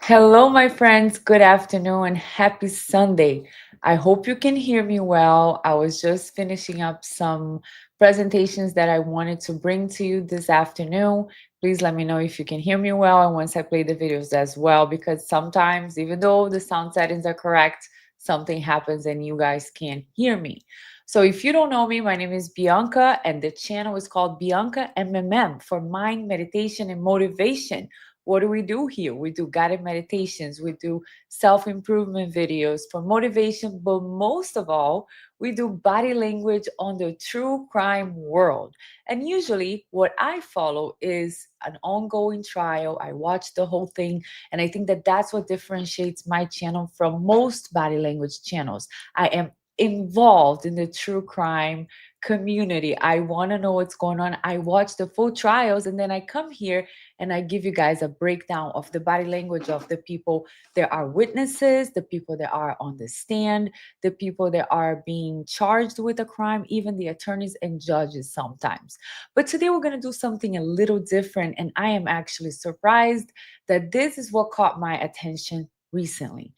Hello, my friends. Good afternoon and happy Sunday. I hope you can hear me well. I was just finishing up some presentations that I wanted to bring to you this afternoon. Please let me know if you can hear me well and once I play the videos as well, because sometimes, even though the sound settings are correct, something happens and you guys can't hear me. So if you don't know me, my name is Bianca and the channel is called BiancaMMM for mind, meditation, and motivation. What do we do here? We do guided meditations, we do self improvement videos for motivation, but most of all, we do body language on the true crime world. And usually, what I follow is an ongoing trial. I watch the whole thing, and I think that that's what differentiates my channel from most body language channels. I am involved in the true crime community. I want to know what's going on. I watch the full trials and then I come here and I give you guys a breakdown of the body language of the people. There are witnesses, the people that are on the stand, the people that are being charged with a crime, even the attorneys and judges sometimes. But today we're going to do something a little different, and I am actually surprised that this is what caught my attention recently.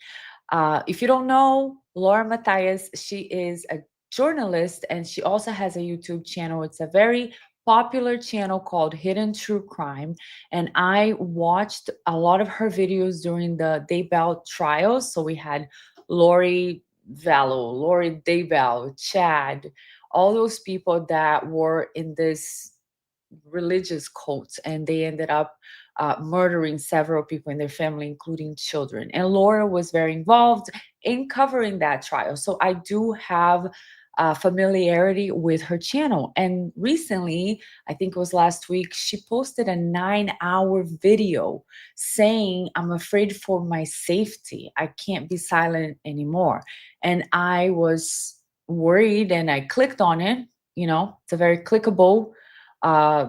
If you don't know, Laura Mathias, she is a journalist and she also has a YouTube channel. It's a very popular channel called Hidden True Crime. And I watched a lot of her videos during the Daybell trials. So we had Lori Vallow, Lori Daybell, Chad, all those people that were in this religious cult and they ended up murdering several people in their family, including children. And Laura was very involved in covering that trial. So I do have familiarity with her channel. And recently, I think it was last week, she posted a 9-hour video saying, I'm afraid for my safety. I can't be silent anymore. And I was worried and I clicked on it. You know, it's a very clickable uh,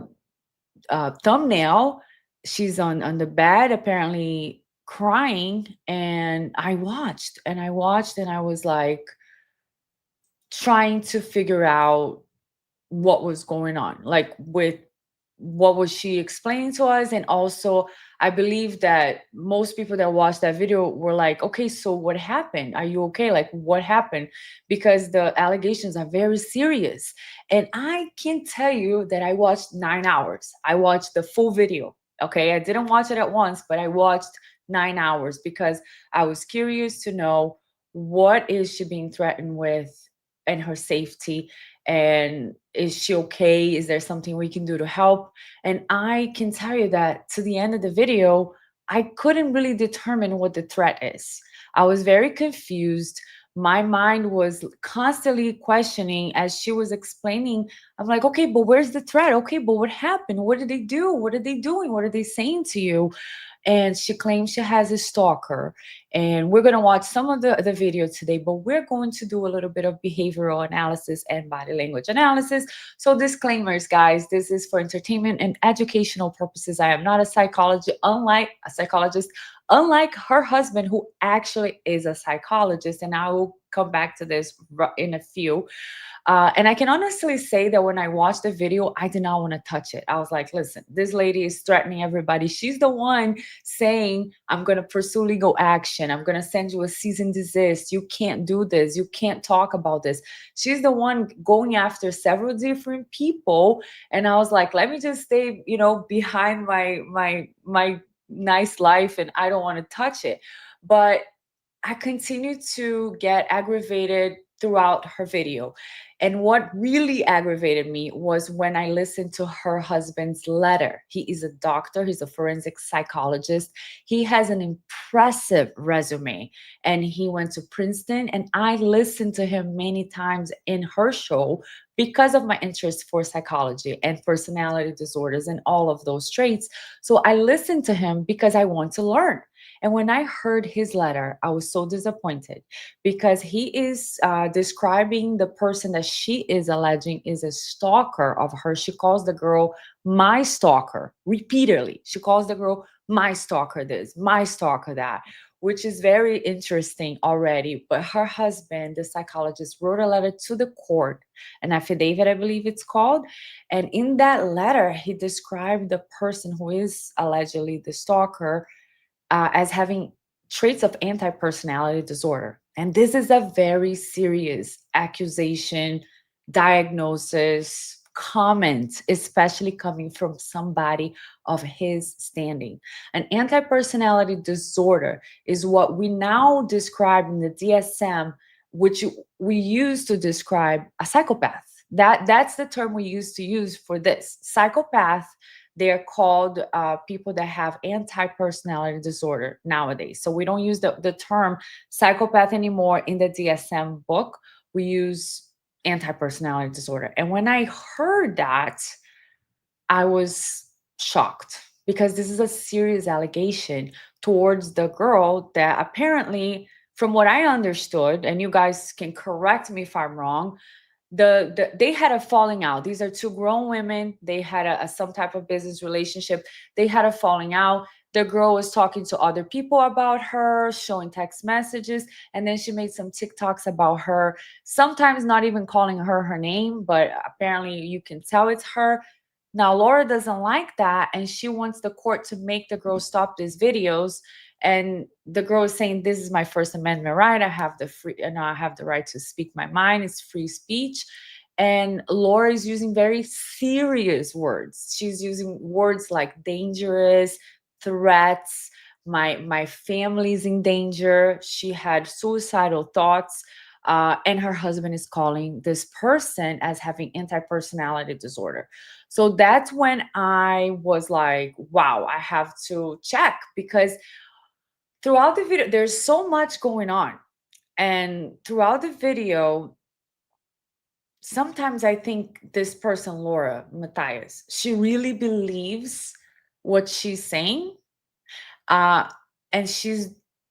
thumbnail. She's on the bed, apparently crying, and I watched, and I was like trying to figure out what was going on, like with what was she explaining to us. And also, I believe that most people that watched that video were like, okay, so what happened? Are you okay? Like, what happened? Because the allegations are very serious. And I can tell you that I watched 9 hours. I watched the full video. Okay, I didn't watch it at once, but I watched 9 hours because I was curious to know what is she being threatened with and her safety, and is she okay? Is there something we can do to help? And I can tell you that to the end of the video, I couldn't really determine what the threat is. I was very confused. My mind was constantly questioning as she was explaining. I'm like, okay, but where's the threat? Okay, but what happened? What did they do? What are they doing? What are they saying to you? And she claims she has a stalker. And we're going to watch some of the video today, but we're going to do a little bit of behavioral analysis and body language analysis. So disclaimers, guys, this is for entertainment and educational purposes. I am not a psychologist, unlike her husband, who actually is a psychologist. And I will come back to this in a few. And I can honestly say that when I watched the video, I did not want to touch it. I was like, listen, this lady is threatening everybody. She's the one saying, I'm going to pursue legal action. I'm going to send you a cease and desist. You can't do this. You can't talk about this. She's the one going after several different people. And I was like, let me just stay, behind my nice life, and I don't want to touch it. But I continued to get aggravated throughout her video. And what really aggravated me was when I listened to her husband's letter. He is a doctor, he's a forensic psychologist. He has an impressive resume and he went to Princeton. And I listened to him many times in her show because of my interest for psychology and personality disorders and all of those traits. So I listened to him because I want to learn. And when I heard his letter, I was so disappointed because he is describing the person that she is alleging is a stalker of her. She calls the girl my stalker repeatedly. She calls the girl my stalker this, my stalker that, which is very interesting already. But her husband, the psychologist, wrote a letter to the court, an affidavit, I believe it's called. And in that letter, he described the person who is allegedly the stalker as having traits of anti personality disorder. And this is a very serious accusation, diagnosis, comment, especially coming from somebody of his standing. An anti personality disorder is what we now describe in the DSM, which we use to describe a psychopath. That's the term we used to use for this. Psychopath, they're called people that have anti-personality disorder nowadays. So we don't use the term psychopath anymore in the DSM book. We use anti-personality disorder. And when I heard that, I was shocked because this is a serious allegation towards the girl that apparently, from what I understood, and you guys can correct me if I'm wrong, they had a falling out. These are two grown women. They had some type of business relationship. They had a falling out. The girl was talking to other people about her, showing text messages, and then she made some TikToks about her, sometimes not even calling her name, but apparently you can tell it's her. Now Laura doesn't like that, and she wants the court to make the girl stop these videos. And the girl is saying, this is my First Amendment right. I have the free, and I have the right to speak my mind. It's free speech. And Laura is using very serious words. She's using words like dangerous, threats, my family's in danger. She had suicidal thoughts. And her husband is calling this person as having anti-personality disorder. So that's when I was like, wow, I have to check, because throughout the video there's so much going on, and throughout the video sometimes I think this person, Laura Matthias, she really believes what she's saying, uh, and she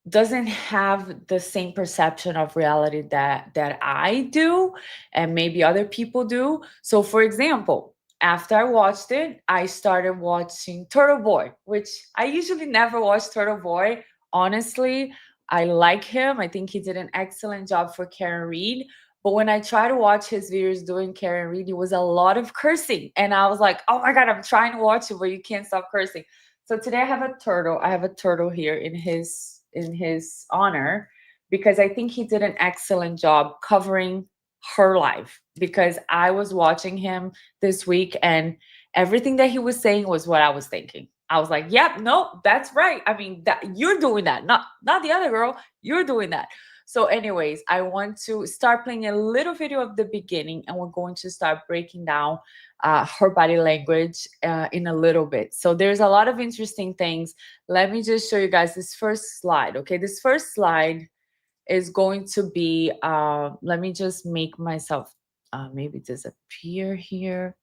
doesn't have the same perception of reality that I do, and maybe other people do. So, for example, after I watched it, I started watching Turtle Boy, which I usually never watch Turtle Boy. Honestly, I like him. I think he did an excellent job for Karen Reed. But when I try to watch his videos doing Karen Reed, it was a lot of cursing. And I was like, oh my God, I'm trying to watch it, but you can't stop cursing. So today I have a turtle. I have a turtle here in his honor, because I think he did an excellent job covering her life, because I was watching him this week and everything that he was saying was what I was thinking. I was like, "Yep, no, that's right. I mean, that you're doing that, not the other girl. You're doing that." So, anyways, I want to start playing a little video of the beginning, and we're going to start breaking down her body language in a little bit. So there's a lot of interesting things. Let me just show you guys this first slide. Okay, this first slide is going to be, let me just make myself maybe disappear here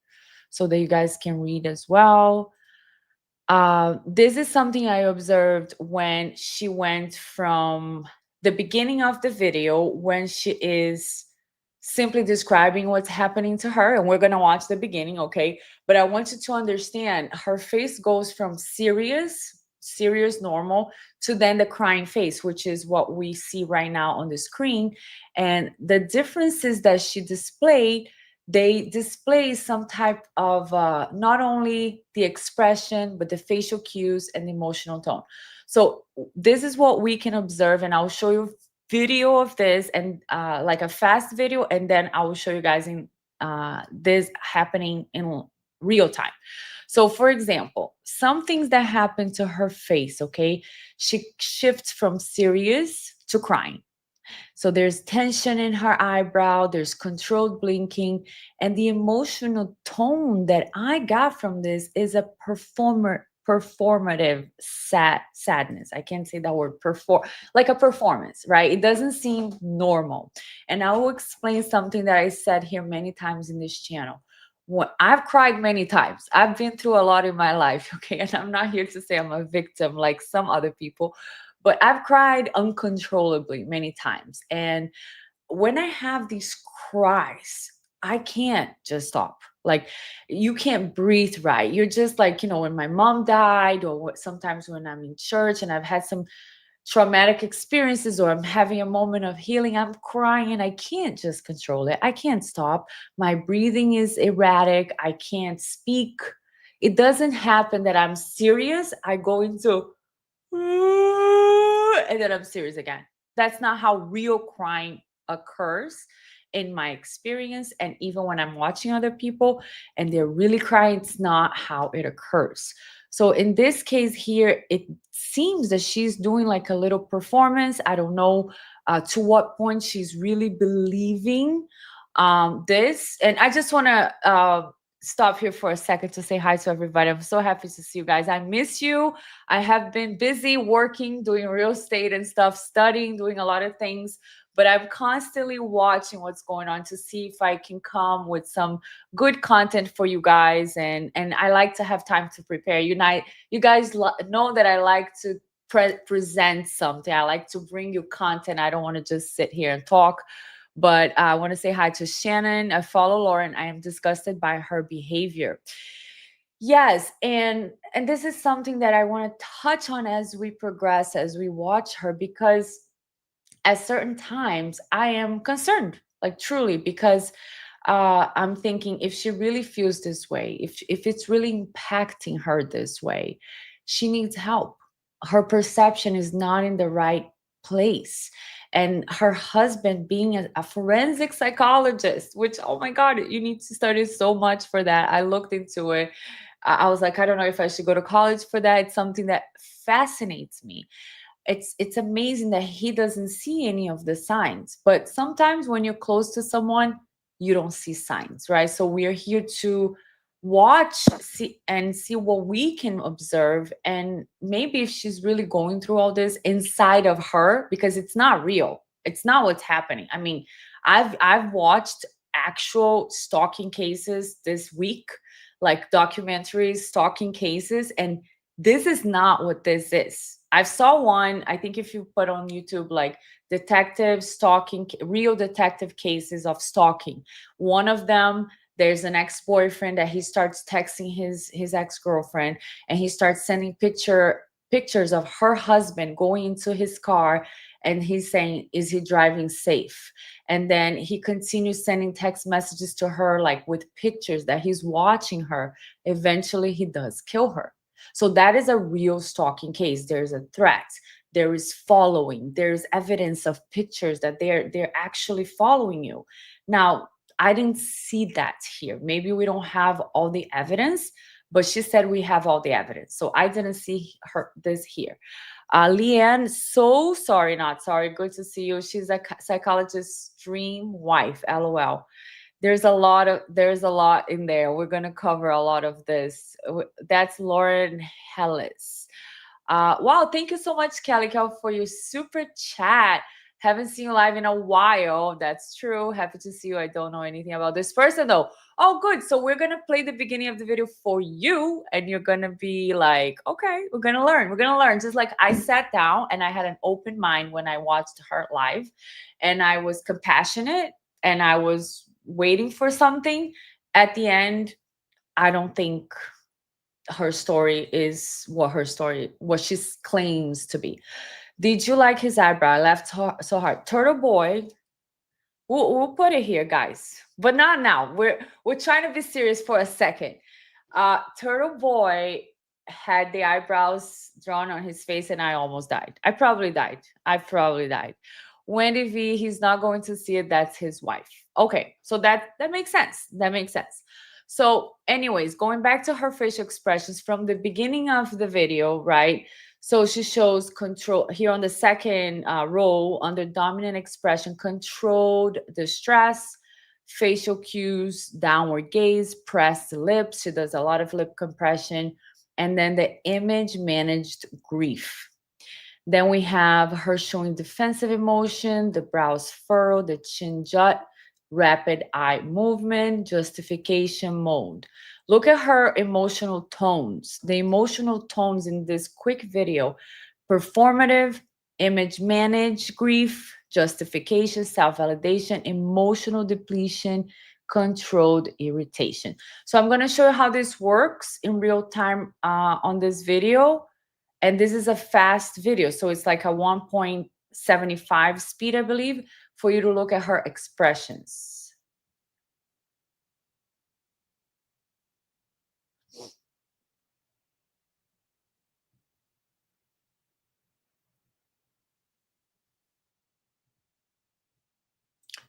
so that you guys can read as well. This is something I observed when she went from the beginning of the video, when she is simply describing what's happening to her. And we're going to watch the beginning, okay? But I want you to understand her face goes from serious, normal, to then the crying face, which is what we see right now on the screen. And the differences that she displayed, they display some type of not only the expression but the facial cues and the emotional tone. So this is what we can observe, and I'll show you video of this, and like a fast video, and then I will show you guys in this happening in real time. So for example, some things that happen to her face, okay, she shifts from serious to crying. So there's tension in her eyebrow, there's controlled blinking, and the emotional tone that I got from this is a performative sadness. I can't say that word, like a performance, right? It doesn't seem normal. And I will explain something that I said here many times in this channel. I've cried many times. I've been through a lot in my life, okay? And I'm not here to say I'm a victim like some other people, but I've cried uncontrollably many times. And when I have these cries, I can't just stop. Like, you can't breathe right. You're just like, when my mom died, or sometimes when I'm in church and I've had some traumatic experiences, or I'm having a moment of healing, I'm crying and I can't just control it. I can't stop. My breathing is erratic. I can't speak. It doesn't happen that I'm serious. I go into and then I'm serious again. That's not how real crime occurs in my experience. And even when I'm watching other people and they're really crying, it's not how it occurs. So in this case here, it seems that she's doing like a little performance. I don't know to what point she's really believing this. And I just want to stop here for a second to say hi to everybody. I'm so happy to see you guys. I miss you. I have been busy working, doing real estate and stuff, studying, doing a lot of things. But I'm constantly watching what's going on to see if I can come with some good content for you guys. And I like to have time to prepare. You guys know that I like to present something. I like to bring you content. I don't want to just sit here and talk. But I want to say hi to Shannon. I follow Lauren. I am disgusted by her behavior. Yes, and this is something that I want to touch on as we progress, as we watch her, because at certain times I am concerned, like truly, because I'm thinking if she really feels this way, if it's really impacting her this way, she needs help. Her perception is not in the right place. And her husband being a forensic psychologist, which, oh my God, you need to study so much for that. I looked into it. I was like, I don't know if I should go to college for that. It's something that fascinates me. It's amazing that he doesn't see any of the signs, but sometimes when you're close to someone you don't see signs, right? So we are here to watch, see what we can observe, and maybe if she's really going through all this inside of her, because it's not real, it's not what's happening. I mean, I've watched actual stalking cases this week, like documentaries, stalking cases, and this is not what this is. I saw one, I think if you put on YouTube, like detective stalking, real detective cases of stalking. One of them, there's an ex-boyfriend that he starts texting his ex-girlfriend, and he starts sending pictures of her husband going into his car, and he's saying, is he driving safe? And then he continues sending text messages to her, like with pictures that he's watching her. Eventually he does kill her. So that is a real stalking case. There's a threat, there is following, there's evidence of pictures that they're actually following you. Now, I didn't see that here. Maybe we don't have all the evidence, but she said we have all the evidence. So I didn't see this here. Leanne, so sorry, not sorry. Good to see you. She's a psychologist's dream wife. LOL. There's a lot in there. We're gonna cover a lot of this. That's Lauren Hellis. Wow, thank you so much, Calico, for your super chat. Haven't seen you live in a while. That's true. Happy to see you. I don't know anything about this person though. Oh, good. So we're gonna play the beginning of the video for you, and you're gonna be like, okay, we're gonna learn. We're gonna learn. Just like I sat down and I had an open mind when I watched her live, and I was compassionate and I was waiting for something. At the end, I don't think her story is what she claims to be. Did you like his eyebrow? I laughed so hard. Turtle Boy. We'll put it here, guys, but not now. We're trying to be serious for a second. Turtle Boy had the eyebrows drawn on his face, and I almost died. I probably died. Wendy V, he's not going to see it. That's his wife. Okay, so that makes sense. That makes sense. So, anyways, going back to her facial expressions from the beginning of the video, right? So she shows control here on the second row under dominant expression, controlled distress, facial cues, downward gaze, pressed lips. She does a lot of lip compression. And then the image managed grief. Then we have her showing defensive emotion, the brows furrow, the chin jut, rapid eye movement, justification mode. Look at her emotional tones. The emotional tones in this quick video: performative, image managed grief, justification, self validation, emotional depletion, controlled irritation. So I'm going to show you how this works in real time on this video. And this is a fast video, so it's like a 1.75 speed, I believe, for you to look at her expressions.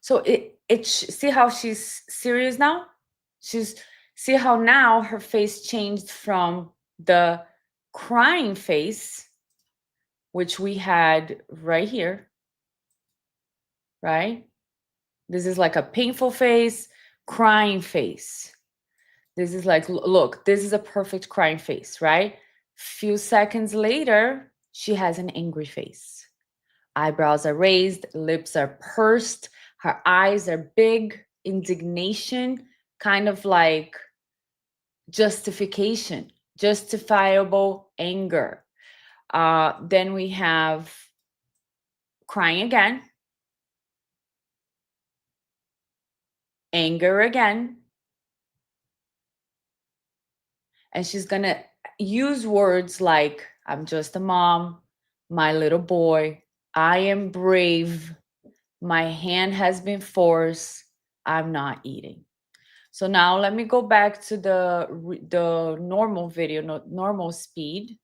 So see how she's serious now? See how now her face changed from the crying face, which we had right here, right? This is like a painful face, crying face. This is like, look, this is a perfect crying face, right? Few seconds later, she has an angry face. Eyebrows are raised, lips are pursed, her eyes are big, indignation, kind of like justification, justifiable anger. Then we have crying again, anger again, and she's gonna use words like, I'm just a mom, my little boy, I am brave, my hand has been forced, I'm not eating. So now let me go back to the normal video, normal speed,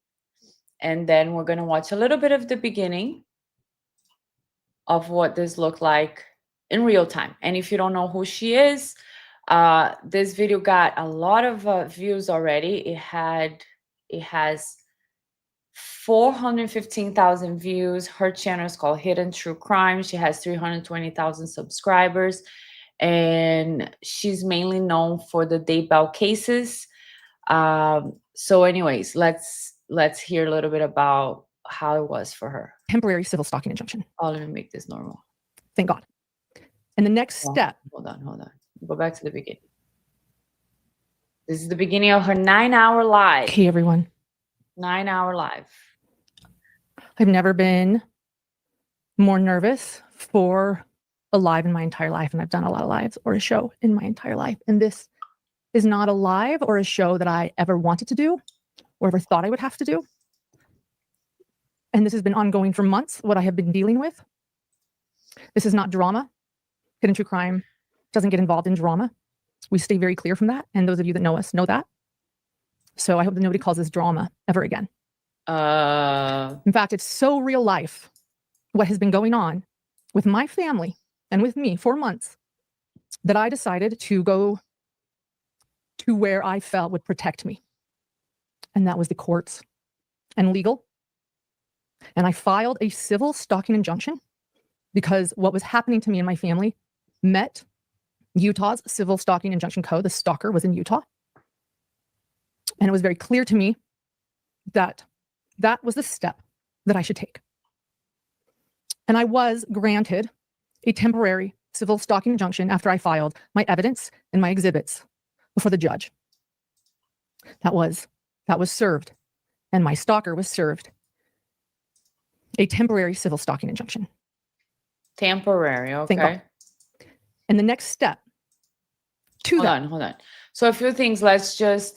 and then we're gonna watch a little bit of the beginning of what this looked like in real time. And if you don't know who she is, this video got a lot of views already. It has 415,000 views. Her channel is called Hidden True Crime. She has 320,000 subscribers, and she's mainly known for the Daybell cases. So anyways, let's hear a little bit about how it was for her. Temporary civil stalking injunction. Oh, let me make this normal. Thank God. And the next step. Hold on. Go back to the beginning. This is the beginning of her 9-hour live. Okay, everyone. 9-hour live. I've never been more nervous for a live in my entire life, and I've done a lot of lives or a show in my entire life. And this is not a live or a show that I ever wanted to do or ever thought I would have to do. And this has been ongoing for months, what I have been dealing with. This is not drama. Hidden True Crime doesn't get involved in drama. We stay very clear from that. And those of you that know us know that. So I hope that nobody calls this drama ever again. In fact, it's so real life what has been going on with my family and with me for months that I decided to go to where I felt would protect me. And that was the courts and legal. And I filed a civil stalking injunction because what was happening to me and my family met Utah's civil stalking injunction code. The stalker was in Utah. And it was very clear to me that that was the step that I should take. And I was granted a temporary civil stalking injunction after I filed my evidence and my exhibits before the judge. That was served. And my stalker was served a temporary civil stalking injunction. Temporary, okay. And the next step to that. Hold on. So a few things, let's just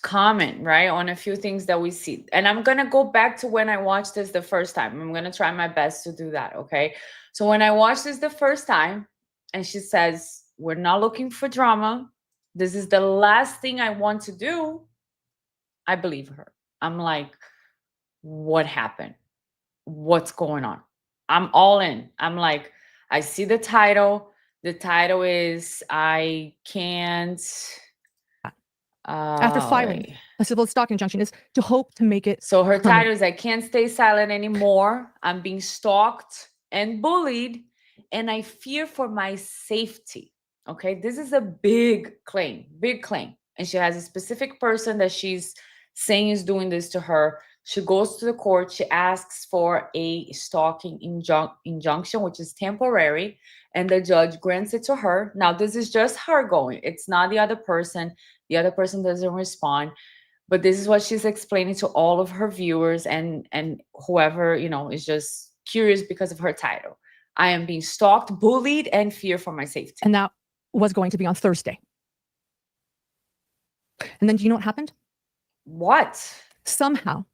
comment, right, on a few things that we see. And I'm going to go back to when I watched this the first time. I'm going to try my best to do that, okay? So when I watched this the first time, and she says, we're not looking for drama, this is the last thing I want to do, I believe her. I'm like, what happened? What's going on? I'm all in. I'm like, I see the title. The title is I Can't. After filing a civil stalking injunction is to hope to make it. So her title is I Can't Stay Silent Anymore. I'm being stalked and bullied, and I fear for my safety. Okay, this is a big claim. And she has a specific person that she's saying is doing this to her. She goes to the court. She asks for a stalking injunction, which is temporary, and the judge grants it to her. Now, this is just her going. It's not the other person. The other person doesn't respond. But this is what she's explaining to all of her viewers and whoever, is just curious because of her title. I am being stalked, bullied, and fear for my safety. And that was going to be on Thursday. And then do you know what happened? What? Somehow,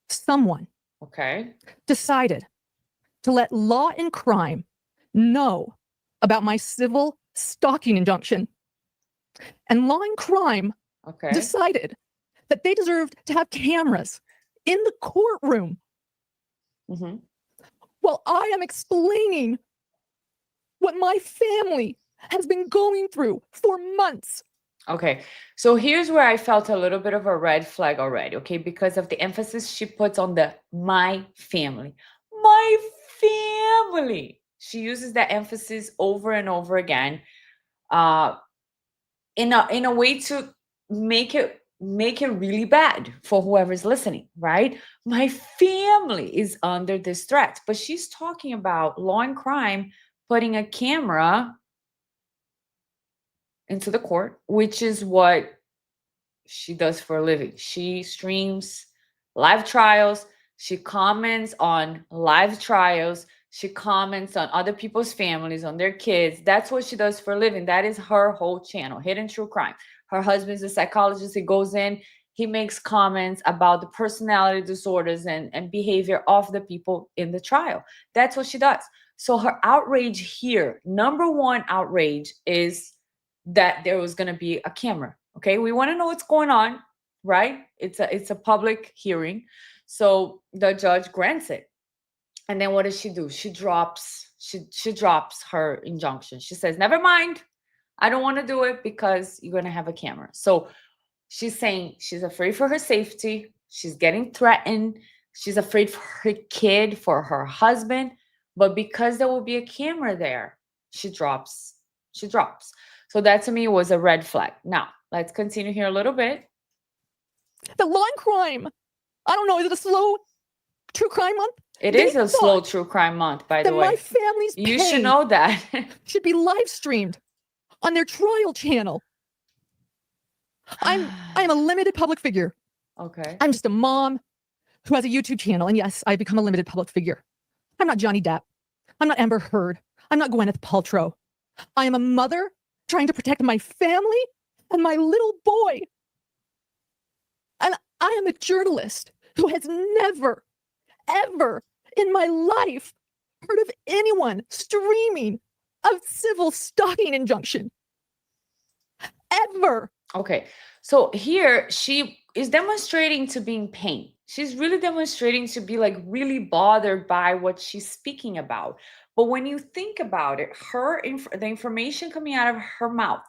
someone decided to let Law and Crime know about my civil stalking injunction. And Law and Crime decided that they deserved to have cameras in the courtroom. While I am explaining what my family has been going through for months. Okay, so here's where I felt a little bit of a red flag already, okay, because of the emphasis she puts on the my family. My family. She uses that emphasis over and over again, uh, in a way to make it really bad for whoever's listening, right? My family is under this threat, but she's talking about law and crime putting a camera into the court, which is what she does for a living. She streams live trials. She comments on live trials. She comments on other people's families, on their kids. That's what she does for a living. That is her whole channel, Hidden True Crime. Her husband's a psychologist. He goes in, he makes comments about the personality disorders and behavior of the people in the trial. That's what she does. So her outrage here, number one outrage, is that there was going to be a camera. Okay, we want to know what's going on, right? It's a public hearing, so the judge grants it. And then what does she do? She drops her injunction. She says, "Never mind, I don't want to do it because you're going to have a camera." So she's saying she's afraid for her safety. She's getting threatened. She's afraid for her kid, for her husband. But because there will be a camera there, she drops. She drops. So that to me was a red flag. Now, let's continue here a little bit. The law and crime. I don't know. Is it a slow true crime month? It is a slow true crime month, by the way. My family's you should know that. should be live streamed on their trial channel. I'm a limited public figure. Okay. I'm just a mom who has a YouTube channel. And yes, I've become a limited public figure. I'm not Johnny Depp. I'm not Amber Heard. I'm not Gwyneth Paltrow. I am a mother trying to protect my family and my little boy. And I am a journalist who has never, ever in my life heard of anyone streaming a civil stalking injunction. Ever. Okay. So here she is demonstrating to be in pain. She's really demonstrating to be like really bothered by what she's speaking about. But when you think about it, the information coming out of her mouth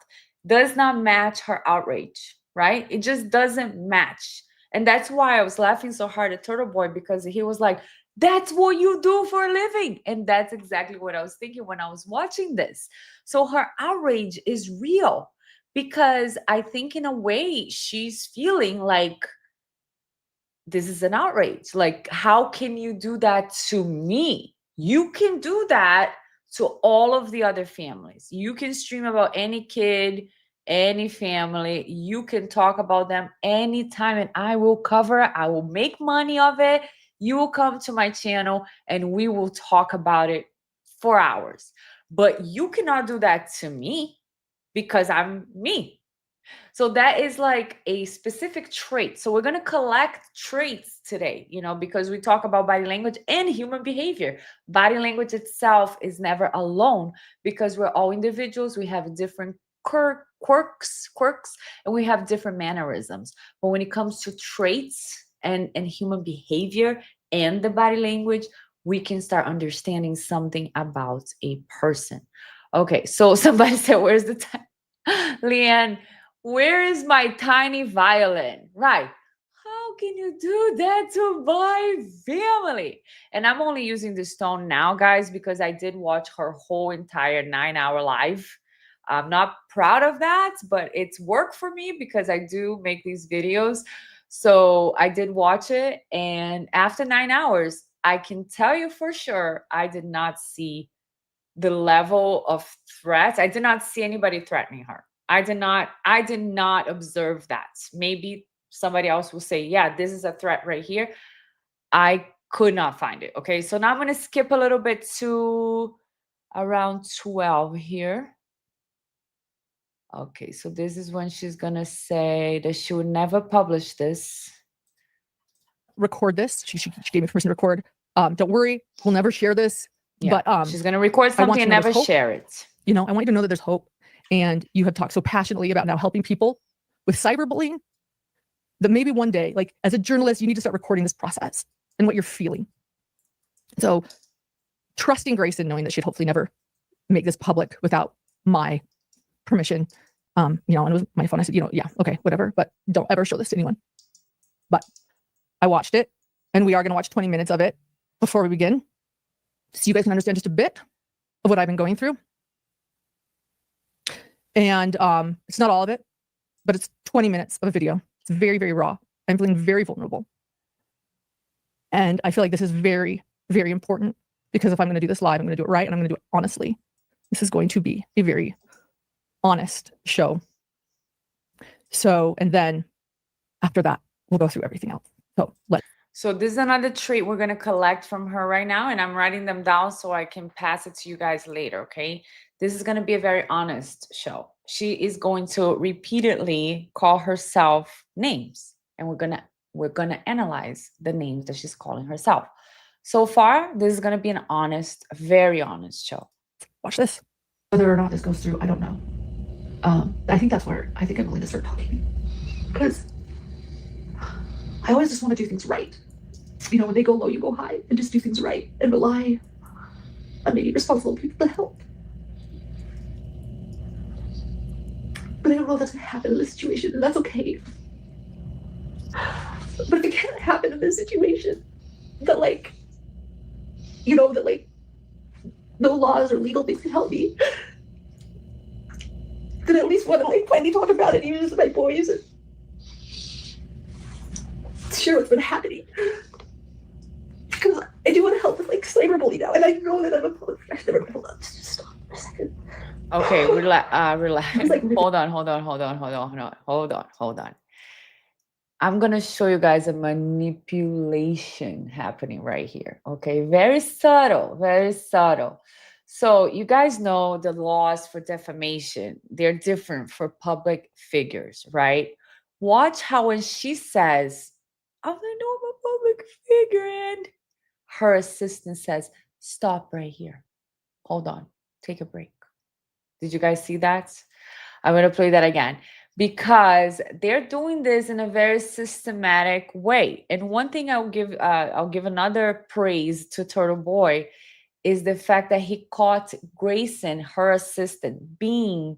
does not match her outrage, right? It just doesn't match. And that's why I was laughing so hard at Turtle Boy, because he was like, "That's what you do for a living." And that's exactly what I was thinking when I was watching this. So her outrage is real, because I think in a way she's feeling like this is an outrage. Like, how can you do that to me? You can do that to all of the other families. You can stream about any kid, any family. You can talk about them anytime, and I will cover it. I will make money of it. You will come to my channel and we will talk about it for hours. But you cannot do that to me because I'm me. So that is like a specific trait. So we're going to collect traits today, because we talk about body language and human behavior. Body language itself is never alone, because we're all individuals. We have different quirks, and we have different mannerisms. But when it comes to traits and human behavior and the body language, we can start understanding something about a person. Okay, so somebody said, "Where's the time?" Leanne, "Where is my tiny violin?" Right. How can you do that to my family? And I'm only using this tone now, guys, because I did watch her whole entire 9-hour live. I'm not proud of that, but it's work for me because I do make these videos. So I did watch it. And after 9 hours, I can tell you for sure, I did not see the level of threats. I did not see anybody threatening her. I did not observe that. Maybe somebody else will say, "Yeah, this is a threat right here." I could not find it. Okay, so now I'm going to skip a little bit to around 12 here. Okay, so this is when she's going to say that she would never publish this. Record this. She gave me permission to record. Don't worry, we'll never share this. Yeah, but she's going to record something and never share it. I want you to know that there's hope. And you have talked so passionately about now helping people with cyberbullying that maybe one day, like as a journalist, you need to start recording this process and what you're feeling. So trusting Grace and knowing that she'd hopefully never make this public without my permission. And it was my phone. I said, yeah, okay, whatever, but don't ever show this to anyone. But I watched it, and we are going to watch 20 minutes of it before we begin, so you guys can understand just a bit of what I've been going through. And it's not all of it, but it's 20 minutes of a video. It's very, very raw. I'm feeling very vulnerable. And I feel like this is very, very important, because if I'm going to do this live, I'm going to do it right, and I'm going to do it honestly. This is going to be a very honest show. So, and then after that, we'll go through everything else. So this is another treat we're going to collect from her right now, and I'm writing them down so I can pass it to you guys later, okay? This is going to be a very honest show. She is going to repeatedly call herself names, and we're going to analyze the names that she's calling herself. So far, this is going to be an honest, very honest show. Watch this. Whether or not this goes through, I don't know. I think that's where I think I'm willing to start talking, because I always just want to do things right. When they go low, you go high, and just do things right and rely on maybe responsible people to help. But I don't know if that's going to happen in this situation, and that's okay. But if it can't happen in this situation, that no laws or legal things can help me, then I at least want to finally talk about it, even with my boys, and share what's been happening. Because I do want to help with cyberbullying now, and I know that I'm a public figure. Hold on, just stop for a second. Okay, relax. Hold on. I'm gonna show you guys a manipulation happening right here. Okay, very subtle, very subtle. So you guys know the laws for defamation, they're different for public figures, right? Watch how when she says, I'm a public figure, and her assistant says, stop right here. Hold on, take a break. Did you guys see that? I'm going to play that again, because they're doing this in a very systematic way. And one thing I'll give another praise to Turtle Boy is the fact that he caught Grayson, her assistant, being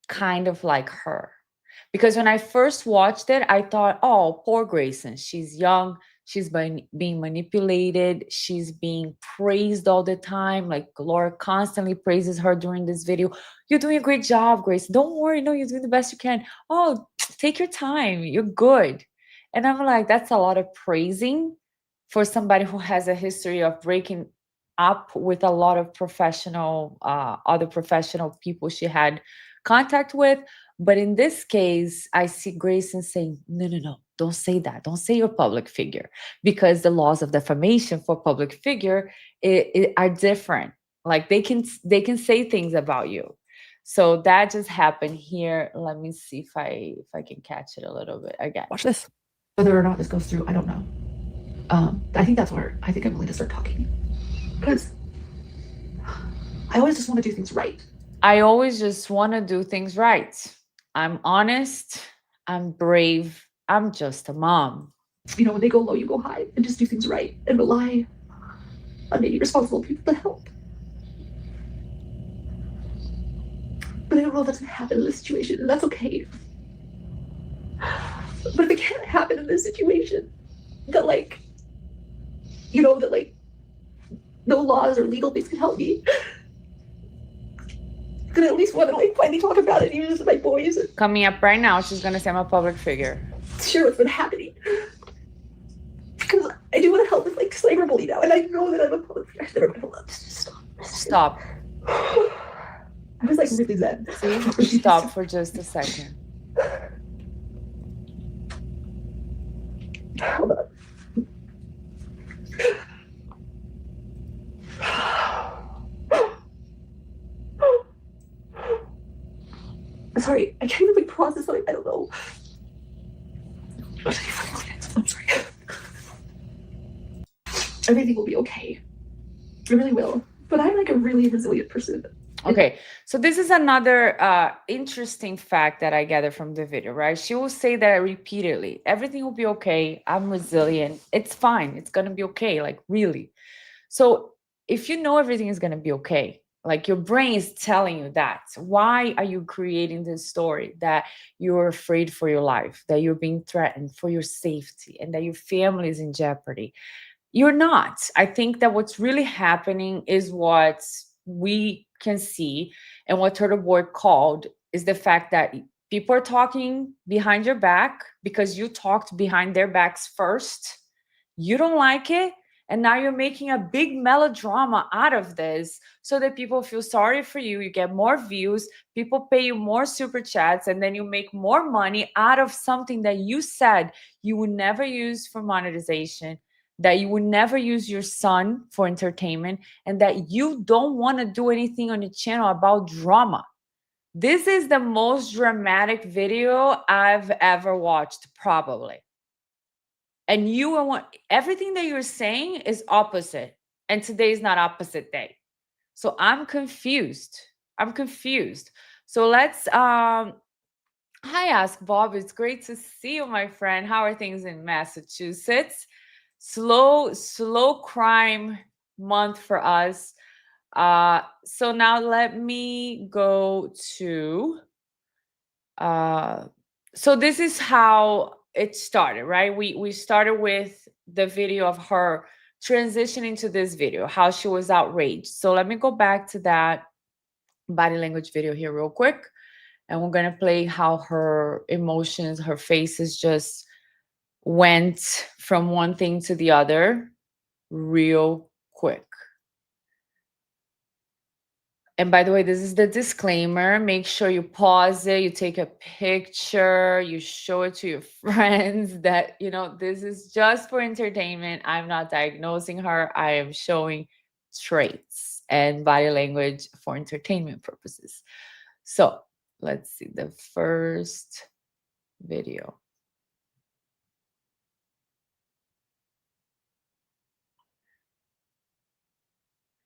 kind of like her. Because when I first watched it, I thought, oh, poor Grayson. She's young. She's being manipulated. She's being praised all the time. Like Laura constantly praises her during this video. You're doing a great job, Grayson. Don't worry. No, you're doing the best you can. Oh, take your time. You're good. And I'm like, that's a lot of praising for somebody who has a history of breaking up with a lot of other professional people she had contact with. But in this case, I see Grayson saying, no, don't say that. Don't say you're a public figure, because the laws of defamation for public figure are different. Like they can say things about you. So that just happened here. Let me see if I can catch it a little bit again. Watch this. Whether or not this goes through, I don't know. I think that's where I think I'm willing to start talking, because I always just want to do things right. I always just want to do things right. I'm honest. I'm brave. I'm just a mom. When they go low, you go high, and just do things right and rely on maybe responsible people to help. But I don't know if that's going to happen in this situation, and that's okay. But if it can't happen in this situation, that no laws or legal things can help me, then I at least want to finally talk about it, even with my boys. Coming up right now, she's gonna say I'm a public figure. Share what's been happening, because I do want to help with cyberbullying now, and I know that I'm a public figure. Hold on, just stop. I was really zen. See? Stop for just a second. Hold on. Sorry, I can't even process something. I don't know. I'm sorry. Everything will be okay. It really will. But I'm a really resilient person. Okay, so this is another interesting fact that I gather from the video, right? She will say that repeatedly. Everything will be okay. I'm resilient. It's fine. It's going to be okay. Really. So if you know everything is going to be okay, Like your brain is telling you that. Why are you creating this story that you're afraid for your life, that you're being threatened for your safety, and that your family is in jeopardy? You're not. I think that what's really happening is what we can see, and what Turtle Boy called is the fact that people are talking behind your back because you talked behind their backs first. You don't like it. And now you're making a big melodrama out of this so that people feel sorry for you. You get more views, people pay you more super chats, and then you make more money out of something that you said you would never use for monetization, that you would never use your son for entertainment, and that you don't want to do anything on your channel about drama. This is the most dramatic video I've ever watched, probably. And you want everything that you're saying is opposite. And today is not opposite day. So I'm confused. I'm confused. So let's hi, Ask Bob. It's great to see you, my friend. How are things in Massachusetts? Slow crime month for us. So now let me go to so this is how it started, right? We started with the video of her transitioning to this video, how she was outraged. So let me go back to that body language video here real quick, and we're gonna play how her emotions, her faces just went from one thing to the other real quick. And by the way, this is the disclaimer. Make sure you pause it, you take a picture, you show it to your friends that, this is just for entertainment. I'm not diagnosing her. I am showing traits and body language for entertainment purposes. So let's see the first video.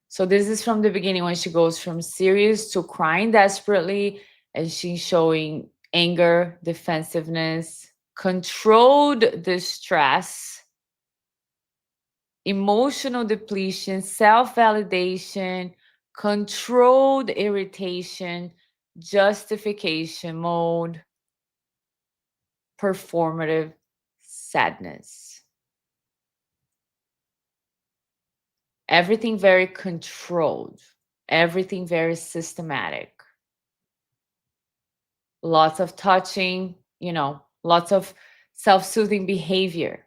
So this is from the beginning when she goes from serious to crying desperately, and she's showing anger, defensiveness, controlled distress, emotional depletion, self-validation, controlled irritation, justification mode, performative sadness. Everything very controlled, everything very systematic. Lots of touching, lots of self-soothing behavior.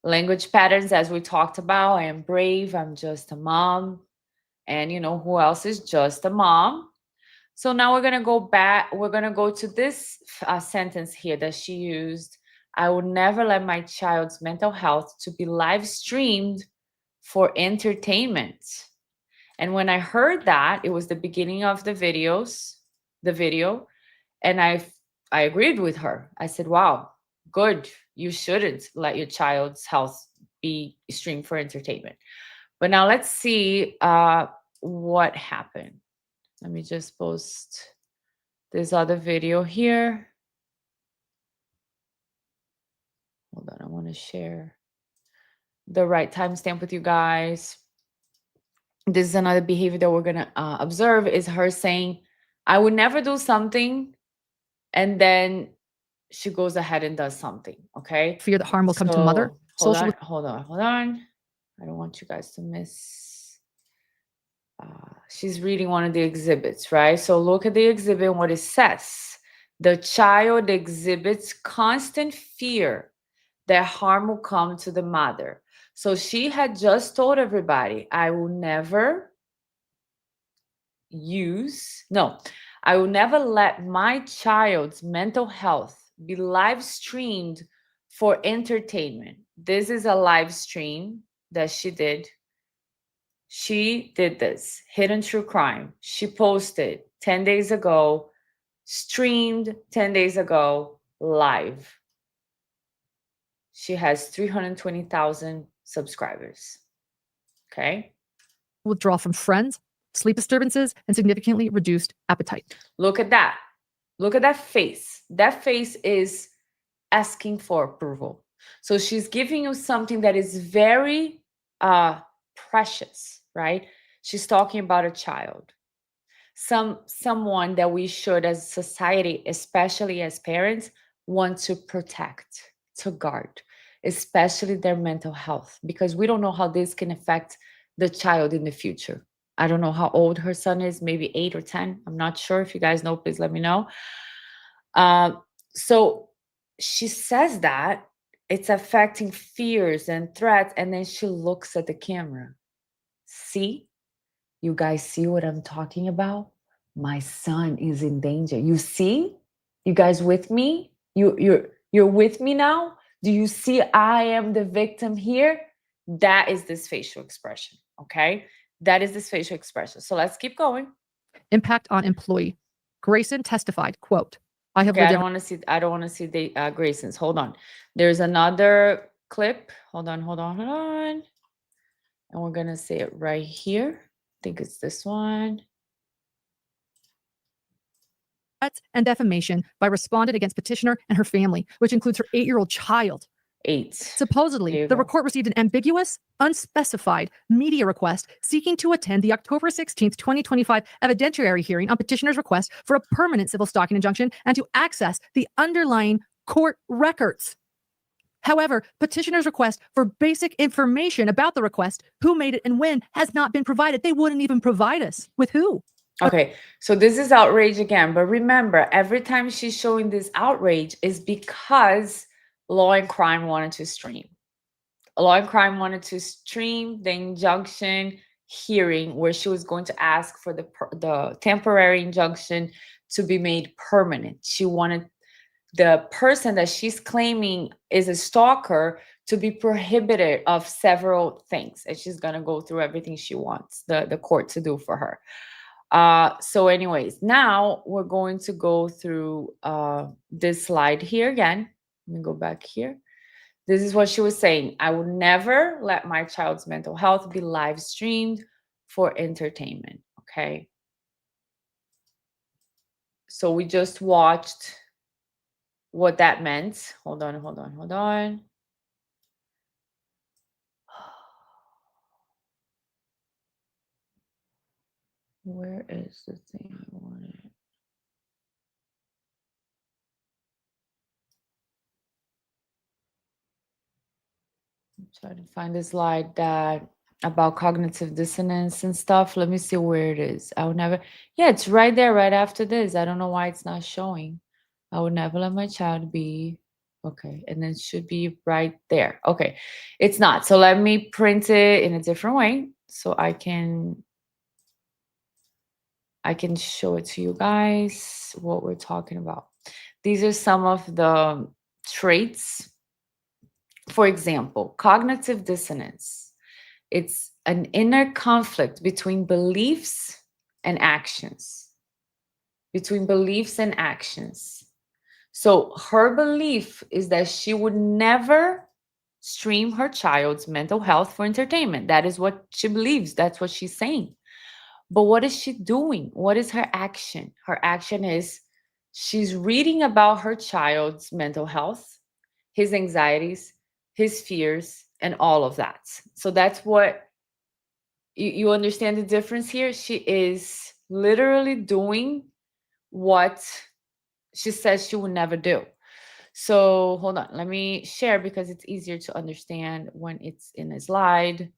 Language patterns, as we talked about, I am brave, I'm just a mom. And who else is just a mom? So now we're gonna go back, we're gonna go to this sentence here that she used. I would never let my child's mental health to be live streamed for entertainment. And when I heard that, it was the beginning of the video, and I agreed with her. I said, wow, good. You shouldn't let your child's health be streamed for entertainment. But now let's see what happened. Let me just post this other video here. Hold on, I want to share the right timestamp with you guys. This is another behavior that we're going to observe, is her saying, I would never do something, and then she goes ahead and does something. Okay. Fear that harm will come to mother. Hold on. I don't want you guys to miss. She's reading one of the exhibits, right? So look at the exhibit and what it says. The child exhibits constant fear that harm will come to the mother. So she had just told everybody, I will never let my child's mental health be live streamed for entertainment. This is a live stream that she did. She did this, Hidden True Crime. She posted 10 days ago, streamed 10 days ago, live. She has 320,000 subscribers. Okay. Withdrawal from friends, sleep disturbances, and significantly reduced appetite. Look at that. Look at that face. That face is asking for approval. So she's giving you something that is very precious, right? She's talking about a child, someone that we should, as society, especially as parents, want to protect, to guard, especially their mental health, because we don't know how this can affect the child in the future. I don't know how old her son is, maybe 8 or 10. I'm not sure. If you guys know, please let me know. uh, so she says that it's affecting fears and threats, and then she looks at the camera. See, you guys see what I'm talking about? My son is in danger. You see? You guys with me? You're with me now? Do you see I am the victim here? That is this facial expression, okay? That is this facial expression. So let's keep going. Impact on employee. Grayson testified, quote, I have Okay, lived I every don't want to see. I don't want to see the Grayson's. Hold on. There's another clip. Hold on. And we're gonna say it right here. I think it's this one. threats and defamation by responded against petitioner and her family, which includes her 8-year-old child. 8. Supposedly, the record received an ambiguous, unspecified media request seeking to attend the October 16th, 2025 evidentiary hearing on petitioner's request for a permanent civil stalking injunction and to access the underlying court records. However, petitioner's request for basic information about the request, who made it and when, has not been provided. They wouldn't even provide us with who. Okay, so this is outrage again, but remember, every time she's showing this outrage is because Law and Crime wanted to stream. Law and Crime wanted to stream the injunction hearing where she was going to ask for the temporary injunction to be made permanent. She wanted the person that she's claiming is a stalker to be prohibited of several things, and she's going to go through everything she wants the court to do for her. So anyways, now we're going to go through this slide here again. Let me go back here. This is what she was saying. I would never let my child's mental health be live streamed for entertainment. Okay. So we just watched what that meant. Hold on. Where is the thing I wanted? I'm trying to find a slide that about cognitive dissonance and stuff. Let me see where it is. I would never. Yeah, it's right there, right after this. I don't know why it's not showing. I would never let my child be. Okay, and then it should be right there. Okay, it's not. So let me print it in a different way so I can show it to you guys what we're talking about. These are some of the traits. For example, cognitive dissonance. It's an inner conflict between beliefs and actions. Between beliefs and actions. So her belief is that she would never stream her child's mental health for entertainment. That is what she believes. That's what she's saying. But what is she doing? What is her action? Her action is she's reading about her child's mental health, his anxieties, his fears, and all of that. So that's what you understand the difference here. She is literally doing what she says she will never do. So hold on, let me share because it's easier to understand when it's in a slide.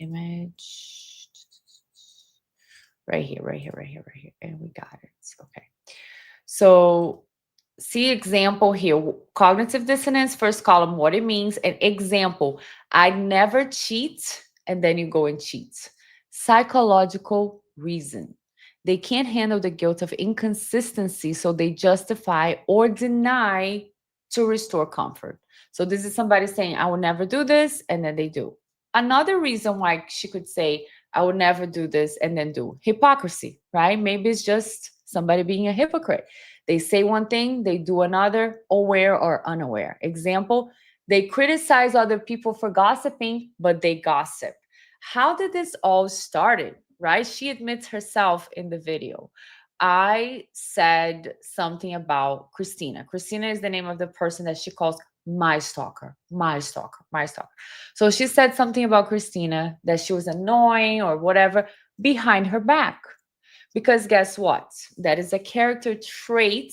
Image right here, and we got it. Okay. So see example here. Cognitive dissonance, first column, what it means. An example, I never cheat, and then you go and cheat. Psychological reason. They can't handle the guilt of inconsistency, so they justify or deny to restore comfort. So this is somebody saying, I will never do this, and then they do. Another reason why she could say, I would never do this, and then do. Hypocrisy, right? Maybe it's just somebody being a hypocrite. They say one thing, they do another, aware or unaware. Example, they criticize other people for gossiping, but they gossip. How did this all started, right? She admits herself in the video. I said something about Christina. Christina is the name of the person that she calls my stalker, my stalker, my stalker. So she said something about Christina that she was annoying or whatever behind her back. Because guess what? That is a character trait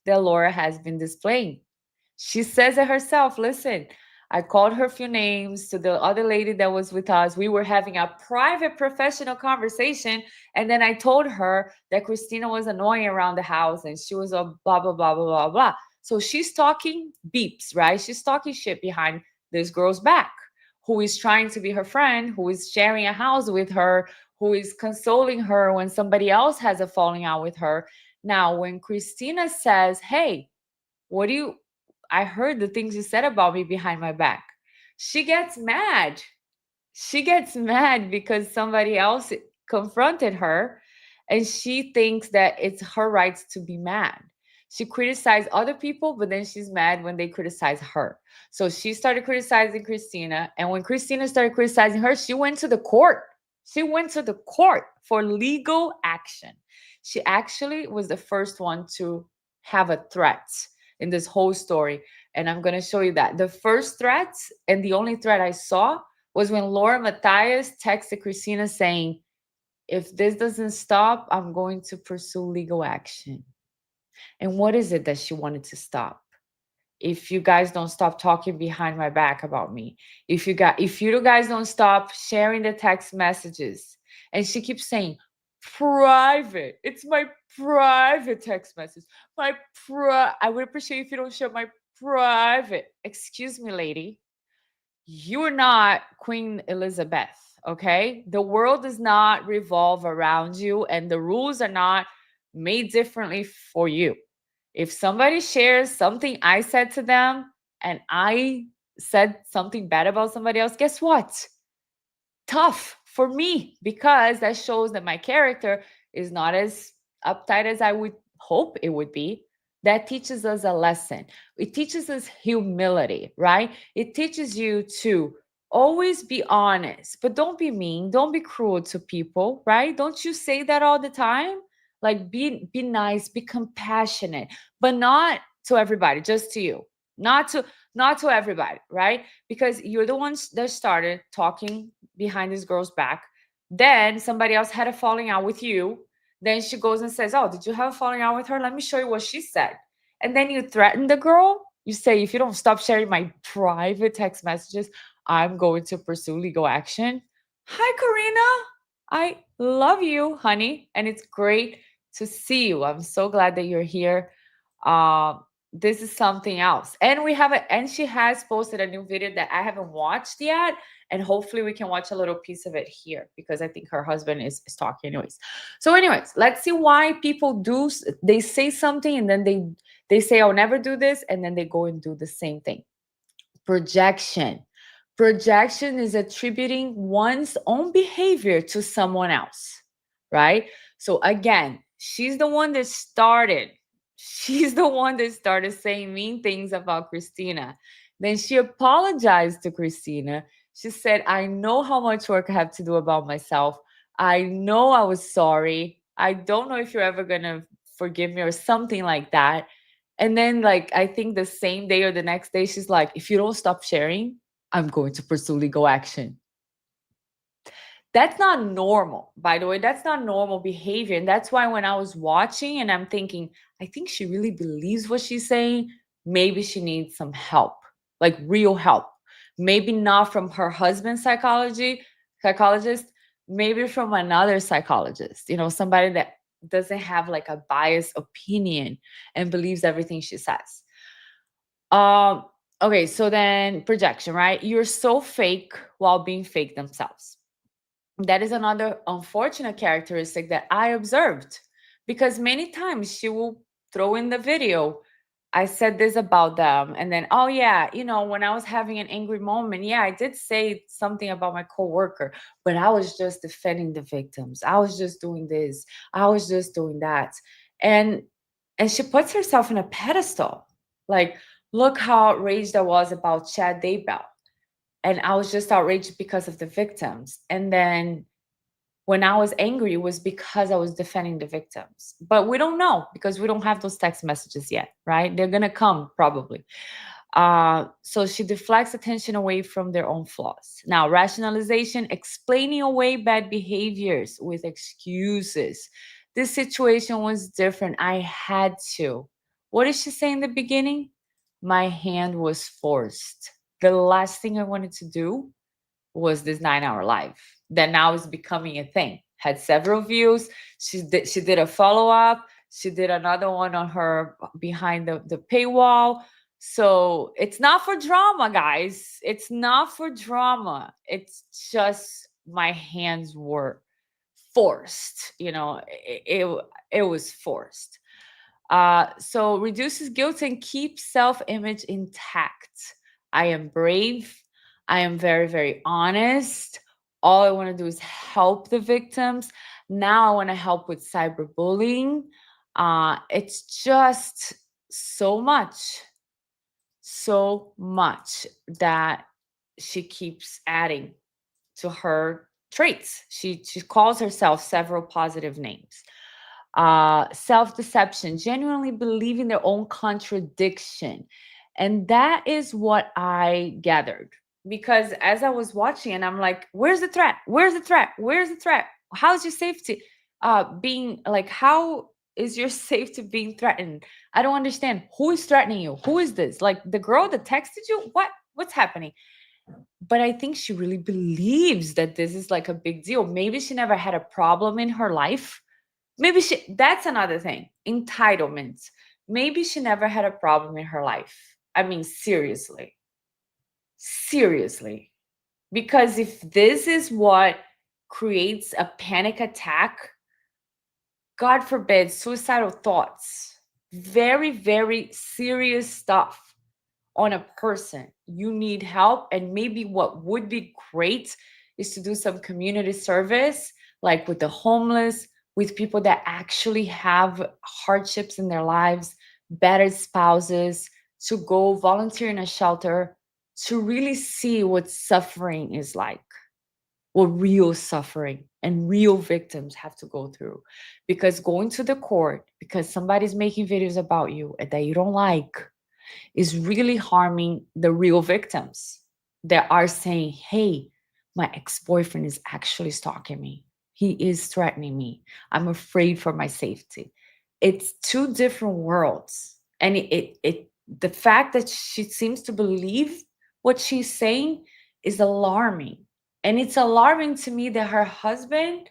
that Laura has been displaying. She says it herself. Listen, I called her a few names to the other lady that was with us. We were having a private professional conversation. And then I told her that Christina was annoying around the house and she was a blah, blah, blah, blah, blah, blah. So she's talking beeps, right? She's talking shit behind this girl's back, who is trying to be her friend, who is sharing a house with her, who is consoling her when somebody else has a falling out with her. Now, when Christina says, hey, what do you, I heard the things you said about me behind my back. She gets mad. She gets mad because somebody else confronted her and she thinks that it's her right to be mad. She criticized other people, but then she's mad when they criticize her. So she started criticizing Christina. And when Christina started criticizing her, she went to the court. She went to the court for legal action. She actually was the first one to have a threat in this whole story. And I'm going to show you that. The first threat and the only threat I saw was when Laura Mathias texted Christina saying, if this doesn't stop, I'm going to pursue legal action. And what is it that she wanted to stop? If you guys don't stop talking behind my back about me, if you guys don't stop sharing the text messages, and she keeps saying private, it's my private text message, I would appreciate if you don't share my private. Excuse me, lady, you're not Queen Elizabeth, okay? The world does not revolve around you, and the rules are not made differently for you. If somebody shares something I said to them and I said something bad about somebody else, guess what? Tough for me, because that shows that my character is not as uptight as I would hope it would be. That teaches us a lesson. It teaches us humility, right? It teaches you to always be honest, but don't be mean, don't be cruel to people, right? Don't you say that all the time? Like be nice, be compassionate, but not to everybody, just to you. Not to everybody, right? Because you're the ones that started talking behind this girl's back. Then somebody else had a falling out with you. Then she goes and says, oh, did you have a falling out with her? Let me show you what she said. And then you threaten the girl. You say, if you don't stop sharing my private text messages, I'm going to pursue legal action. Hi, Karina. I love you, honey. And it's great to see you. I'm so glad that you're here. This is something else. And and she has posted a new video that I haven't watched yet. And hopefully we can watch a little piece of it here because I think her husband is talking anyways. So, anyways, let's see why people they say something and then they say, I'll never do this, and then they go and do the same thing. Projection. Projection is attributing one's own behavior to someone else, right? So again, she's the one that started. She's the one that started saying mean things about Christina. Then she apologized to Christina. She said, I know how much work I have to do about myself. I know I was sorry. I don't know if you're ever going to forgive me or something like that. And then, like, I think the same day or the next day, she's like, if you don't stop sharing, I'm going to pursue legal action. That's not normal, by the way. That's not normal behavior. And that's why when I was watching and I'm thinking, I think she really believes what she's saying. Maybe she needs some help, like real help. Maybe not from her husband's psychologist, maybe from another psychologist, somebody that doesn't have like a biased opinion and believes everything she says. Um, okay, so then projection, right? You're so fake while being fake themselves. That is another unfortunate characteristic that I observed because many times she will throw in the video, I said this about them. And then, oh, yeah, when I was having an angry moment, yeah, I did say something about my coworker, but I was just defending the victims. I was just doing this. I was just doing that. And she puts herself in a pedestal. Like, look how outraged I was about Chad Daybell. And I was just outraged because of the victims. And then when I was angry, it was because I was defending the victims. But we don't know because we don't have those text messages yet, right? They're going to come probably. So she deflects attention away from their own flaws. Now, rationalization, explaining away bad behaviors with excuses. This situation was different. I had to. What did she say in the beginning? My hand was forced. The last thing I wanted to do was this 9 hour live that now is becoming a thing. Had several views. She did a follow up. She did another one on her behind the paywall. So it's not for drama, guys. It's not for drama. It's just my hands were forced. It was forced. So reduces guilt and keeps self-image intact. I am brave. I am very, very honest. All I want to do is help the victims. Now I want to help with cyberbullying. It's just so much that she keeps adding to her traits. She calls herself several positive names. Self-deception, genuinely believing their own contradiction. And that is what I gathered. Because as I was watching, and I'm like, where's the threat? Where's the threat? Where's the threat? How's your safety being like, how is your safety being threatened? I don't understand. Who is threatening you? Who is this? Like the girl that texted you? What's happening? But I think she really believes that this is like a big deal. Maybe she never had a problem in her life. Maybe that's another thing. Entitlement. Maybe she never had a problem in her life. I mean, seriously. Seriously. Because if this is what creates a panic attack, God forbid, suicidal thoughts, very, very serious stuff on a person, you need help. And maybe what would be great is to do some community service, like with the homeless, with people that actually have hardships in their lives, battered spouses, to go volunteer in a shelter, to really see what suffering is like, what real suffering and real victims have to go through. Because going to the court because somebody's making videos about you that you don't like is really harming the real victims that are saying, hey, my ex-boyfriend is actually stalking me. He is threatening me. I'm afraid for my safety. It's two different worlds. And the fact that she seems to believe what she's saying is alarming. And it's alarming to me that her husband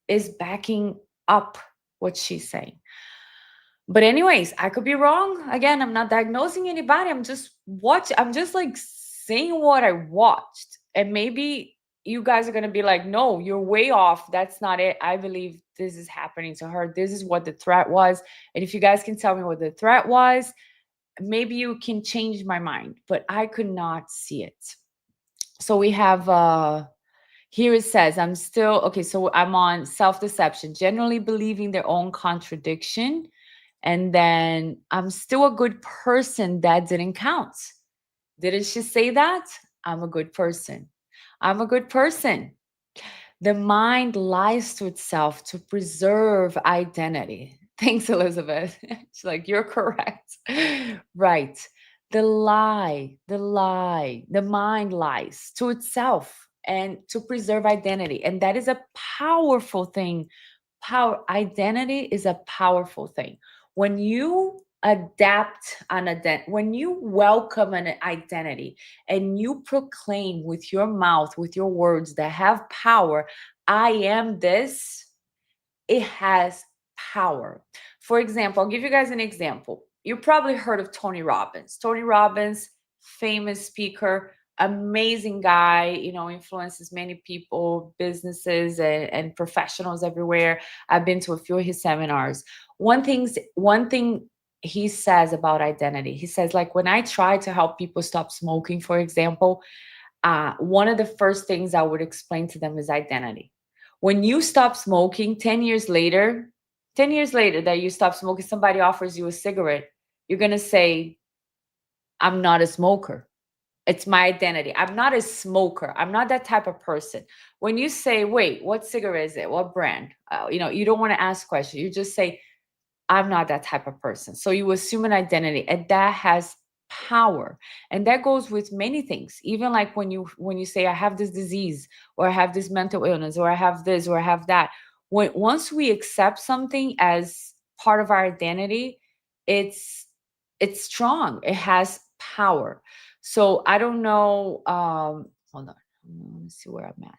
is backing up what she's saying. But anyways, I could be wrong. Again, I'm not diagnosing anybody. I'm just like saying what I watched. And maybe you guys are going to be like, "No, you're way off. That's not it. I believe this is happening to her. This is what the threat was." And if you guys can tell me what the threat was, maybe you can change my mind, but I could not see it. So we have here it says, I'm still okay, so I'm on self-deception, generally believing their own contradiction. And then I'm still a good person. That didn't count. Didn't she say that? I'm a good person. I'm a good person. The mind lies to itself to preserve identity. Thanks, Elizabeth. She's like, you're correct. Right. The mind lies to itself and to preserve identity. And that is a powerful thing. Identity is a powerful thing. When you adapt an identity, when you welcome an identity and you proclaim with your mouth, with your words that have power, I am this, it has power. For example, I'll give you guys an example. You probably heard of Tony Robbins. Tony Robbins, famous speaker, amazing guy, influences many people, businesses, and professionals everywhere. I've been to a few of his seminars. One thing he says about identity, he says, like, when I try to help people stop smoking, for example, one of the first things I would explain to them is identity. When you stop smoking, 10 years later that you stop smoking, somebody offers you a cigarette, you're going to say, I'm not a smoker. It's my identity. I'm not a smoker. I'm not that type of person. When you say, wait, what cigarette is it? What brand? You don't want to ask questions. You just say, I'm not that type of person. So you assume an identity, and that has power. And that goes with many things. Even like when you say I have this disease, or I have this mental illness, or I have this, or I have that. Once we accept something as part of our identity, it's it's strong. It has power. So I don't know. Hold on. Let me see where I'm at.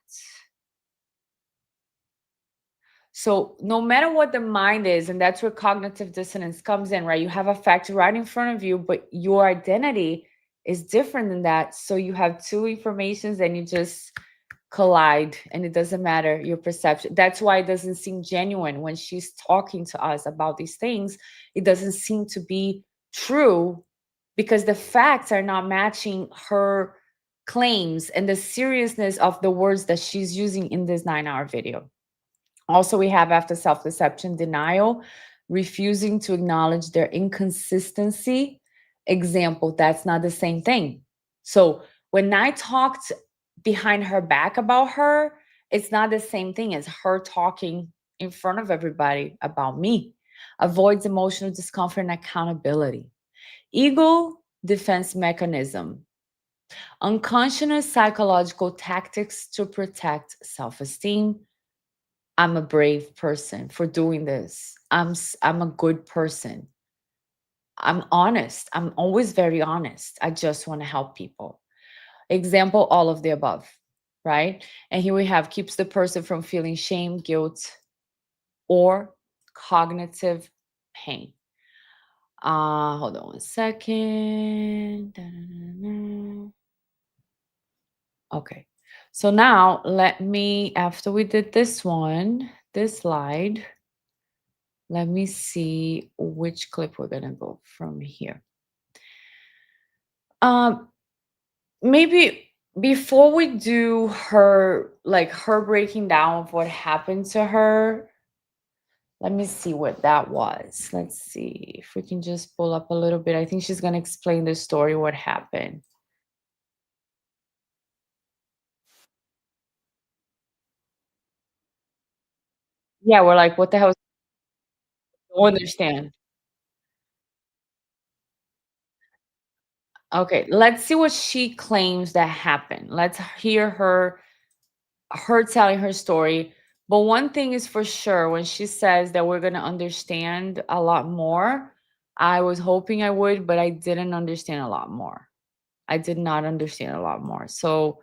So no matter what the mind is, and that's where cognitive dissonance comes in, right? You have a fact right in front of you, but your identity is different than that. So you have two informations and you just collide, and it doesn't matter your perception. That's why it doesn't seem genuine when she's talking to us about these things. It doesn't seem to be true because the facts are not matching her claims and the seriousness of the words that she's using in this 9-hour video. Also, we have after self deception, denial, refusing to acknowledge their inconsistency. Example, that's not the same thing. So when I talked behind her back about her, it's not the same thing as her talking in front of everybody about me. Avoids emotional discomfort and accountability. Ego defense mechanism. Unconscious psychological tactics to protect self esteem. I'm a brave person for doing this. I'm a good person. I'm honest. I'm always very honest. I just want to help people. Example, all of the above, right? And here we have keeps the person from feeling shame, guilt, or cognitive pain. Hold on one second. Da-da-da-da. Okay. So now let me, after we did this slide, let me see which clip we're gonna go from here. Um, Maybe before we do her breaking down of what happened to her, let me see what that was. Let's see if we can just pull up a little bit. I think she's gonna explain the story, what happened. Yeah, we're like, what the hell? Don't understand. Okay, let's see what she claims that happened. Let's hear her telling her story. But one thing is for sure, when she says that we're going to understand a lot more, I was hoping I would, but I didn't understand a lot more. I did not understand a lot more. So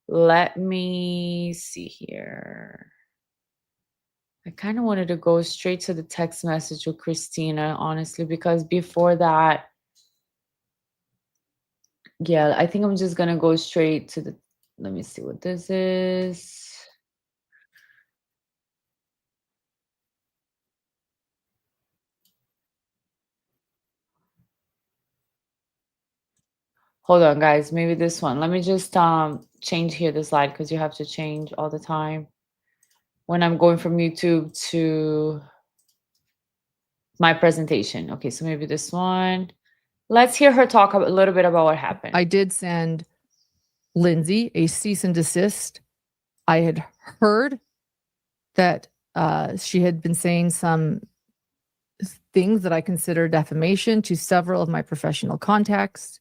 let me see here. I kind of wanted to go straight to the text message with Christina, honestly, because before that, yeah, I think I'm just going to go straight to the. Let me see what this is. Hold on, guys. Maybe this one. Let me just change here the slide because you have to change all the time when I'm going from YouTube to my presentation. Okay, so maybe this one. Let's hear her talk a little bit about what happened. I did send Lindsay a cease and desist. I had heard that she had been saying some things that I consider defamation to several of my professional contacts.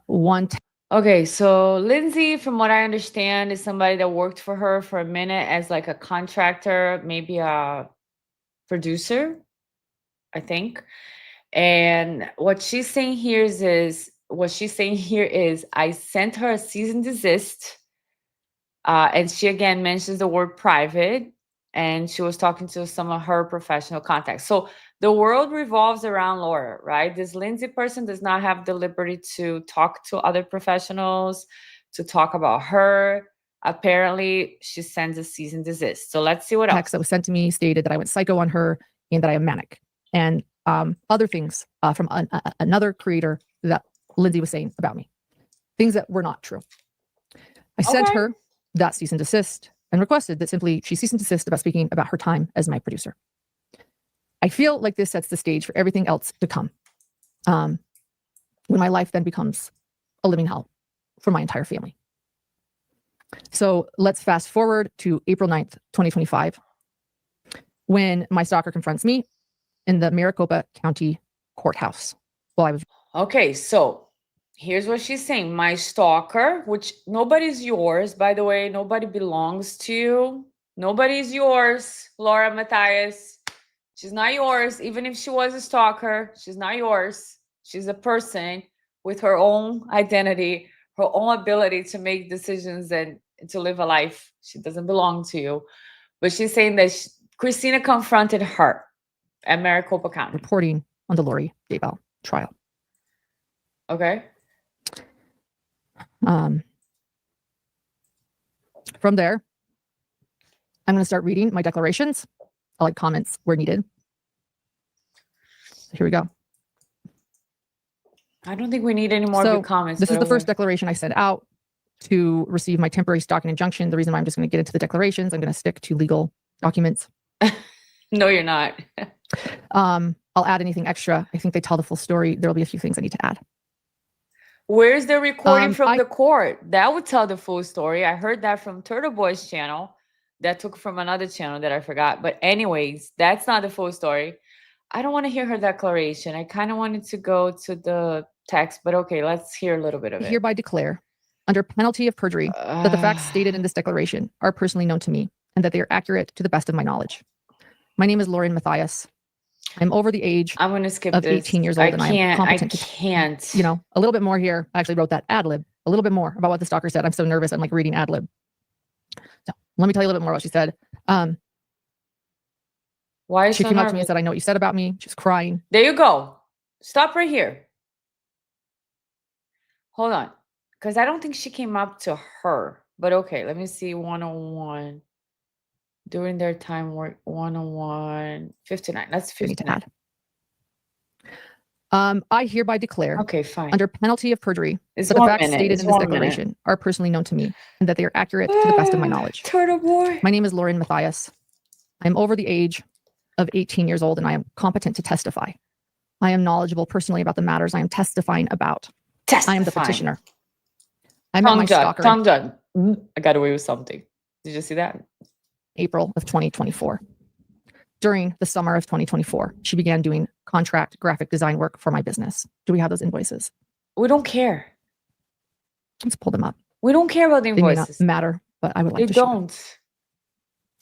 One Okay, so Lindsay, from what I understand, is somebody that worked for her for a minute as like a contractor, maybe a producer, I think. And what she's saying here is I sent her a cease and desist. And she again mentions the word private, and she was talking to some of her professional contacts. So the world revolves around Laura, right? This Lindsay person does not have the liberty to talk to other professionals, to talk about her. Apparently, she sends a cease and desist. So let's see what else. text that was sent to me stated that I went psycho on her and that I am manic, and other things from another creator that Lindsay was saying about me, things that were not true. I sent Okay. her that cease and desist and requested that simply she cease and desist about speaking about her time as my producer. I feel like this sets the stage for everything else to come, when my life then becomes a living hell for my entire family. So let's fast forward to April 9th, 2025, when my stalker confronts me in the Maricopa County courthouse while I was Okay, so here's what she's saying. My stalker, which nobody's yours, by the way, nobody belongs to you. Nobody's yours, Laura Matthias. She's not yours. Even if she was a stalker, she's not yours. She's a person with her own identity, her own ability to make decisions and to live a life. She doesn't belong to you. But she's saying that Christina confronted her at Maricopa County. Reporting on the Lori Daybell trial. Okay. From there, I'm going to start reading my declarations. I'll like comments where needed. Here we go. I don't think we need any more good comments. This is the first declaration I sent out to receive my temporary stalking injunction. The reason why I'm just going to get into the declarations, I'm going to stick to legal documents. No, you're not. I'll add anything extra. I think they tell the full story. There'll be a few things I need to add. Where's the recording from the court? That would tell the full story. I heard that from Turtle Boy's channel. That took from another channel that I forgot. But anyways, that's not the full story. I don't want to hear her declaration. I kind of wanted to go to the text, but okay, let's hear a little bit of it. I hereby declare, under penalty of perjury, that the facts stated in this declaration are personally known to me and that they are accurate to the best of my knowledge. My name is Lauren Mathias. I'm over the age I'm going to skip of this. 18 years old, and I'm competent. I can't. You know, a little bit more here. I actually wrote that ad lib, a little bit more about what the stalker said. I'm so nervous. I'm like reading ad lib. So let me tell you a little bit more what she said. Why is she came nervous? up to me and said, I know what you said about me. She was crying. There you go. Stop right here. Hold on. Because I don't think she came up to her. But okay, let me see. 101. During their time work 101. 59. That's 59. I hereby declare, okay, fine, under penalty of perjury, that the facts stated in this declaration are personally known to me and that they are accurate to the best of my knowledge. Turtle Boy. My name is Lauren Mathias. I'm over the age of 18 years old, and I am competent to testify. I am knowledgeable personally about the matters I am testifying about. I am the petitioner. I met my stalker. Tongue done. I got away with something. Did you see that? April of 2024. During the summer of 2024, she began doing contract graphic design work for my business. Do we have those invoices? We don't care. Let's pull them up. We don't care about the invoices. They may not matter, but I would like to show them.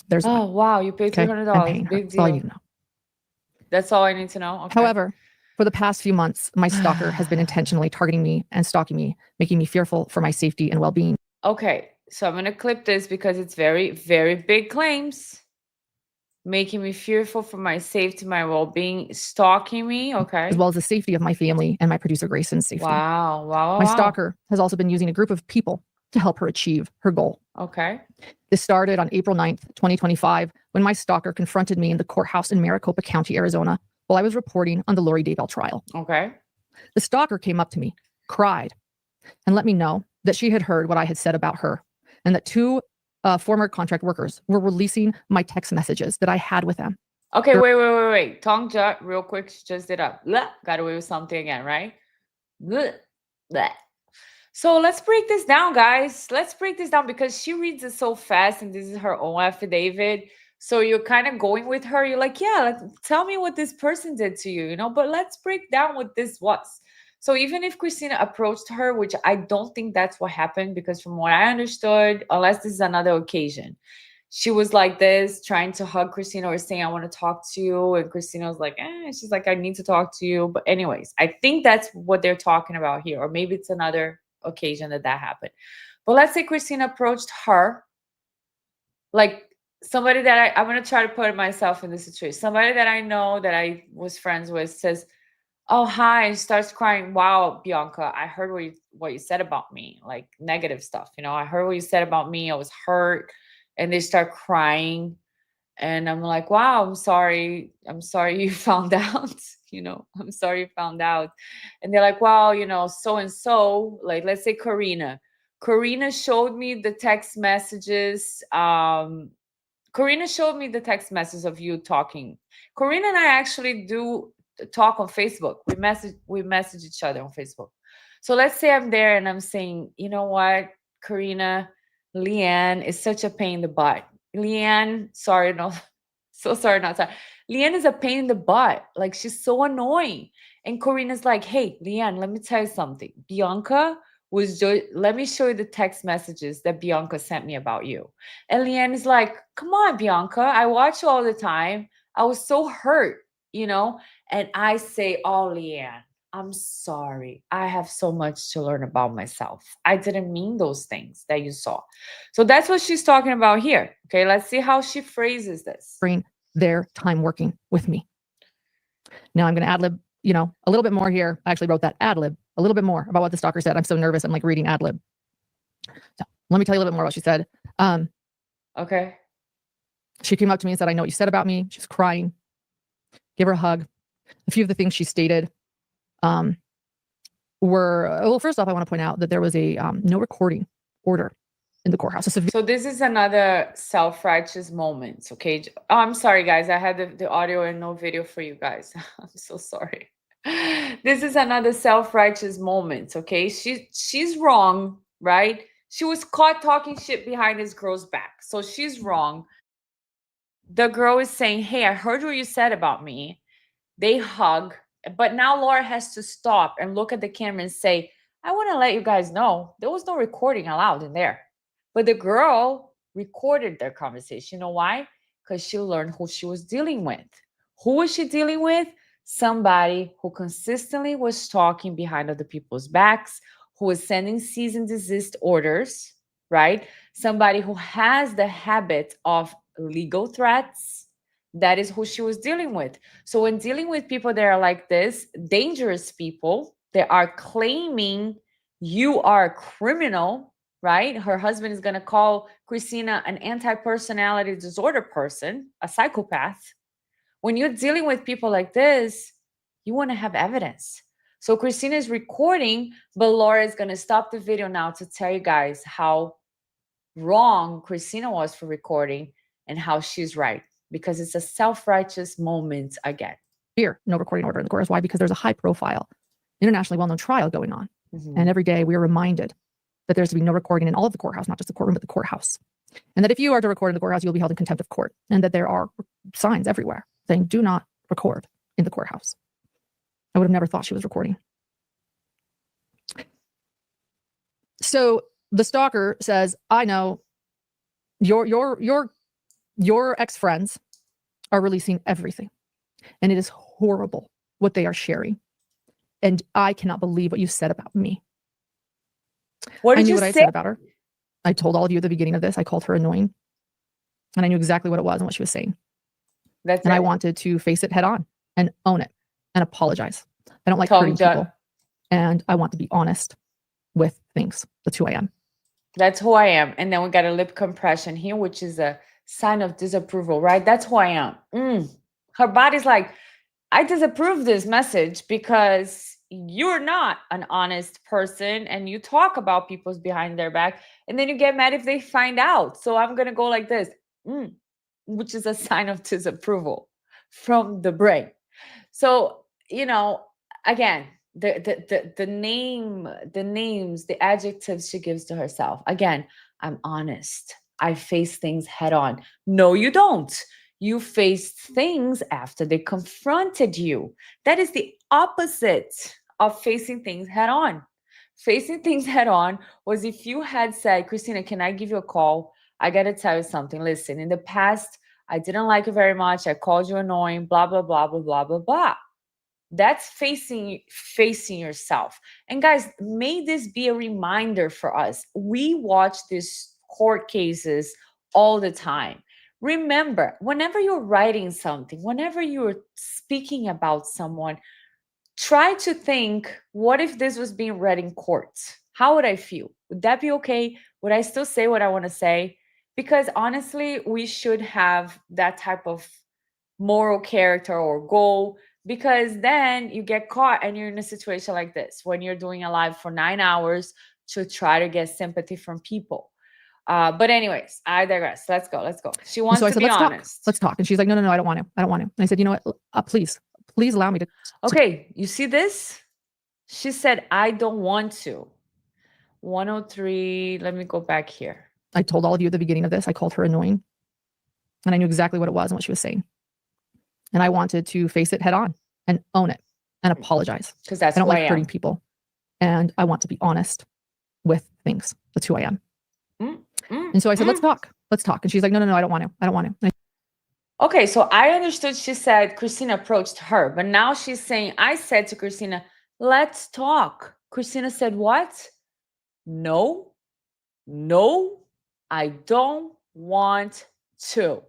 There's oh, wow. You paid $300. Big deal. That's all you know. That's all I need to know. Okay. However, for the past few months, my stalker has been intentionally targeting me and stalking me, making me fearful for my safety and well-being. Okay. So I'm going to clip this because it's very, very big claims. Making me fearful for my safety, my well-being, stalking me, okay. As well as the safety of my family and my producer Grayson's safety. Wow. My stalker has also been using a group of people to help her achieve her goal. Okay. This started on April 9th, 2025, when my stalker confronted me in the courthouse in Maricopa County, Arizona, while I was reporting on the Lori Daybell trial. Okay. The stalker came up to me, cried, and let me know that she had heard what I had said about her, and that two former contract workers were releasing my text messages that I had with them. Okay, wait. Tongue jut, real quick. She just did up. Got away with something again, right? Blah. So let's break this down, guys. Let's break this down because she reads it so fast, and this is her own affidavit. So you're kind of going with her. You're like, yeah, tell me what this person did to you, but let's break down what this was. So even if Christina approached her, which I don't think that's what happened, because from what I understood, unless this is another occasion, she was like this, trying to hug Christina or saying, I want to talk to you. And Christina was like, she's like, I need to talk to you. But anyways, I think that's what they're talking about here. Or maybe it's another occasion that happened. But let's say Christina approached her, like somebody that I'm going to try to put myself in this situation. Somebody that I know that I was friends with says, oh, hi, and starts crying. Wow, Bianca, I heard what you said about me, like negative stuff. I heard what you said about me. I was hurt. And they start crying. And I'm like, wow, I'm sorry. I'm sorry you found out. I'm sorry you found out. And they're like, wow, so-and-so, like, let's say Karina. Karina showed me the text messages. Karina showed me the text messages of you talking. Karina and I actually do talk on Facebook. We message each other on Facebook. So let's say I'm there and I'm saying, you know what, Karina, Leanne is such a pain in the butt. Leanne, sorry, no, so sorry, not sorry. Leanne is a pain in the butt. Like, she's so annoying. And Karina's like, hey, Leanne, let me tell you something. Bianca let me show you the text messages that Bianca sent me about you. And Leanne is like, come on, Bianca. I watch you all the time. I was so hurt, you know? And I say, oh, Leanne, I'm sorry. I have so much to learn about myself. I didn't mean those things that you saw. So that's what she's talking about here. Okay, let's see how she phrases this. Their time working with me. Now I'm going to ad lib, a little bit more here. I actually wrote that ad lib a little bit more about what the stalker said. I'm so nervous. I'm like reading ad lib. So let me tell you a little bit more what she said. Okay. She came up to me and said, I know what you said about me. She's crying. Give her a hug. A few of the things she stated were, well, first off, I want to point out that there was a no recording order in the courthouse. So this is another self-righteous moment. Okay. Oh, I'm sorry, guys. I had the audio and no video for you guys. I'm so sorry. This is another self-righteous moment. Okay. She's wrong, right? She was caught talking shit behind this girl's back. So she's wrong. The girl is saying, hey, I heard what you said about me. They hug, but now Laura has to stop and look at the camera and say, I want to let you guys know there was no recording allowed in there. But the girl recorded their conversation. You know why? Because she learned who she was dealing with. Who was she dealing with? Somebody who consistently was talking behind other people's backs, who was sending cease and desist orders, right? Somebody who has the habit of legal threats. That is who she was dealing with. So when dealing with people that are like this, dangerous people that are claiming you are a criminal, right? Her husband is going to call Christina an anti-personality disorder person, a psychopath. When you're dealing with people like this, you want to have evidence. So Christina is recording, but Laura is going to stop the video now to tell you guys how wrong Christina was for recording and how she's right, because it's a self-righteous moment again. Here, no recording order in the courthouse. Why? Because there's a high-profile, internationally well-known trial going on. And every day we are reminded that there's to be no recording in all of the courthouse, not just the courtroom, but the courthouse. And that if you are to record in the courthouse, you'll be held in contempt of court. And that there are signs everywhere saying, do not record in the courthouse. I would have never thought she was recording. So the stalker says, I know your ex-friends are releasing everything. And it is horrible what they are sharing. And I cannot believe what you said about me. What did I knew you what I say? said about her. I told all of you at the beginning of this, I called her annoying. And I knew exactly what it was and what she was saying. And I wanted to face it head on and own it and apologize. I don't like hurting people. And I want to be honest with things. That's who I am. That's who I am. And then we got a lip compression here, which is a sign of disapproval, right? That's who I am. Her body's like, I disapprove this message because you're not an honest person and you talk about people's behind their back and then you get mad if they find out. So I'm going to go like this, which is a sign of disapproval from the brain. So, again, the names, the adjectives she gives to herself. Again, I'm honest. I face things head on. No, you don't. You faced things after they confronted you. That is the opposite of facing things head on. Facing things head on was if you had said, Christina, can I give you a call? I got to tell you something. Listen, in the past, I didn't like you very much. I called you annoying, blah, blah, blah, blah, blah, blah, blah. That's facing yourself. And guys, may this be a reminder for us. We watch these court cases all the time. Remember, whenever you're writing something, whenever you're speaking about someone, try to think, what if this was being read in court? How would I feel? Would that be okay? Would I still say what I want to say? Because honestly, we should have that type of moral character or goal, because then you get caught and you're in a situation like this when you're doing a live for 9 hours to try to get sympathy from people. But anyways, I digress. Let's go. She wants to be honest. Let's talk. And she's like, no, I don't want to. And I said, you know what? Please allow me to. Okay. You see this? She said, I don't want to. 103. Let me go back here. I told all of you at the beginning of this, I called her annoying. And I knew exactly what it was and what she was saying. And I wanted to face it head on and own it and apologize. Because I that's don't who I like hurting am. people. And I want to be honest with things. That's who I am. Mm, mm, And so I said, let's mm. talk. Let's talk. And she's like, no, I don't want to. I don't want to. Okay, so I understood she said Christina approached her, but now she's saying, I said to Christina, let's talk. Christina said, what? No, no, I don't want to.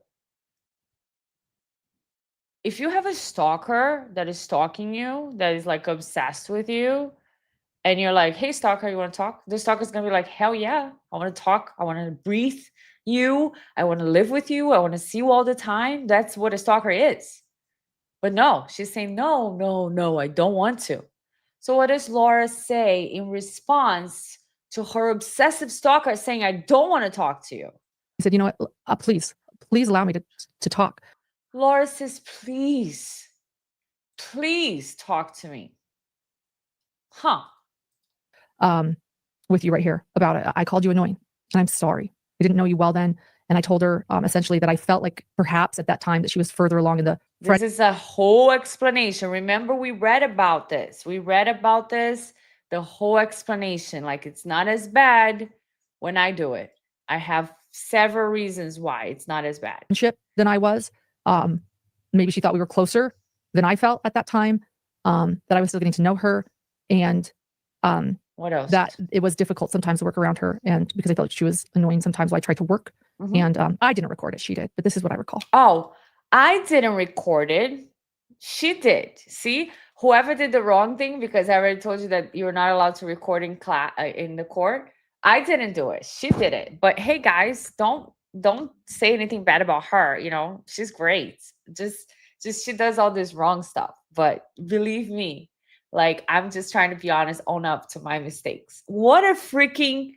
If you have a stalker that is stalking you, that is like obsessed with you, and you're like, hey, stalker, you want to talk? The stalker's going to be like, hell yeah, I want to talk. I want to breathe you. I want to live with you. I want to see you all the time. That's what a stalker is. But no, she's saying, no, no, no, I don't want to. So what does Laura say in response to her obsessive stalker saying, I don't want to talk to you? He said, you know what, please allow me to talk. Laura says, please, please talk to me. Huh. With you right here about it. I called you annoying and I'm sorry. I didn't know you well then. And I told her essentially that I felt like perhaps at that time that she was further along in the This is a whole explanation. Remember, we read about this. We read about this, the whole explanation. Like, it's not as bad when I do it. I have several reasons why it's not as bad. friendship than I was. Maybe she thought we were closer than I felt at that time, that I was still getting to know her. And What else? that it was difficult sometimes to work around her. And because I felt like she was annoying sometimes while I tried to work. And I didn't record it. She did. But this is what I recall. Oh, I didn't record it. She did. See, whoever did the wrong thing, because I already told you that you're not allowed to record in class in the court. I didn't do it. She did it. But hey, guys, don't say anything bad about her. You know, she's great. Just she does all this wrong stuff. But believe me, like, I'm just trying to be honest, own up to my mistakes. What a freaking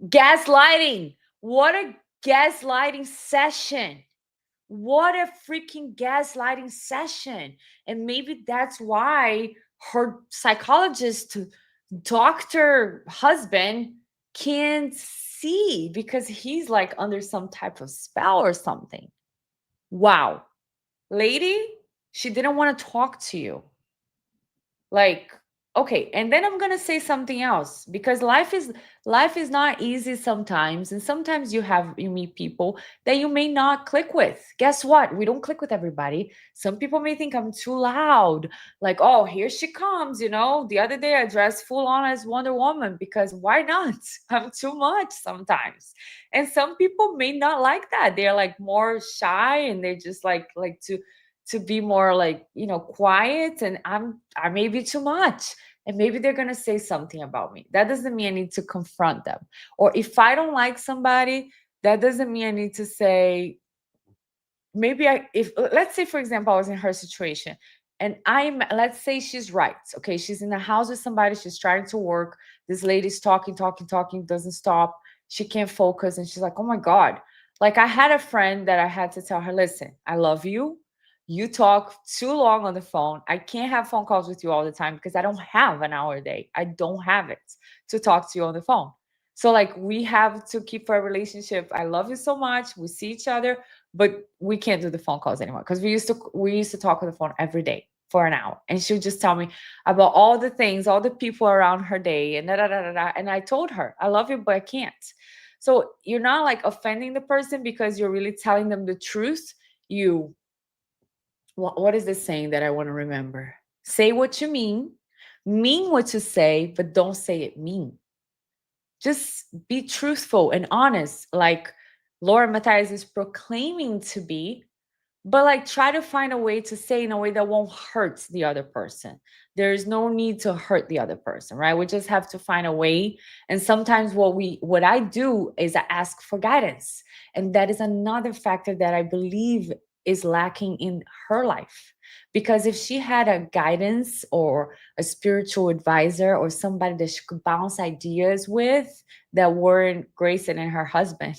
gaslighting! What a gaslighting session! What a freaking gaslighting session. And maybe that's why her psychologist, doctor, husband can't see, because he's like under some type of spell or something. Wow. Lady, she didn't want to talk to you. Like, okay, and then I'm gonna say something else, because life is not easy sometimes, and sometimes you meet people that you may not click with. Guess what? We don't click with everybody. Some people may think I'm too loud, like, oh, here she comes. The other day I dressed full on as Wonder Woman, because why not? I'm too much sometimes. And some people may not like that. They're like more shy, and they just like to be more like, quiet, and I may be too much, and maybe they're going to say something about me. That doesn't mean I need to confront them. Or if I don't like somebody, that doesn't mean I need to say, maybe if let's say, for example, I was in her situation, and let's say she's right. Okay, she's in the house with somebody, she's trying to work, this lady's talking, talking, talking, doesn't stop, she can't focus, and she's like, oh my God. Like, I had a friend that I had to tell her, listen, I love you. You talk too long on the phone. I can't have phone calls with you all the time, because I don't have an hour a day. I don't have it to talk to you on the phone. So, like, we have to keep our relationship. I love you so much. We see each other, but we can't do the phone calls anymore, because we used to talk on the phone every day for an hour, and she would just tell me about all the things, all the people around her day, and da da da da da. And I told her, I love you, but I can't. So you're not like offending the person, because you're really telling them the truth. What is this saying that I want to remember? Say what you mean what you say, but don't say it mean. Just be truthful and honest, like Laura Mathias is proclaiming to be, but like, try to find a way to say in a way that won't hurt the other person. There's no need to hurt the other person, right? We just have to find a way. And sometimes what I do is I ask for guidance, and that is another factor that I believe is lacking in her life. Because if she had a guidance or a spiritual advisor, or somebody that she could bounce ideas with that weren't Grayson and her husband,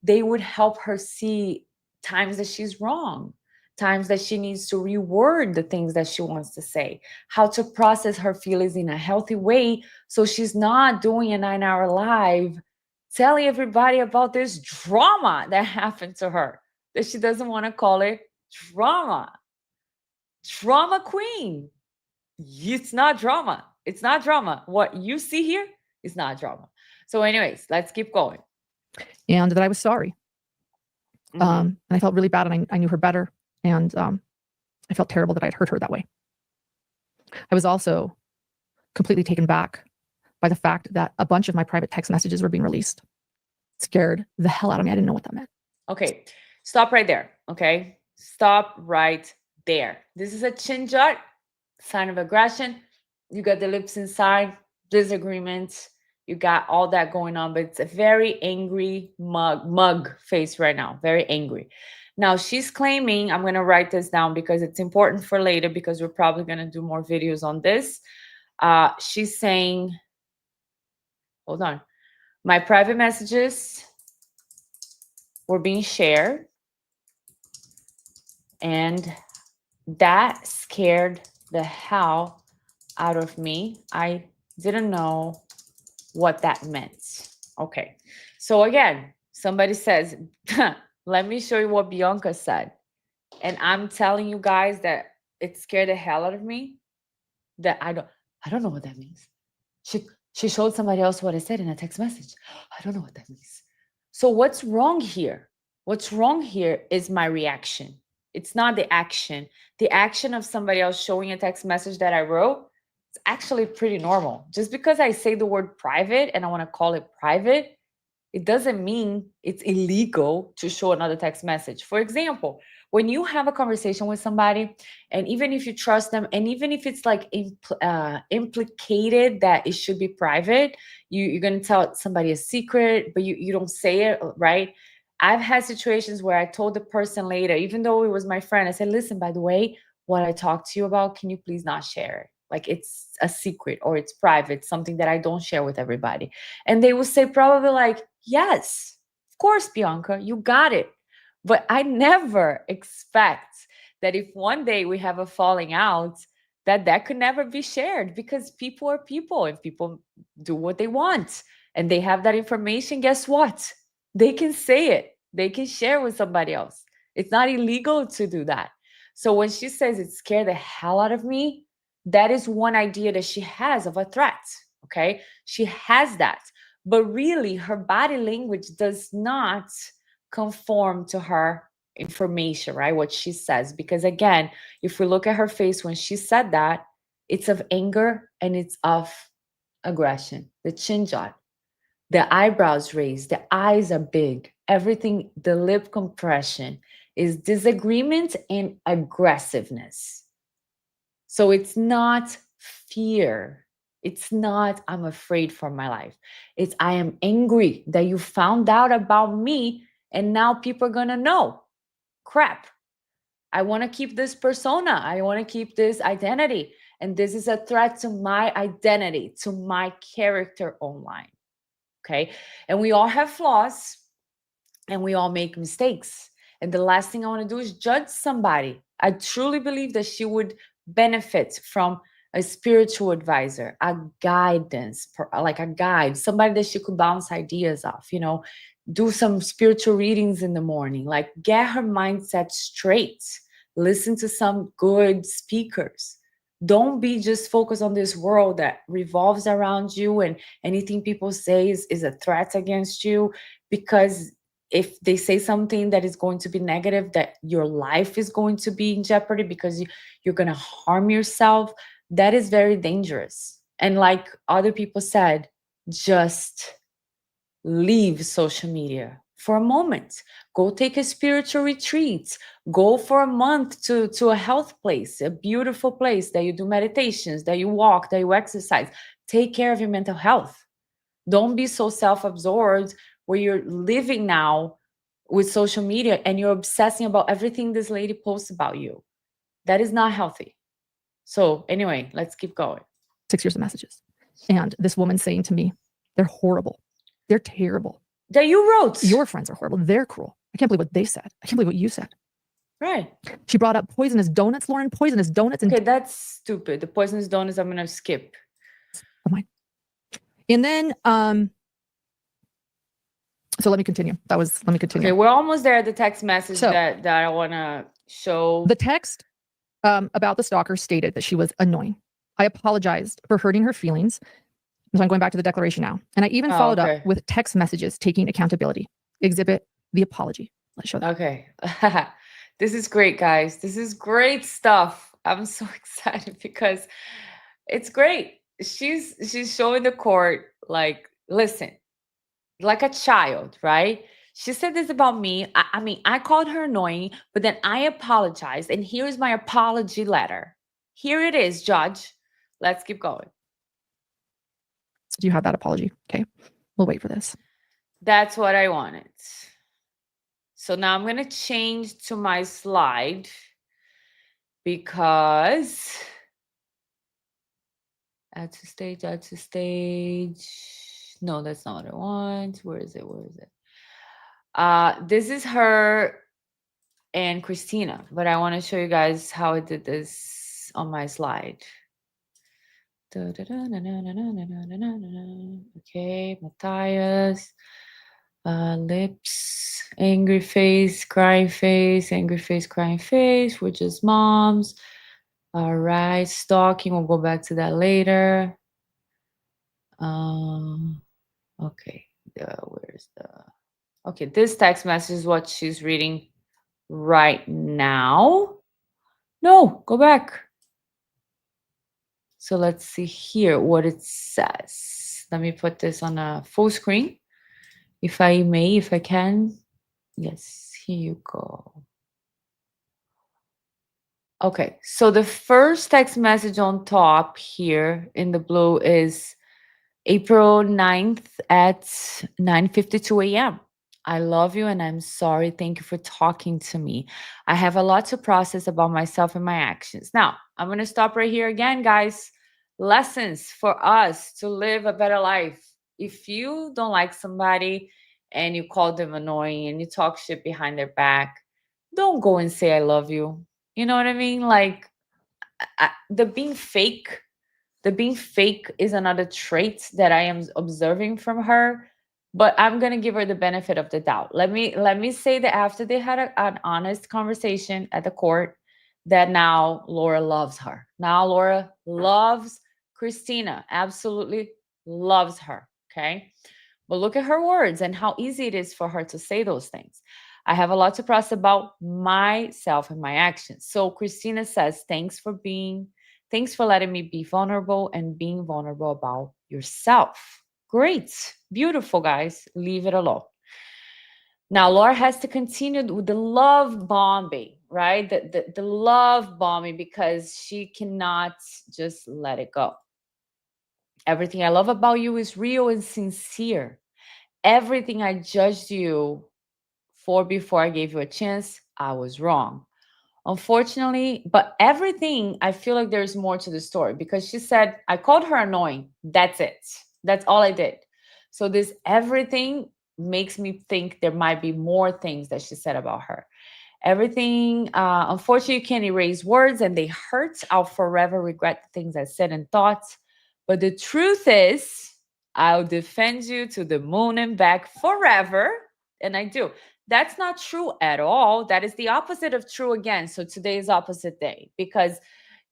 they would help her see times that she's wrong, times that she needs to reword the things that she wants to say, how to process her feelings in a healthy way, so she's not doing a 9-hour live telling everybody about this drama that happened to her that she doesn't want to call it Drama. Drama queen. It's not drama. It's not drama. What you see here is not drama. So, anyways, let's keep going. And that I was sorry. And I felt really bad, and I knew her better. And I felt terrible that I'd hurt her that way. I was also completely taken back by the fact that a bunch of my private text messages were being released. Scared the hell out of me. I didn't know what that meant. Okay, stop right there. Okay, stop right there. This is a chin jut, sign of aggression. You got the lips inside, disagreements. You got all that going on, but it's a very angry mug face right now. Very angry. Now she's claiming, I'm going to write this down because it's important for later, because we're probably going to do more videos on this. She's saying, hold on, my private messages were being shared, and that scared the hell out of me. I didn't know what that meant. Okay, so again, somebody says, let me show you what Bianca said. And I'm telling you guys that it scared the hell out of me. That I don't know what that means. She showed somebody else what I said in a text message. I don't know what that means. So what's wrong here? What's wrong here is my reaction. It's not the action. The action of somebody else showing a text message that I wrote, it's actually pretty normal. Just because I say the word private and I want to call it private, it doesn't mean it's illegal to show another text message. For example, when you have a conversation with somebody, and even if you trust them, and even if it's like implicated that it should be private, you're going to tell somebody a secret, but you don't say it, right? I've had situations where I told the person later, even though it was my friend, I said, listen, by the way, what I talked to you about, can you please not share it? Like it's a secret or it's private, something that I don't share with everybody. And they will say probably like, yes, of course, Bianca, you got it. But I never expect that if one day we have a falling out, that could never be shared, because people are people and people do what they want and they have that information. Guess what? They can say it. They can share with somebody else. It's not illegal to do that. So when she says it scared the hell out of me, that is one idea that she has of a threat. Okay. She has that. But really, her body language does not conform to her information, right? What she says. Because again, if we look at her face when she said that, it's of anger and it's of aggression. The chin jut, the eyebrows raised, the eyes are big, everything, the lip compression is disagreement and aggressiveness. So it's not fear. It's not, I'm afraid for my life. It's, I am angry that you found out about me and now people are going to know. Crap. I want to keep this persona. I want to keep this identity. And this is a threat to my identity, to my character online. Okay. And we all have flaws and we all make mistakes. And the last thing I want to do is judge somebody. I truly believe that she would benefit from a spiritual advisor, a guidance, like a guide, somebody that she could bounce ideas off, do some spiritual readings in the morning, like get her mindset straight, listen to some good speakers. Don't be just focused on this world that revolves around you and anything people say is a threat against you, because if they say something that is going to be negative, that your life is going to be in jeopardy because you're going to harm yourself, that is very dangerous. And like other people said, just leave social media for a moment. Go take a spiritual retreat. Go for a month to a health place, a beautiful place that you do meditations, that you walk, that you exercise. Take care of your mental health. Don't be so self-absorbed where you're living now with social media and you're obsessing about everything this lady posts about you. That is not healthy. So anyway, let's keep going. 6 years of messages. And this woman saying to me, they're horrible. They're terrible. That you wrote. Your friends are horrible. They're cruel. I can't believe what they said. I can't believe what you said. Right. She brought up poisonous donuts, Lauren, poisonous donuts. Okay, that's stupid. The poisonous donuts, I'm going to skip. Oh my. And then, so let me continue. Let me continue. Okay, we're almost there at the text message that I want to So, The text about the stalker stated that she was annoying. I apologized for hurting her feelings. So I'm going back to the declaration now. And I even oh, followed up okay. with text messages taking accountability. Exhibit the apology. Let's show that. Okay. This is great, guys. This is great stuff. I'm so excited because it's great. She's showing the court like, listen, like a child, right? She said this about me. I mean, I called her annoying, but then I apologized, and here's my apology letter. Here it is, Judge. Let's keep going. So do you have that apology? Okay. We'll wait for this. That's what I wanted. So now I'm gonna change to my slide because add to stage, add to stage. No, that's not what I want. Where is it? Where is it? This is her and Christina, but I want to show you guys how I did this on my slide. Okay, Matthias, lips, angry face, crying face, angry face, crying face. We're just moms. All right, stalking. We'll go back to that later. Um, okay, where's the? Okay, this text message is what she's reading right now. No, go back. So let's see here what it says. Let me put this on a full screen. If I may, if I can. Yes, here you go. Okay, so the first text message on top here in the blue is April 9th at 9:52 a.m. I love you and I'm sorry. Thank you for talking to me. I have a lot to process about myself and my actions. Now, I'm going to stop right here again, guys. Lessons for us to live a better life. If you don't like somebody and you call them annoying and you talk shit behind their back, don't go and say I love you. You know what I mean? Like the being fake is another trait that I am observing from her, but I'm gonna give her the benefit of the doubt. Let me say that after they had an honest conversation at the court, that now Laura loves her. Now Laura loves Christina, absolutely loves her. Okay. But look at her words and how easy it is for her to say those things. I have a lot to process about myself and my actions. So Christina says, thanks for letting me be vulnerable and being vulnerable about yourself. Great. Beautiful, guys. Leave it alone. Now, Laura has to continue with the love bombing, right? The love bombing because she cannot just let it go. Everything I love about you is real and sincere. Everything I judged you for before I gave you a chance, I was wrong. Unfortunately, but everything, I feel like there's more to the story because she said, I called her annoying. That's it. That's all I did. So, this everything makes me think there might be more things that she said about her. Everything, unfortunately, you can't erase words and they hurt. I'll forever regret the things I said and thought. But the truth is, I'll defend you to the moon and back forever. And I do. That's not true at all. That is the opposite of true again. So today is opposite day because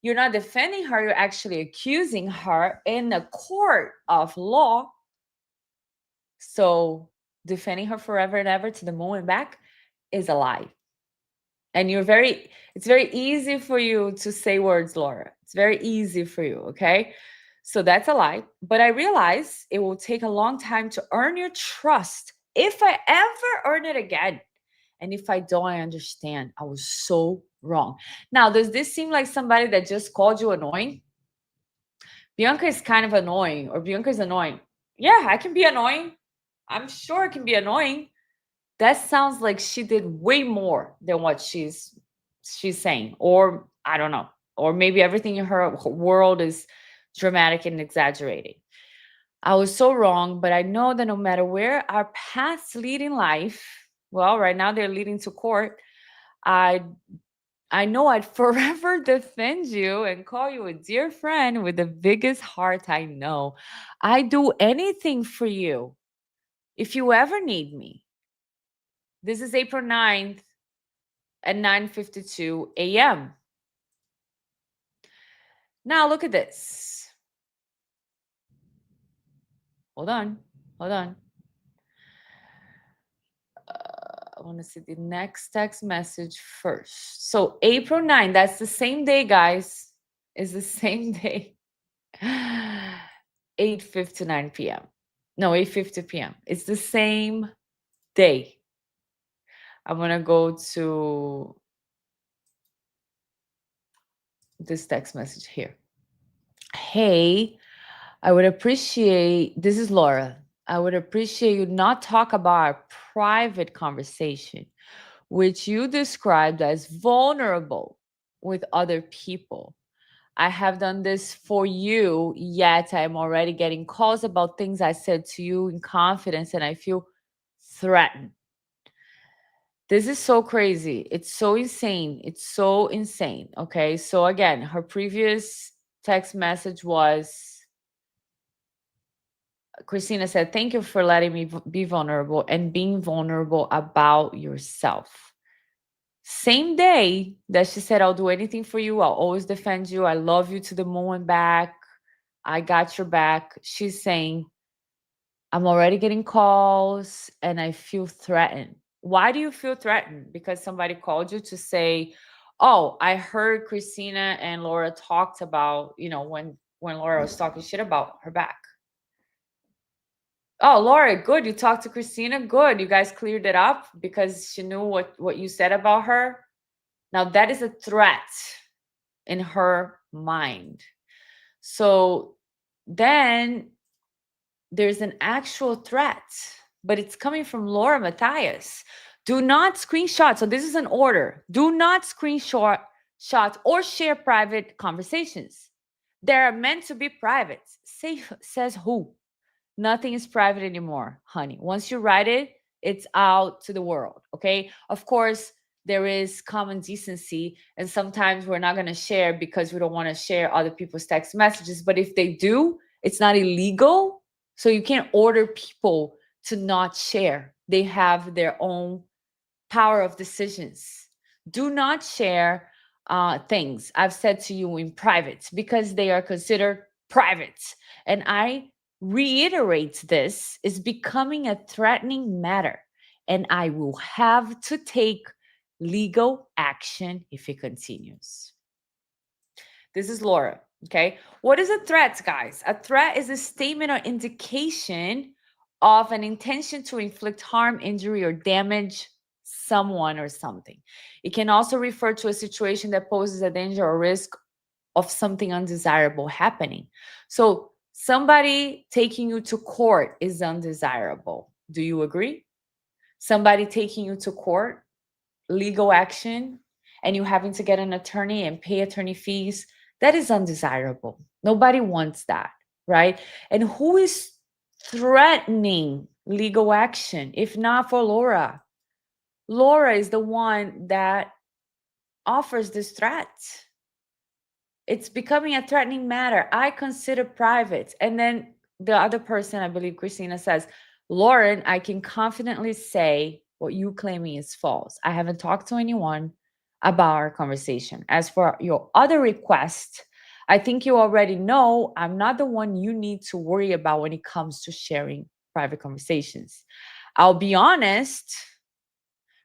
you're not defending her, you're actually accusing her in the court of law. So defending her forever and ever to the moon and back is a lie. And it's very easy for you to say words, Laura. It's very easy for you, okay? So that's a lie. But I realize it will take a long time to earn your trust if I ever earn it again. And if I don't, I understand. I was so wrong. Now, does this seem like somebody that just called you annoying? Bianca is kind of annoying, or Bianca is annoying. Yeah, I can be annoying. I'm sure it can be annoying. That sounds like she did way more than what she's saying, or I don't know, or maybe everything in her world is dramatic and exaggerating. I was so wrong, but I know that no matter where our paths lead in life, well, right now they're leading to court. I I know I'd forever defend you and call you a dear friend with the biggest heart I know. I do anything for you if you ever need me. This is April 9th. at 9:52 a.m. Now look at this. Hold on. Hold on. I want to see the next text message first. So April 9, that's the same day, guys. Is the same day. 8:59 p.m. No, 8:50 p.m. It's the same day. I'm gonna go to this text message here. Hey, I would appreciate, this is Laura. I would appreciate you not talk about our private conversation, which you described as vulnerable with other people. I have done this for you, yet I'm already getting calls about things I said to you in confidence and I feel threatened. This is so crazy. It's so insane. It's so insane. Okay. So, again, her previous text message was Christina said, "Thank you for letting me be vulnerable and being vulnerable about yourself." Same day that she said, "I'll do anything for you. I'll always defend you. I love you to the moon and back. I got your back." She's saying, "I'm already getting calls and I feel threatened." Why do you feel threatened? Because somebody called you to say, "Oh, I heard Christina and Laura talked about, when Laura was talking shit about her back." Oh, Laura, good. You talked to Christina. Good. You guys cleared it up because she knew what you said about her. Now that is a threat in her mind. So then there's an actual threat, but it's coming from Laura Matthias. Do not screenshot. So this is an order. Do not screenshot shots or share private conversations. They are meant to be private. Safe says who? Nothing is private anymore, honey. Once you write it, it's out to the world. Okay. Of course, there is common decency, and sometimes we're not going to share because we don't want to share other people's text messages. But if they do, it's not illegal. So you can't order people to not share, they have their own power of decisions. Do not share things I've said to you in private because they are considered private. And I reiterate, this is becoming a threatening matter, and I will have to take legal action if it continues. This is Laura. Okay. What is a threat, guys? A threat is a statement or indication of an intention to inflict harm, injury, or damage someone or something. It can also refer to a situation that poses a danger or risk of something undesirable happening. So, somebody taking you to court is undesirable. Do you agree? Somebody taking you to court, legal action, and you having to get an attorney and pay attorney fees, that is undesirable. Nobody wants that, right? And who is threatening legal action if not for Laura? Laura is the one that offers this threat. It's becoming a threatening matter. I consider private. And then the other person, I believe Christina, says, "Lauren, I can confidently say what you claiming is false. I haven't talked to anyone about our conversation. As for your other request, I think you already know I'm not the one you need to worry about when it comes to sharing private conversations. I'll be honest,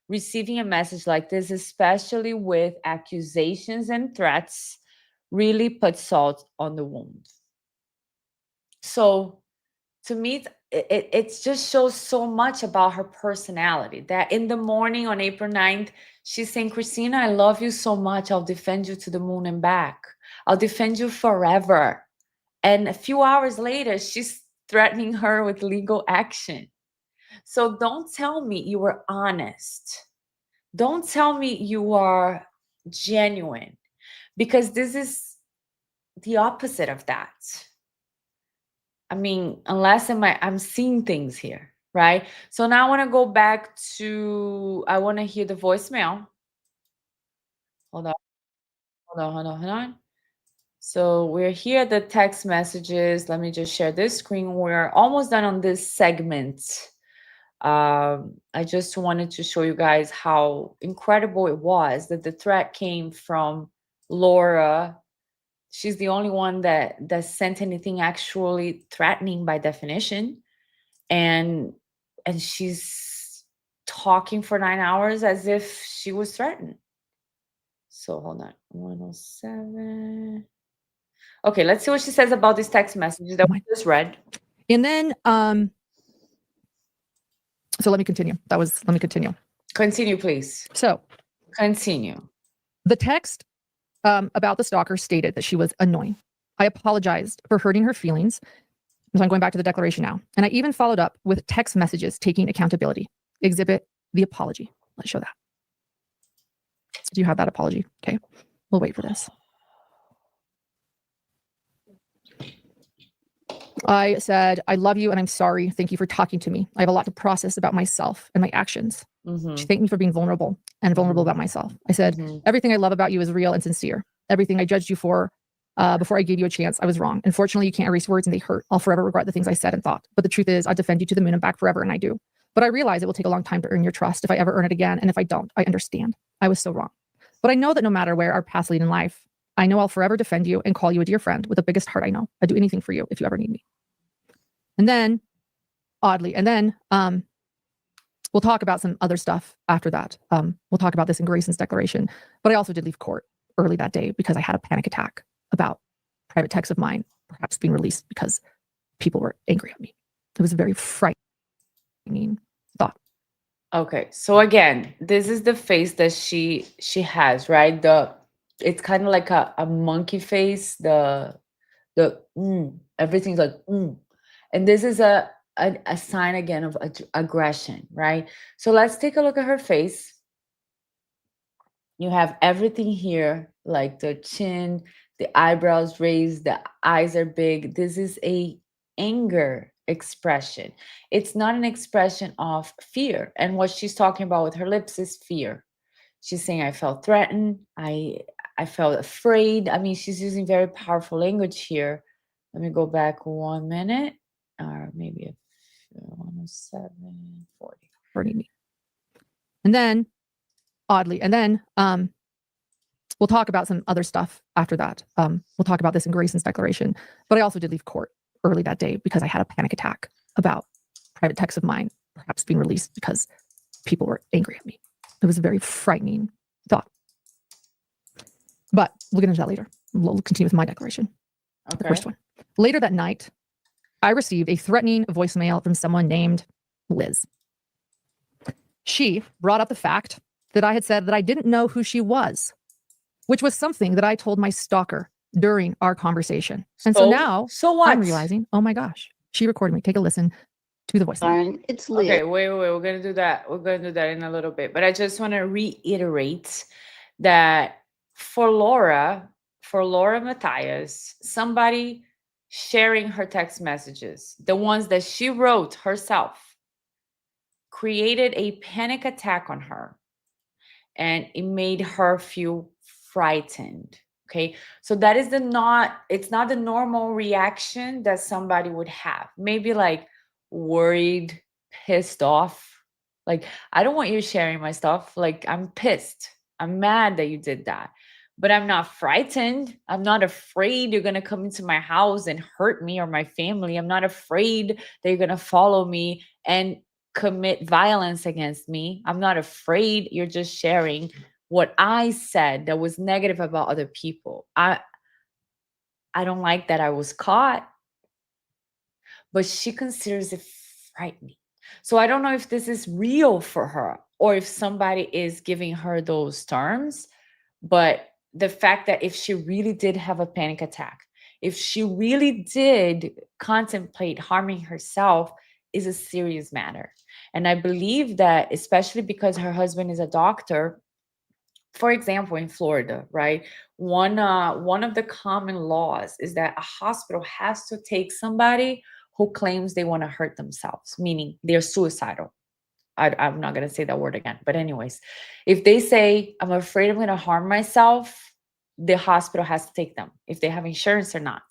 receiving a message like this, especially with accusations and threats, really puts salt on the wound." So to me, it just shows so much about her personality that in the morning on April 9th, she's saying, "Christina, I love you so much. I'll defend you to the moon and back. I'll defend you forever." And a few hours later, she's threatening her with legal action. So don't tell me you were honest. Don't tell me you are genuine, because this is the opposite of that. I mean, unless I'm seeing things here, right? So now I want to go back to, I want to hear the voicemail. Hold on, hold on, hold on, hold on. So we're here at the text messages. Let me just share this screen. We're almost done on this segment I just wanted to show you guys how incredible it was that the threat came from Laura. She's the only one that sent anything actually threatening by definition, and she's talking for 9 hours as if she was threatened. So hold on, 107. Okay, let's see what she says about this text message that we just read. And then, so let me continue. Let me continue. Continue, please. So, continue. The text about the stalker stated that she was annoying. I apologized for hurting her feelings. So I'm going back to the declaration now. And I even followed up with text messages taking accountability. Exhibit the apology. Let's show that. Do you have that apology? Okay. We'll wait for this. I said, I love you and I'm sorry. Thank you for talking to me. I have a lot to process about myself and my actions. She thanked me for being vulnerable about myself. I said, everything I love about you is real and sincere. Everything I judged you for before I gave you a chance, I was wrong. Unfortunately, you can't erase words and they hurt. I'll forever regret the things I said and thought. But the truth is, I defend you to the moon and back forever, and I do. But I realize it will take a long time to earn your trust if I ever earn it again. And if I don't, I understand. I was so wrong. But I know that no matter where our paths lead in life, I know I'll forever defend you and call you a dear friend with the biggest heart I know. I'd do anything for you if you ever need me. And then, oddly, we'll talk about some other stuff after that. We'll talk about this in Grayson's declaration. But I also did leave court early that day because I had a panic attack about private texts of mine perhaps being released because people were angry at me. It was a very frightening thought. Okay, so again, this is the face that she has, right? It's kind of like a monkey face. Everything's like and this is a sign again of aggression, right? So let's take a look at her face. You have everything here, like the chin, the eyebrows raised, the eyes are big. This is a anger expression. It's not an expression of fear. And what she's talking about with her lips is fear. She's saying, I felt threatened. I felt afraid. I mean, she's using very powerful language here. Let me go back 1 minute, or maybe 107, 40. And then, oddly, we'll talk about some other stuff after that. We'll talk about this in Grayson's declaration. But I also did leave court early that day because I had a panic attack about private texts of mine perhaps being released because people were angry at me. It was a very frightening thought. But we'll get into that later. We'll continue with my declaration. Okay. The first one. Later that night, I received a threatening voicemail from someone named Liz. She brought up the fact that I had said that I didn't know who she was, which was something that I told my stalker during our conversation. And so now what? I'm realizing, oh my gosh, she recorded me. Take a listen to the voicemail. It's Liz. Okay, wait. We're going to do that. We're going to do that in a little bit. But I just want to reiterate that for Laura Mathias, somebody sharing her text messages, the ones that she wrote herself, created a panic attack on her. And it made her feel frightened. Okay. So that is it's not the normal reaction that somebody would have. Maybe like worried, pissed off. Like, I don't want you sharing my stuff. Like, I'm pissed. I'm mad that you did that. But I'm not frightened. I'm not afraid you're going to come into my house and hurt me or my family. I'm not afraid that you're going to follow me and commit violence against me. I'm not afraid. You're just sharing what I said that was negative about other people. I don't like that I was caught, but she considers it frightening. So I don't know if this is real for her or if somebody is giving her those terms, but the fact that if she really did have a panic attack, if she really did contemplate harming herself, is a serious matter. And I believe that, especially because her husband is a doctor, for example, in Florida, right? One of the common laws is that a hospital has to take somebody who claims they want to hurt themselves, meaning they're suicidal. I'm not going to say that word again. But anyways, if they say, I'm afraid I'm going to harm myself, the hospital has to take them if they have insurance or not.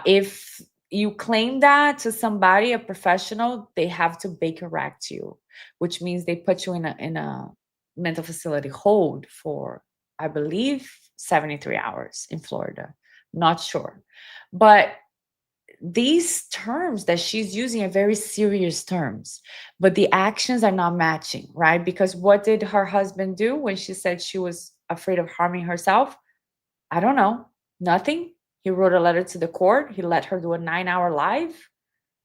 If you claim that to somebody, a professional, they have to Baker act you, which means they put you in a mental facility hold for, I believe, 73 hours in Florida. Not sure. But these terms that she's using are very serious terms, but the actions are not matching, right? Because what did her husband do when she said she was afraid of harming herself? I don't know. Nothing. He wrote a letter to the court. He let her do a 9 hour live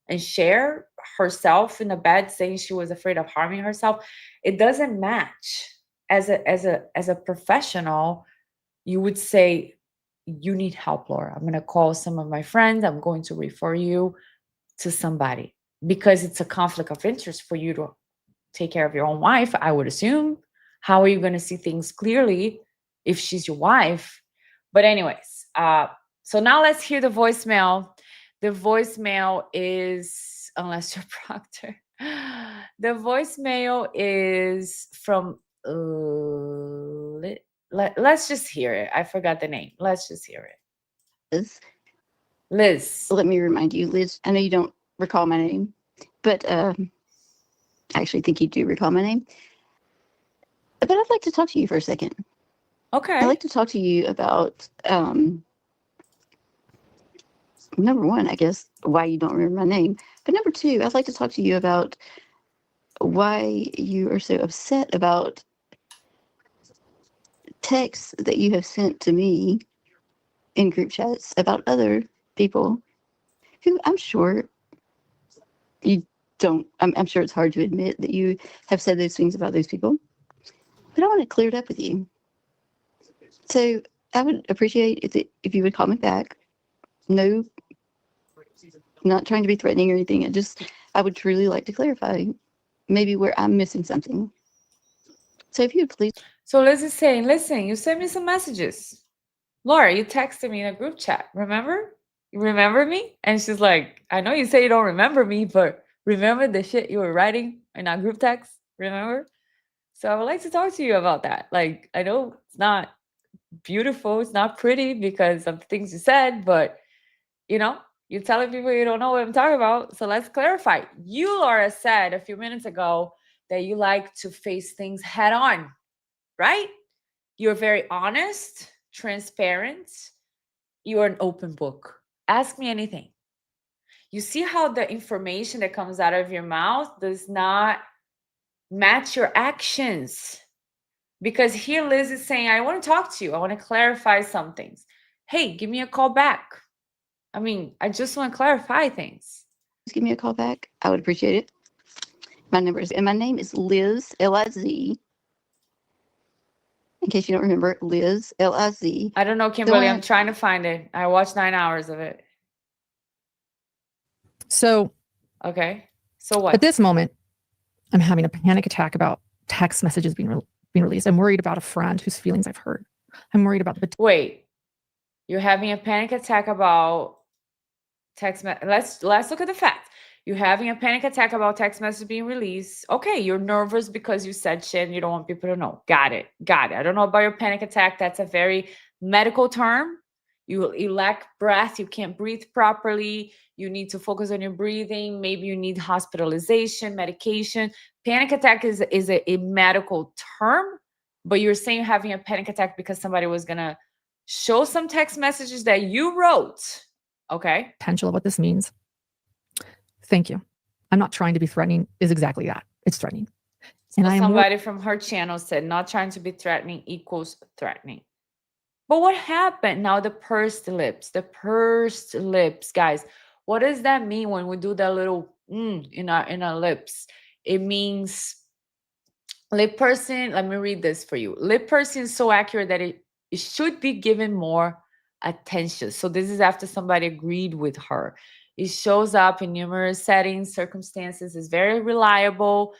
and share herself in the bed saying she was afraid of harming herself. It doesn't match. As a professional, you would say, you need help, Laura. I'm going to call some of my friends. I'm going to refer you to somebody, because it's a conflict of interest for you to take care of your own wife, I would assume. How are you going to see things clearly if she's your wife? But anyways, so now let's hear the voicemail. The voicemail is, unless you're Proctor, the voicemail is from let's just hear it. I forgot the name. Let's just hear it. Liz. Liz. Let me remind you, Liz, I know you don't recall my name, but I actually think you do recall my name. But I'd like to talk to you for a second. Okay. I'd like to talk to you about, number one, I guess, why you don't remember my name. But number two, I'd like to talk to you about why you are so upset about texts that you have sent to me in group chats about other people who I'm sure you don't, I'm sure it's hard to admit that you have said those things about those people, but I want to clear it up with you. So I would appreciate if you would call me back. No, not trying to be threatening or anything. I would truly like to clarify maybe where I'm missing something. So if you would please. So Liz is saying, listen, you sent me some messages. Laura, you texted me in a group chat. Remember? You remember me? And she's like, I know you say you don't remember me, but remember the shit you were writing in our group text? Remember? So I would like to talk to you about that. Like, I know it's not beautiful, it's not pretty because of the things you said, but you know, you're telling people you don't know what I'm talking about. So let's clarify. You, Laura, said a few minutes ago that you like to face things head on, right? You're very honest, transparent. You're an open book. Ask me anything. You see how the information that comes out of your mouth does not match your actions. Because here Liz is saying, I want to talk to you. I want to clarify some things. Hey, give me a call back. I mean, I just want to clarify things. Give me a call back. I would appreciate it. My name is Liz, Liz. In case you don't remember, Liz, Liz. I don't know, Kimberly. I'm trying to find it. I watched 9 hours of it. So, okay. So what? At this moment, I'm having a panic attack about text messages being released. I'm worried about a friend whose feelings I've hurt. I'm worried about the. Wait, you're having a panic attack about text. Let's look at the facts. You're having a panic attack about text messages being released. Okay, you're nervous because you said shit and you don't want people to know. Got it. I don't know about your panic attack. That's a very medical term. You lack breath. You can't breathe properly. You need to focus on your breathing. Maybe you need hospitalization, medication. Panic attack is a medical term, but you're saying you're having a panic attack because somebody was going to show some text messages that you wrote. Okay. Potential of what this means. Thank you. I'm not trying to be threatening is exactly that. It's threatening. And somebody from her channel said not trying to be threatening equals threatening. But what happened? Now the pursed lips, guys. What does that mean when we do that little in our lips? It means lip pursing. Let me read this for you. Lip pursing is so accurate that it should be given more attention. So this is after somebody agreed with her. It shows up in numerous settings, circumstances, is very reliable.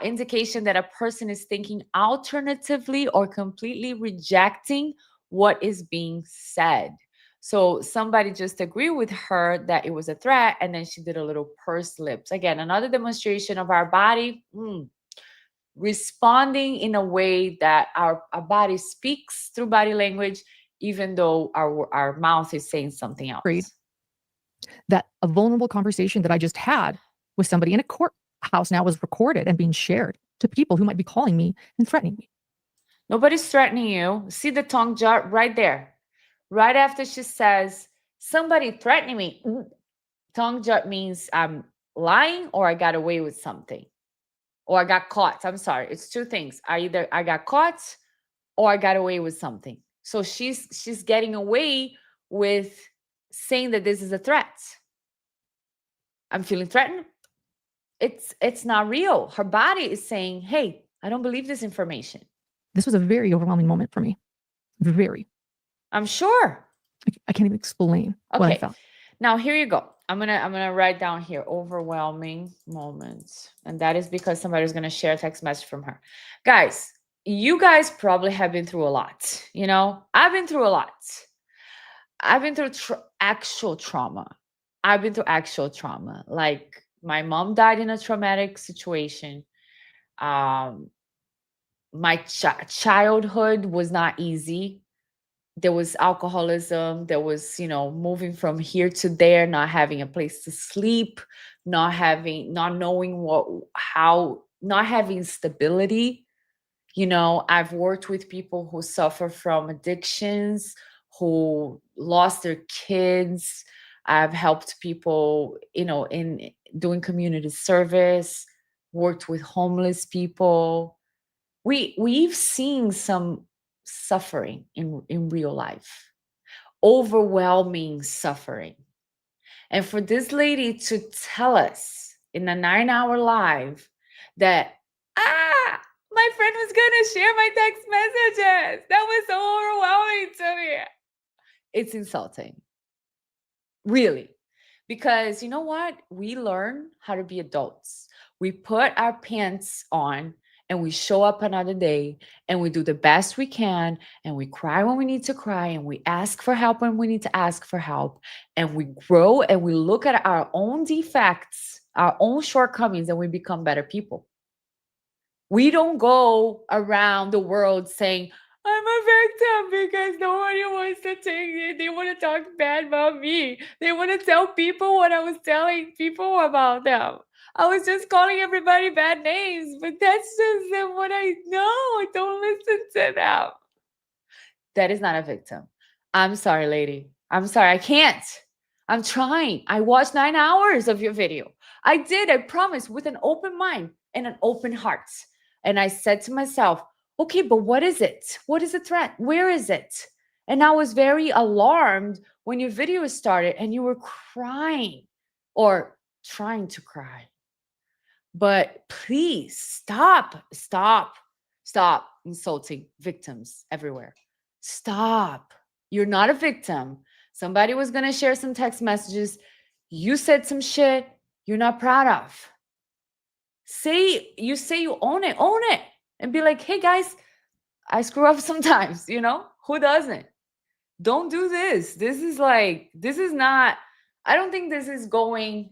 Indication that a person is thinking alternatively or completely rejecting what is being said. So somebody just agreed with her that it was a threat, and then she did a little pursed lips. Again, another demonstration of our body responding in a way that our body speaks through body language, even though our mouth is saying something else. that a vulnerable conversation that I just had with somebody in a courthouse now was recorded and being shared to people who might be calling me and threatening me. Nobody's threatening you. See the tongue jar right there. Right after she says, somebody threatening me. Tongue jar means I'm lying or I got away with something. Or I got caught. I'm sorry. It's two things. Either I got caught or I got away with something. So she's getting away with saying that this is a threat. I'm feeling threatened. It's not real. Her body is saying, "Hey, I don't believe this information." This was a very overwhelming moment for me. Very. I'm sure. I can't even explain what I felt. Now here you go. I'm gonna write down here overwhelming moments, and that is because somebody's gonna share a text message from her. Guys, you guys probably have been through a lot. You know, I've been through a lot. I've been through actual trauma. I've been through actual trauma. Like my mom died in a traumatic situation. Um, my childhood was not easy. There was alcoholism. There was, moving from here to there, not having a place to sleep, not knowing not having stability. I've worked with people who suffer from addictions, who lost their kids. I've helped people, in doing community service, worked with homeless people. We've seen some suffering in real life, overwhelming suffering. And for this lady to tell us in a 9-hour live that, my friend was gonna share my text messages. That was so overwhelming to me. It's insulting. Really. Because you know what? We learn how to be adults. We put our pants on and we show up another day and we do the best we can and we cry when we need to cry and we ask for help when we need to ask for help, and we grow and we look at our own defects, our own shortcomings, and we become better people. We don't go around the world saying, I'm a victim because nobody wants to take it. They want to talk bad about me. They want to tell people what I was telling people about them. I was just calling everybody bad names, but that's just what I know. Don't listen to them. That is not a victim. I'm sorry, lady. I'm sorry. I can't. I'm trying. I watched 9 hours of your video. I did, I promise, with an open mind and an open heart. And I said to myself, okay, but what is it? What is the threat? Where is it? And I was very alarmed when your video started and you were crying or trying to cry. But please stop insulting victims everywhere. Stop. You're not a victim. Somebody was going to share some text messages. You said some shit you're not proud of. You own it and be like, hey guys, I screw up sometimes, who doesn't? Don't do this. This is not, I don't think this is going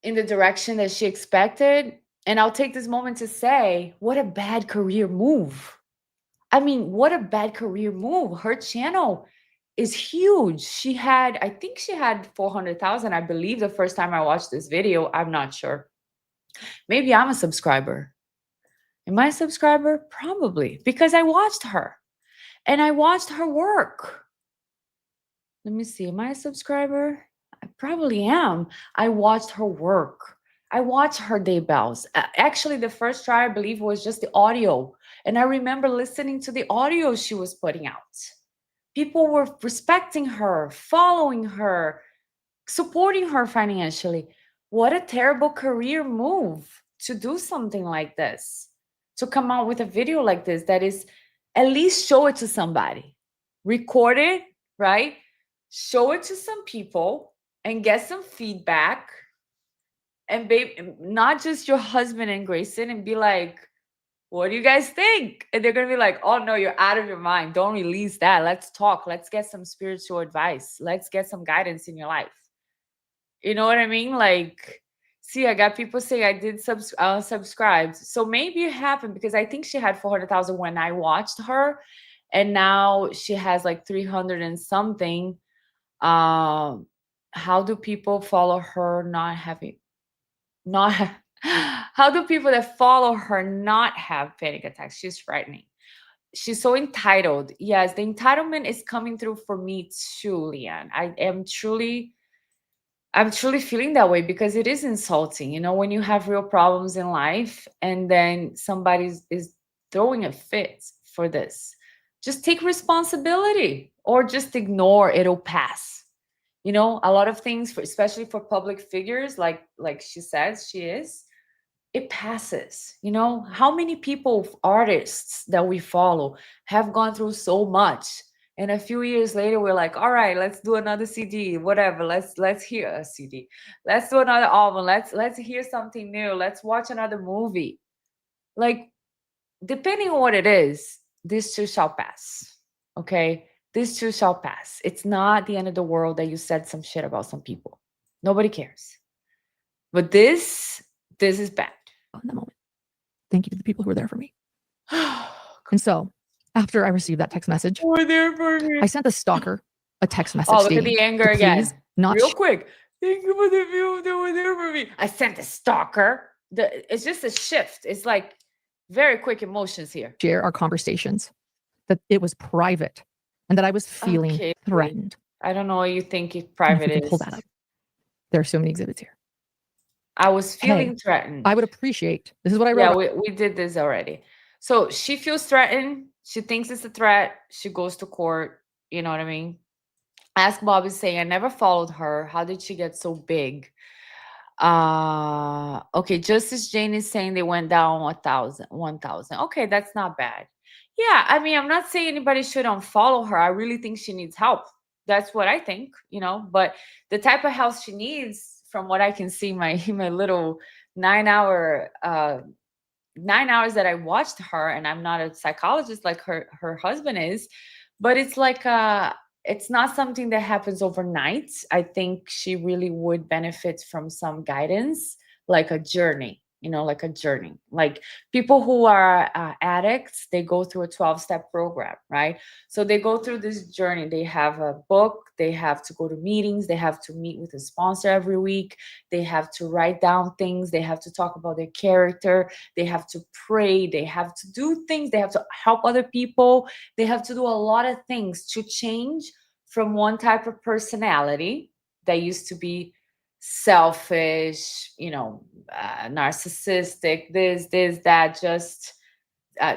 in the direction that she expected. And I'll take this moment to say, what a bad career move. I mean, what a bad career move. Her channel is huge. I think she had 400,000, I believe, the first time I watched this video. I'm not sure. Maybe I'm a subscriber. Am I a subscriber? Probably, because I watched her and I watched her work. Let me see. Am I a subscriber? I probably am. I watched her work. I watched her debuts. Actually, the first try, I believe, was just the audio. And I remember listening to the audio she was putting out. People were respecting her, following her, supporting her financially. What a terrible career move to do something like this, to come out with a video like this that is, at least show it to somebody, record it, right? Show it to some people and get some feedback. And babe, not just your husband and Grayson, and be like, what do you guys think? And they're going to be like, oh no, you're out of your mind. Don't release that. Let's talk. Let's get some spiritual advice. Let's get some guidance in your life. You know what I mean? Like, see, I got people saying I did subscribe. So maybe it happened because I think she had 400,000 when I watched her. And now she has like 300 and something. how do people follow her not having not how do people that follow her not have panic attacks? She's frightening. She's so entitled. Yes, the entitlement is coming through for me too, Leanne. I'm truly feeling that way because it is insulting, when you have real problems in life and then somebody is throwing a fit for this. Just take responsibility or just ignore, it'll pass. A lot of things, especially for public figures, like she says she is, it passes. How many people, artists that we follow, have gone through so much, and a few years later we're like, all right, let's do another CD, whatever, let's hear a CD, let's do another album, let's hear something new, let's watch another movie. Like, depending on what it is, this too shall pass. Okay, this too shall pass. It's not the end of the world that you said some shit about some people. Nobody cares. But this is bad. In that moment. Thank you to the people who were there for me. And so after I received that text message, Were there for me. I sent the stalker a text message. Oh, look at the anger again. Not real quick. Thank you for the people that were there for me. I sent the stalker. It's just a shift. It's like very quick emotions here. Share our conversations, that it was private and that I was feeling threatened. I don't know what you think private is. Pull that up. There are so many exhibits here. I was feeling threatened. I would appreciate, this is what I wrote. Yeah, we did this already. So she feels threatened. She thinks it's a threat. She goes to court. You know what I mean? Ask Bobby saying, I never followed her. How did she get so big? Okay, Justice Jane is saying they went down 1,000. Okay, that's not bad. Yeah, I mean, I'm not saying anybody should unfollow her. I really think she needs help. That's what I think, but the type of help she needs, from what I can see, my little 9 hours that I watched her, and I'm not a psychologist like her husband is, but it's like it's not something that happens overnight. I think she really would benefit from some guidance, like a journey, like people who are addicts, they go through a 12-step program, right? So they go through this journey. They have a book, they have to go to meetings, they have to meet with a sponsor every week, they have to write down things, they have to talk about their character, they have to pray, they have to do things, they have to help other people, they have to do a lot of things to change from one type of personality that used to be selfish, narcissistic, this, that, just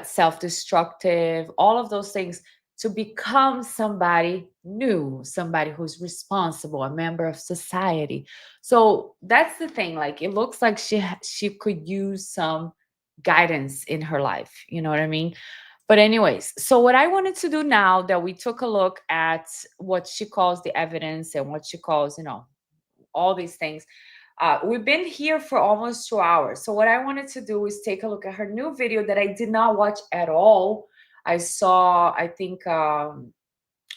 self-destructive, all of those things, to become somebody new, somebody who's responsible, a member of society. So that's the thing. Like, it looks like she could use some guidance in her life. You know what I mean? But anyways, so what I wanted to do now that we took a look at what she calls the evidence and what she calls, all these things. We've been here for almost 2 hours. So what I wanted to do is take a look at her new video that I did not watch at all. I saw, I think,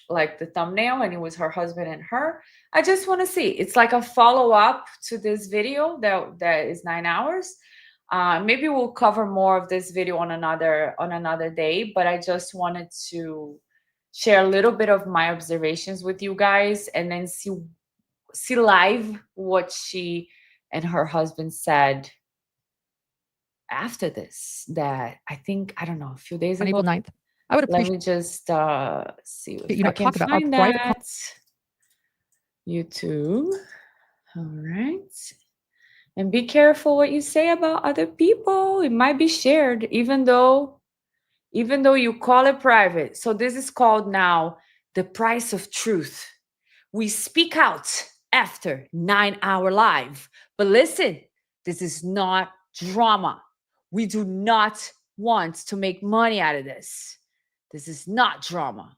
like the thumbnail, and it was her husband and her. I just want to see. It's like a follow-up to this video that is 9 hours. Maybe we'll cover more of this video on another day, but I just wanted to share a little bit of my observations with you guys, and then see live what she and her husband said after this, that I think, I don't know, a few days on ago. April 9th. I would appreciate. Let me just see if I can talk about find our that. private YouTube. All right. And be careful what you say about other people. It might be shared, even though you call it private. So this is called now the price of truth. We speak out after 9-hour live. But listen, this is not drama. We do not want to make money out of this. This is not drama.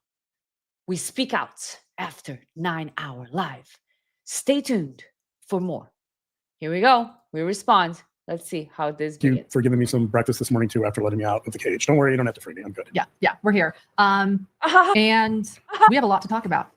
We speak out after 9-hour live. Stay tuned for more. Here we go. We respond. Let's see how this begins. Thank you for giving me some breakfast this morning too after letting me out of the cage. Don't worry, you don't have to free me. I'm good. Yeah, we're here. And we have a lot to talk about.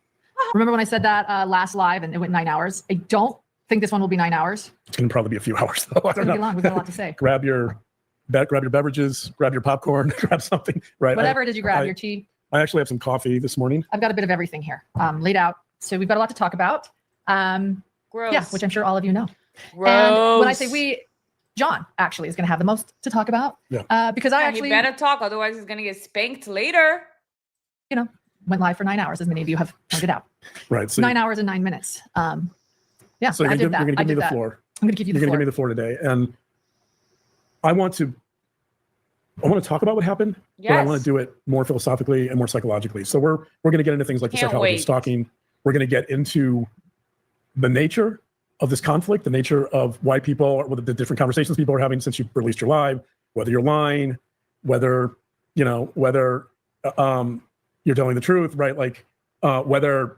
Remember when I said that last live and it went 9 hours? I don't think this one will be 9 hours. It's going to probably be a few hours though. I don't know. Be long. We've got a lot to say. grab your beverages, grab your popcorn, grab something. Right. Whatever it is you grab, your tea. I actually have some coffee this morning. I've got a bit of everything here laid out. So we've got a lot to talk about. Gross. Yeah, which I'm sure all of you know. Gross. And when I say we, John actually is going to have the most to talk about. Yeah. Because I actually, he better talk, otherwise he's going to get spanked later. you know, went live for 9 hours, as many of you have pointed out. Right. So 9 hours and 9 minutes. Yeah, so I did that. you're going to I give me did the that. floor. I'm going to give you the You're floor. going to give me the floor today. And I want to talk about what happened, but I want to do it more philosophically and more psychologically. So we're going to get into things like the psychology of stalking. We're going to get into the nature of this conflict, the nature of why people, or the different conversations people are having since you released your live, whether you're lying, whether you're telling the truth, right? Like whether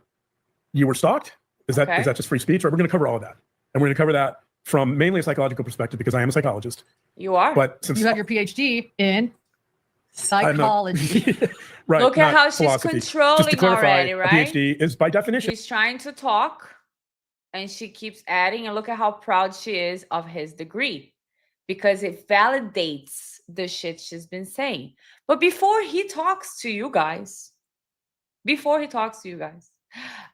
you were stalked. Is that just free speech? Right? We're going to cover all of that, and we're going to cover that from mainly a psychological perspective because I am a psychologist. You are. But since you have your PhD in psychology. Right. Look at how philosophy. she's controlling Just to clarify, already, right? A PhD is by definition. She's trying to talk and she keeps adding, and look at how proud she is of his degree because it validates the shit she's been saying. But before he talks to you guys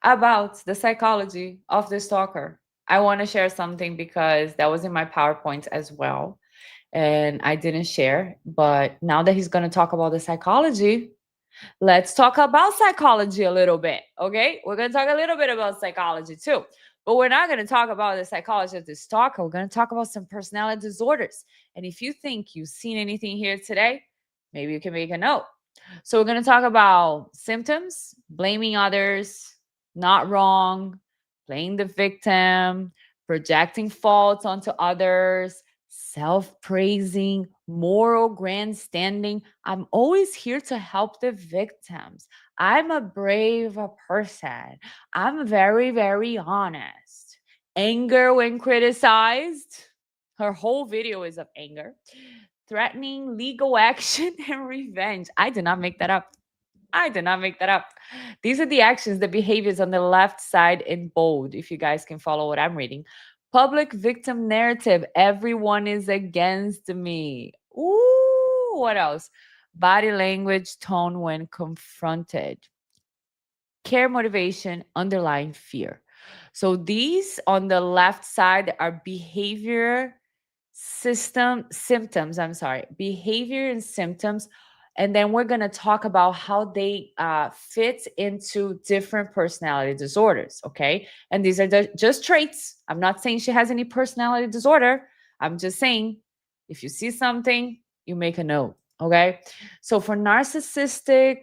about the psychology of the stalker, I want to share something because that was in my PowerPoint as well. And I didn't share, but now that he's going to talk about the psychology, let's talk about psychology a little bit, okay? We're going to talk a little bit about psychology too, but we're not going to talk about the psychology of the stalker. We're going to talk about some personality disorders. And if you think you've seen anything here today, maybe you can make a note. So we're going to talk about symptoms, blaming others, not wrong, playing the victim, projecting faults onto others, self-praising, moral grandstanding. I'm always here to help the victims. I'm a brave person. I'm very, very honest. Anger when criticized. Her whole video is of anger. Threatening legal action and revenge. I did not make that up. These are the actions, the behaviors on the left side in bold, if you guys can follow what I'm reading. Public victim narrative. Everyone is against me. Ooh, what else? Body language, tone when confronted. Care motivation, underlying fear. So these on the left side are behavior behavior and symptoms. And then we're going to talk about how they fit into different personality disorders, okay? And these are just traits. I'm not saying she has any personality disorder. I'm just saying if you see something, you make a note, okay? So for narcissistic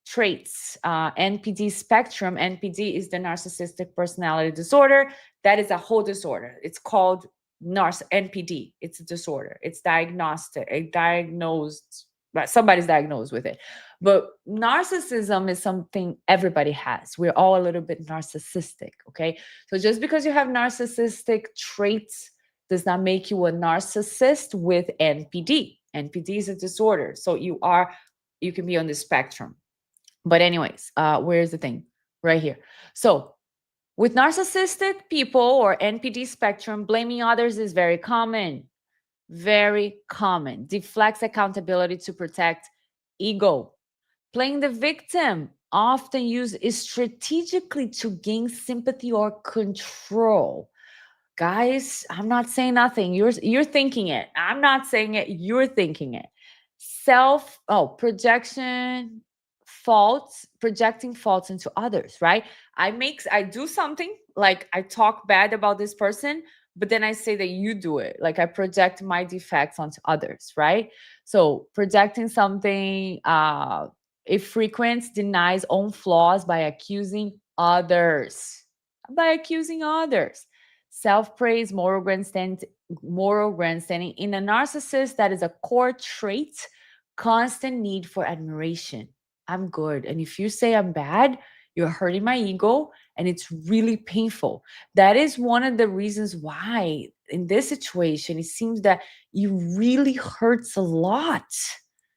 traits, NPD spectrum, NPD is the narcissistic personality disorder. That is a whole disorder. It's called NPD. It's a disorder. It's somebody's diagnosed with it. But narcissism is something everybody has. We're all a little bit narcissistic, okay? So just because you have narcissistic traits does not make you a narcissist with NPD. NPD is a disorder. So you can be on the spectrum. But anyways, where's the thing? Right here. So with narcissistic people or NPD spectrum, blaming others is very common. Very common. Deflects accountability to protect ego. Playing the victim, often used strategically to gain sympathy or control. Guys, I'm not saying nothing. You're thinking it. I'm not saying it. You're thinking it. Projecting faults into others, right? I do something, like I talk bad about this person, but then I say that you do it. Like I project my defects onto others, right? So projecting something, it frequents denies own flaws by accusing others. Self-praise, moral grandstanding. In a narcissist, that is a core trait, constant need for admiration. I'm good. And if you say I'm bad, you're hurting my ego and it's really painful. That is one of the reasons why in this situation, it seems that it really hurts a lot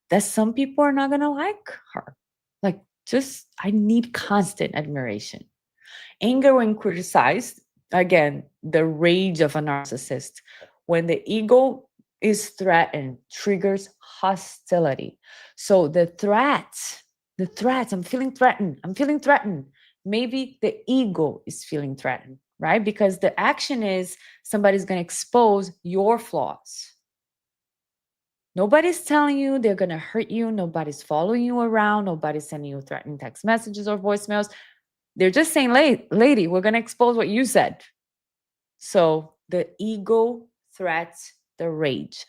that some people are not going to like her. Like I need constant admiration. Anger when criticized, again, the rage of a narcissist. When the ego is threatened, triggers hostility. So the threats, I'm feeling threatened. Maybe the ego is feeling threatened. right? Because the action is somebody's going to expose your flaws. Nobody's telling you they're going to hurt you. Nobody's following you around. Nobody's sending you threatening text messages or voicemails. They're just saying, lady, we're going to expose what you said. So the ego threats the rage.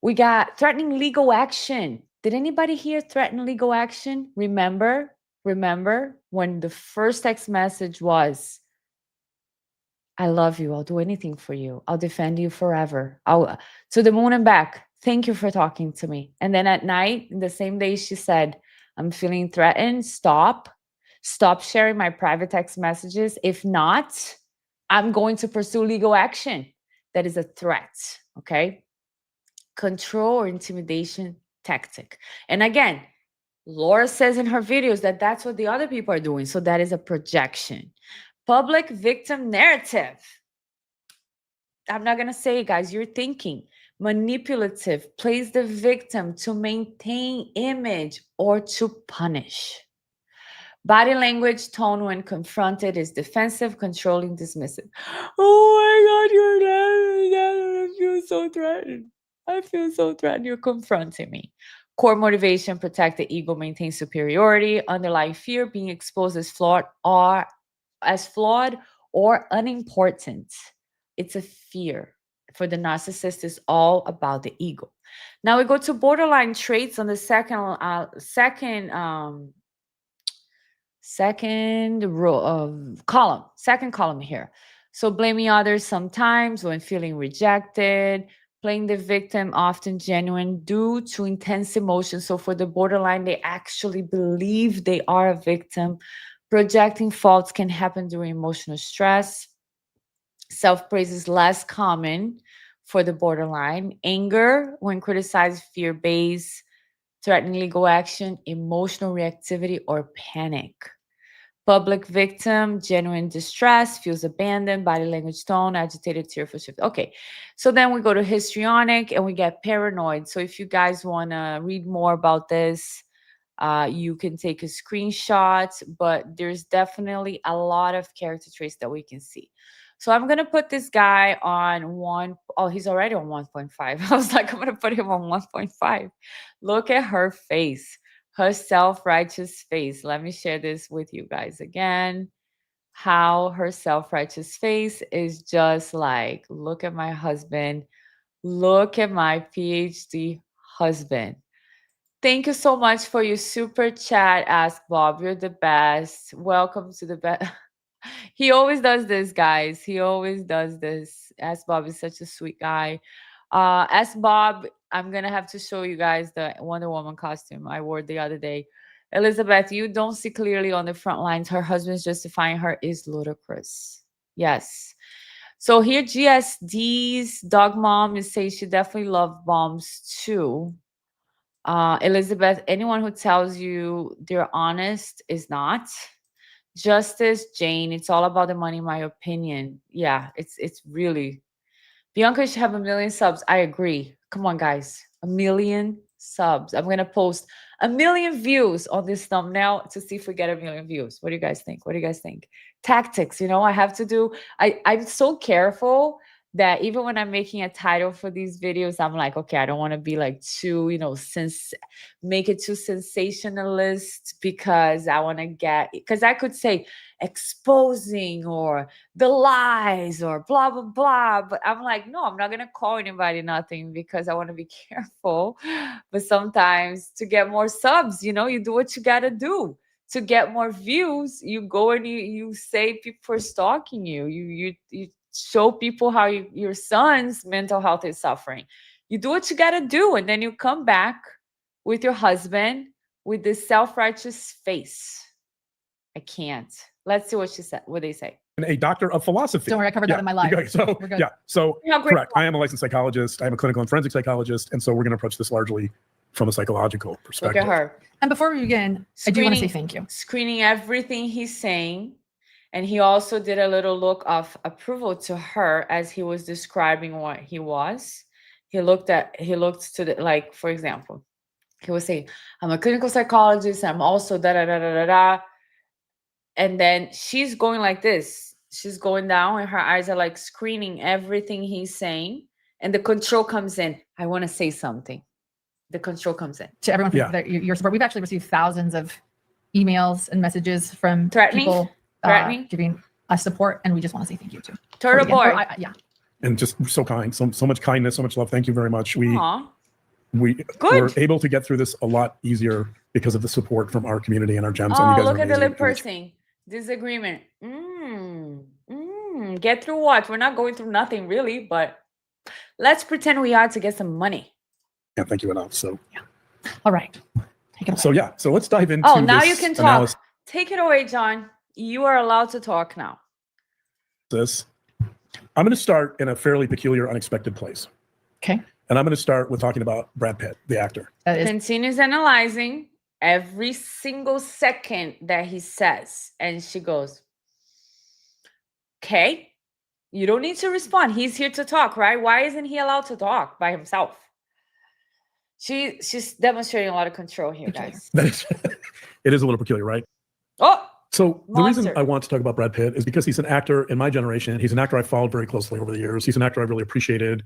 We got threatening legal action. Did anybody here threaten legal action? Remember when the first text message was, I love you. I'll do anything for you. I'll defend you forever. I'll to the moon and back. Thank you for talking to me. And then at night, the same day, she said, I'm feeling threatened. Stop sharing my private text messages. If not, I'm going to pursue legal action. That is a threat. Okay. Control or intimidation tactic. And again, Laura says in her videos that that's what the other people are doing. So that is a projection. Public victim narrative. I'm not going to say it, guys. You're thinking. Manipulative. Plays the victim to maintain image or to punish. Body language, tone when confronted is defensive, controlling, dismissive. Oh my God, you're that. I feel so threatened. I feel so threatened. You're confronting me. Core motivation, protect the ego, maintain superiority. Underlying fear, being exposed as flawed or unimportant. It's a fear. For the narcissist, is all about the ego. Now we go to borderline traits on the second column here. So blaming others sometimes when feeling rejected, playing the victim often genuine due to intense emotions. So for the borderline, they actually believe they are a victim. Projecting faults can happen during emotional stress. Self-praise is less common for the borderline. Anger when criticized, fear-based, threatening legal action, emotional reactivity, or panic. Public victim, genuine distress, feels abandoned, body language tone, agitated, tearful shift. Okay, so then we go to histrionic and we get paranoid. So if you guys want to read more about this, you can take a screenshot, but there's definitely a lot of character traits that we can see. So I'm going to put this guy on he's already on 1.5. I was like, I'm going to put him on 1.5. Look at her face, her self-righteous face. Let me share this with you guys again. How her self-righteous face is just like, look at my husband. Look at my PhD husband. Thank you so much for your super chat, Ask Bob. You're the best. Welcome to the best. He always does this, guys. He always does this. Ask Bob is such a sweet guy. Ask Bob, I'm going to have to show you guys the Wonder Woman costume I wore the other day. Elizabeth, you don't see clearly on the front lines. Her husband's justifying her is ludicrous. Yes. So here, GSD's dog mom is saying she definitely loves bombs too. Elizabeth, anyone who tells you they're honest is not. Justice, Jane, it's all about the money, in my opinion. Yeah, it's really. Bianca should have 1 million subs. I agree. Come on, guys. 1 million subs. I'm going to post 1 million views on this thumbnail to see if we get 1 million views. What do you guys think? What do you guys think? Tactics, I have to do. I'm so careful that even when I'm making a title for these videos, I'm like, okay, I don't want to be like too, make it too sensationalist because I want to because I could say exposing or the lies or blah, blah, blah. But I'm like, no, I'm not going to call anybody nothing because I want to be careful. But sometimes to get more subs, you do what you got to do. To get more views, you go and you say people are stalking you. You show people how your son's mental health is suffering. You do what you got to do. And then you come back with your husband with this self-righteous face. I can't. Let's see what they say. A doctor of philosophy. Don't worry, I covered that in my life. Okay, so correct. I am a licensed psychologist. I am a clinical and forensic psychologist, and so we're going to approach this largely from a psychological perspective. Look at her. And before we begin, I do want to say thank you. Screening everything he's saying, and he also did a little look of approval to her as he was describing what he was. He looked to the, like, for example, he was saying, I'm a clinical psychologist. I'm also da da da da da da. And then she's going like this. she's going down and her eyes are like screening everything he's saying. And the control comes in. I want to say something. The control comes in. To everyone for your support. We've actually received thousands of emails and messages from people giving us support, and we just want to say thank you to Turtle Boy. And just so kind, so much kindness, so much love. Thank you very much. Aww. We were able to get through this a lot easier because of the support from our community and our gems. Oh, and you guys look at the lip pursing. Disagreement. Get through what? We're not going through nothing really, but let's pretend we are to get some money. Can't thank you enough. So yeah. All right. Take it away. So yeah. So let's dive into. Oh, now you can talk. Take it away, John. You are allowed to talk now. I'm going to start in a fairly peculiar, unexpected place. Okay. And I'm going to start with talking about Brad Pitt, the actor. Continues analyzing every single second that he says. And she goes, okay, you don't need to respond. He's here to talk, right? Why isn't he allowed to talk by himself? She's demonstrating a lot of control here, guys. It is a little peculiar, right? Oh, so the reason I want to talk about Brad Pitt is because he's an actor in my generation. He's an actor I've followed very closely over the years. He's an actor I've really appreciated.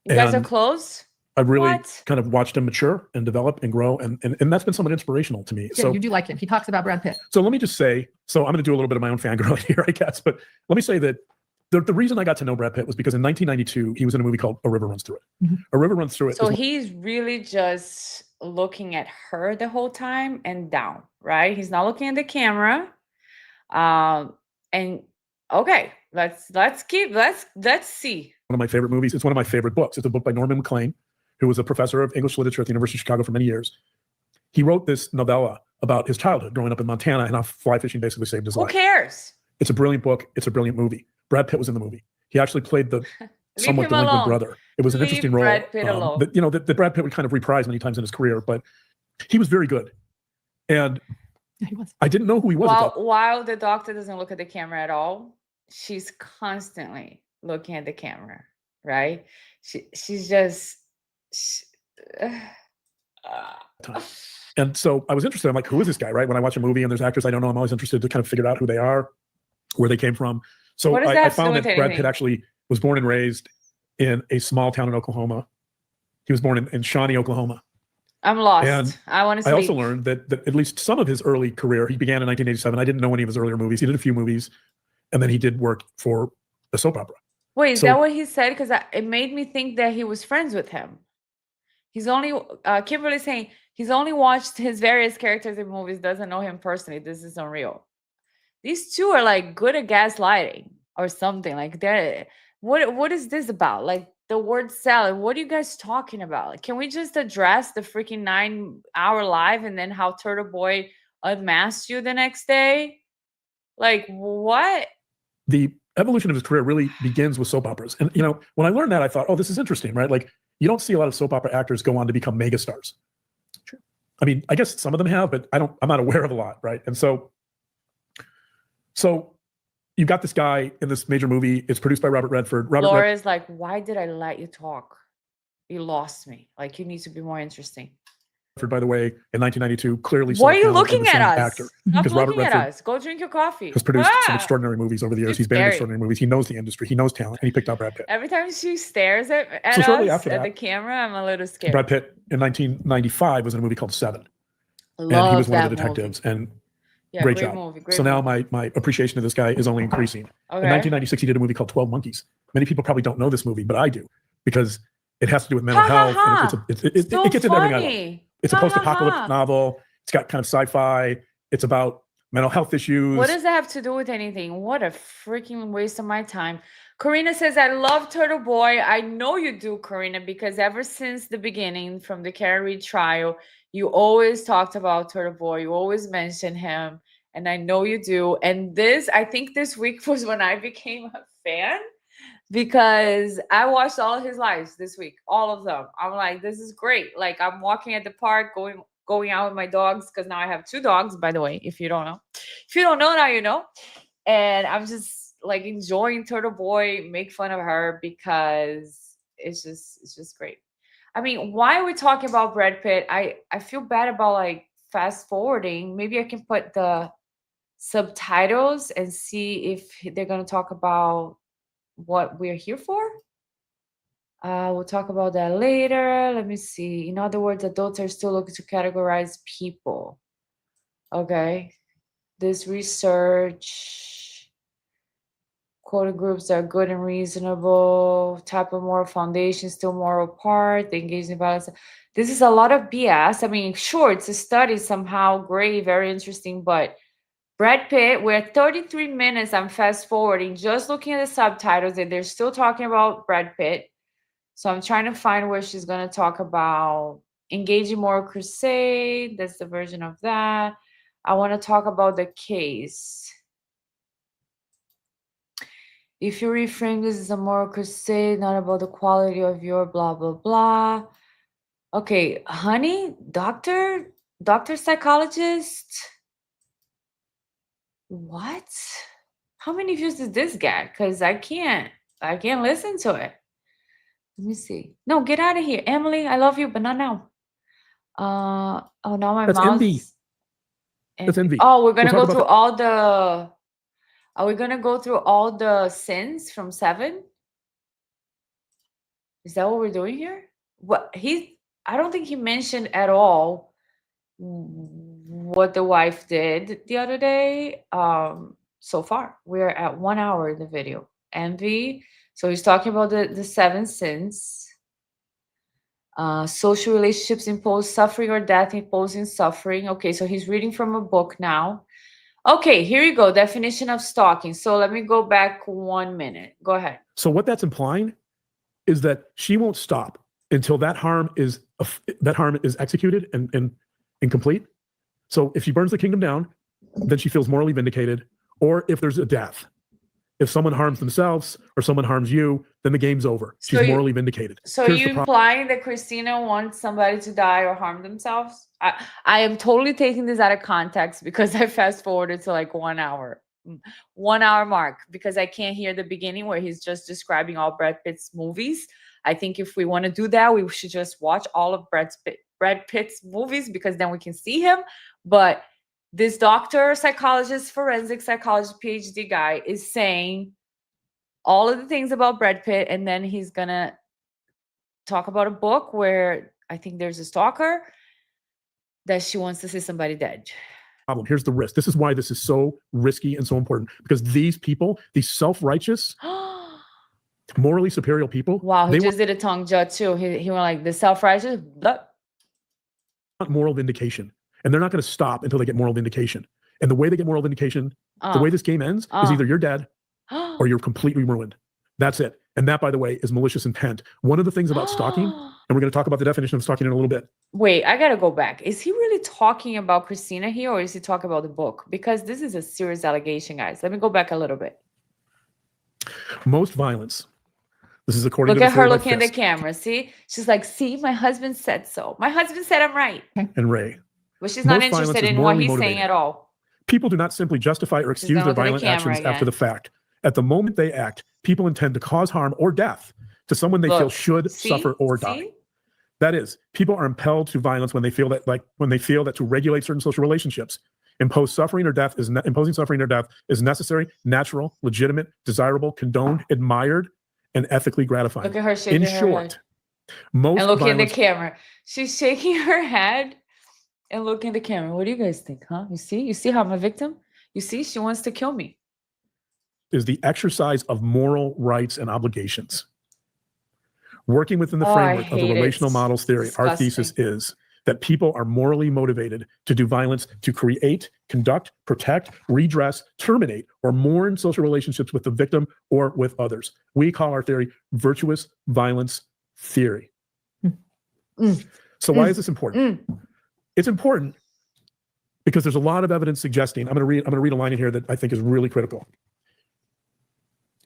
You guys are close? I've really kind of watched him mature and develop and grow. And that's been somewhat inspirational to me. Yeah, so you do like him. He talks about Brad Pitt. So let me just say, I'm going to do a little bit of my own fangirl here, I guess. But let me say that the reason I got to know Brad Pitt was because in 1992, he was in a movie called A River Runs Through It. Mm-hmm. A River Runs Through It. So he's really just looking at her the whole time and down, right? He's not looking at the camera. And okay, let's see. One of my favorite movies. It's one of my favorite books. It's a book by Norman MacLean, who was a professor of English literature at the University of Chicago for many years. He wrote this novella about his childhood growing up in Montana and how fly fishing basically saved his life. Who cares? It's a brilliant book. It's a brilliant movie. Brad Pitt was in the movie. He actually played the somewhat delinquent brother. It was an interesting role. Brad Pitt alone. That Brad Pitt would kind of reprise many times in his career, but he was very good. And I didn't know who he was. While the doctor doesn't look at the camera at all, she's constantly looking at the camera, right? She's just. And so I was interested. I'm like, who is this guy, right? When I watch a movie and there's actors I don't know, I'm always interested to kind of figure out who they are, where they came from. So I found that Brad Pitt actually was born and raised in a small town in Oklahoma. He was born in Shawnee, Oklahoma. I'm lost. And I want to sleep. I also learned that at least some of his early career, he began in 1987. I didn't know any of his earlier movies. He did a few movies, and then he did work for a soap opera. Wait, is that what he said? Because it made me think that he was friends with him. He's only, Kimberly's saying, he's only watched his various characters in movies, doesn't know him personally. This is unreal. These two are like good at gaslighting or something. Like, what is this about? Like the word salad. What are you guys talking about? Like, can we just address the freaking 9-hour live and then how Turtle Boy unmasked you the next day? Like, what? The evolution of his career really begins with soap operas. And, when I learned that, I thought, oh, this is interesting, right? Like, you don't see a lot of soap opera actors go on to become megastars. Sure. I mean, I guess some of them have, but I'm not aware of a lot, right? And so you've got this guy in this major movie. It's produced by Robert Redford. Laura's like, why did I let you talk? You lost me. Like, you need to be more interesting. By the way, in 1992, clearly. Why are you looking at us? Actor. Stop looking at us. Go drink your coffee. Has produced some extraordinary movies over the years. He's been in extraordinary movies. He knows the industry. He knows talent, and he picked out Brad Pitt. Every time she stares at us at the camera, I'm a little scared. Brad Pitt in 1995 was in a movie called Seven. And he was one of the detectives. And great job. Movie, so now my appreciation of this guy is only increasing. Okay. In 1996, he did a movie called 12 Monkeys. Many people probably don't know this movie, but I do, because it has to do with mental health. And it gets into everything I love. It's a post-apocalyptic novel. It's got kind of sci-fi. It's about mental health issues. What does that have to do with anything? What a freaking waste of my time. Karina says, I love Turtle Boy. I know you do, Karina, because ever since the beginning, from the Karen Reed trial, you always talked about Turtle Boy. You always mentioned him. And I know you do. And I think this week was when I became a fan, because I watched all of his lives this week, all of them. I'm like, this is great. Like, I'm walking at the park, going out with my dogs, because now I have 2 dogs, by the way, if you don't know. If you don't know, now you know. And I'm just like enjoying Turtle Boy, make fun of her, because it's just great. I mean, why are we talking about Brad Pitt? I feel bad about like fast forwarding. Maybe I can put the subtitles and see if they're going to talk about what we're here for. We'll talk about that later. Let me see. In other words, adults are still looking to categorize people. Okay. This research, quoted groups are good and reasonable, type of moral foundation, still moral part, they engage in violence. This is a lot of BS. I mean, sure, it's a study somehow, great, very interesting, but Brad Pitt, we're at 33 minutes. I'm fast forwarding, just looking at the subtitles, and they're still talking about Brad Pitt. So I'm trying to find where she's going to talk about engaging moral crusade. That's the version of that. I want to talk about the case. If you reframe this as a moral crusade, not about the quality of your blah, blah, blah. Okay, honey, doctor psychologist. What? How many views did this get? Because I can't listen to it. Let me see. No, get out of here. Emily, I love you, but not now. Oh, now my That's mouse. envy. That's envy. Oh, we're going to go through all the... Are we going to go through all the sins from 7? Is that what we're doing here? I don't think he mentioned at all what the wife did the other day. So far, we're at 1 hour in the video. Envy. So he's talking about the 7 sins. Social relationships impose suffering or death imposing suffering. Okay, so he's reading from a book now. Okay, here you go. Definition of stalking. So let me go back 1 minute. Go ahead. So what that's implying is that she won't stop until that harm is executed and complete. So if she burns the kingdom down, then she feels morally vindicated. Or if there's a death, if someone harms themselves or someone harms you, then the game's over. She's morally vindicated. So you implying that Christina wants somebody to die or harm themselves? I am totally taking this out of context because I fast forwarded to like 1 hour. 1 hour mark, because I can't hear the beginning where he's just describing all Brad Pitt's movies. I think if we want to do that, we should just watch all of Brad Pitt's movies, because then we can see him. But this doctor, psychologist, forensic psychologist, PhD guy is saying all of the things about Brad Pitt, and then he's gonna talk about a book where I think there's a stalker that she wants to see somebody dead. Here's the risk. This is why this is so risky and so important, because these people, these self-righteous, morally superior people. Wow, he just did a tongue jut too. He went like the self-righteous. Blah. Want moral vindication, and they're not going to stop until they get moral vindication. And the way they get moral vindication, the way this game ends, is either you're dead or you're completely ruined. That's it. And that, by the way, is malicious intent. One of the things about stalking, and we're going to talk about the definition of stalking in a little bit. Wait, I got to go back. Is he really talking about Christina here, or is he talking about the book? Because this is a serious allegation, guys. Let me go back a little bit. Most violence. This is according to Look at her looking at the camera. See? She's like, see, my husband said so. My husband said I'm right. And Ray. But she's not interested in what he's saying at all. People do not simply justify or excuse their violent actions after the fact. At the moment they act, people intend to cause harm or death to someone they feel should suffer or die. That is, people are impelled to violence when they feel that to regulate certain social relationships, imposing suffering or death is necessary, natural, legitimate, desirable, condoned, admired, and ethically gratifying. Look at her shaking her head. Most and looking at the camera. She's shaking her head and looking at the camera. What do you guys think, huh? You see how I'm a victim? You see, she wants to kill me. Is the exercise of moral rights and obligations. Working within the framework of the relational models theory, our thesis is that people are morally motivated to do violence to create, conduct, protect, redress, terminate, or mourn social relationships with the victim or with others. We call our theory virtuous violence theory. So why is this important? It's important because there's a lot of evidence suggesting, I'm going to read a line in here that I think is really critical.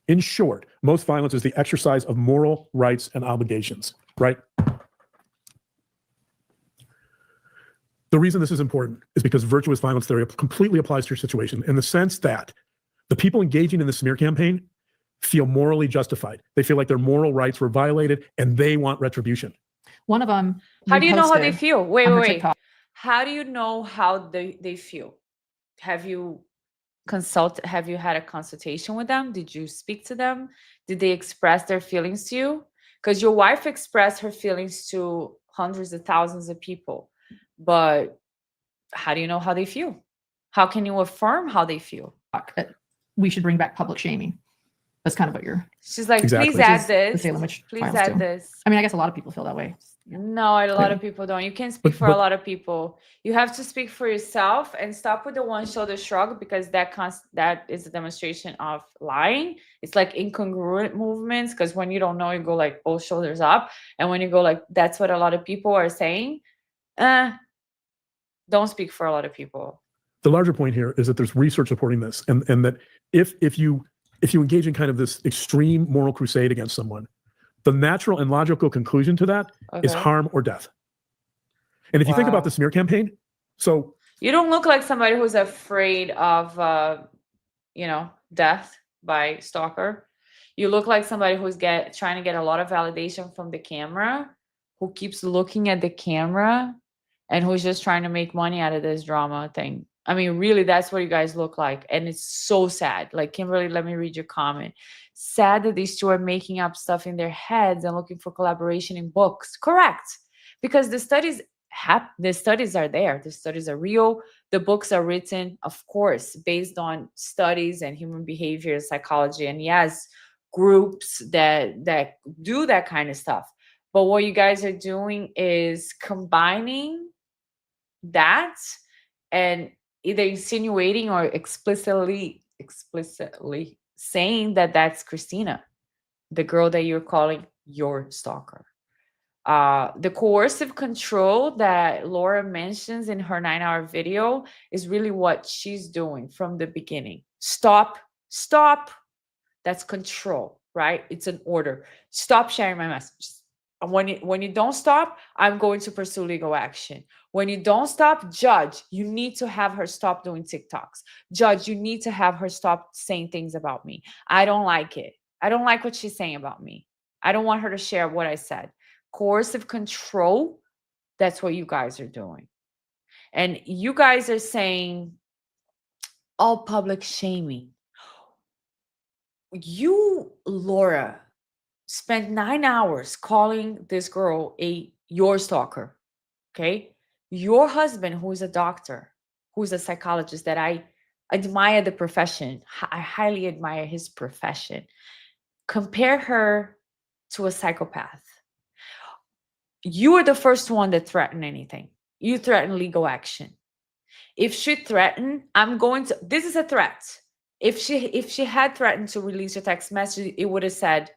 In short, most violence is the exercise of moral rights and obligations, right? The reason this is important is because virtuous violence theory completely applies to your situation in the sense that the people engaging in the smear campaign feel morally justified. They feel like their moral rights were violated and they want retribution. One of them. How do you know how they feel? Wait. How do you know how they feel? Have you have you had a consultation with them? Did you speak to them? Did they express their feelings to you? Because your wife expressed her feelings to hundreds of thousands of people, but how do you know how they feel? How can you affirm how they feel? We should bring back public shaming. That's kind of what you're. She's like, Exactly. please add The this. Salem witch Please trials add too. this. I mean, I guess a lot of people feel that way. No, a lot of people don't. You can't speak for a lot of people. You have to speak for yourself and stop with the one shoulder shrug, because that is a demonstration of lying. It's like incongruent movements, because when you don't know, you go like both shoulders up. And when you go like, that's what a lot of people are saying, don't speak for a lot of people. The larger point here is that there's research supporting this, and that if you engage in kind of this extreme moral crusade against someone, the natural and logical conclusion to that is harm or death. And if you think about the smear campaign, so you don't look like somebody who's afraid of death by stalker. You look like somebody who's trying to get a lot of validation from the camera, who keeps looking at the camera, and who's just trying to make money out of this drama thing. I mean, really, that's what you guys look like. And it's so sad. Like, Kimberly, let me read your comment. Sad that these two are making up stuff in their heads and looking for collaboration in books. Correct. Because the studies are there. The studies are real. The books are written, of course, based on studies and human behavior, psychology. And yes, groups that do that kind of stuff. But what you guys are doing is combining that and either insinuating or explicitly saying that that's Christina, the girl that you're calling your stalker. The coercive control that Laura mentions in her 9-hour video is really what she's doing from the beginning. Stop. That's control, right? It's an order. Stop sharing my messages. And when you don't stop, I'm going to pursue legal action. When you don't stop, judge, you need to have her stop doing TikToks. Judge, you need to have her stop saying things about me. I don't like it. I don't like what she's saying about me. I don't want her to share what I said. Coercive control, that's what you guys are doing. And you guys are saying all public shaming. You, Laura, spent 9 hours calling this girl your stalker. Okay. Your husband, who is a doctor, who's a psychologist, that I admire the profession. I highly admire his profession. Compare her to a psychopath. You are the first one that threatened anything. You threatened legal action. If she threatened, this is a threat. If she had threatened to release your text message, it would have said,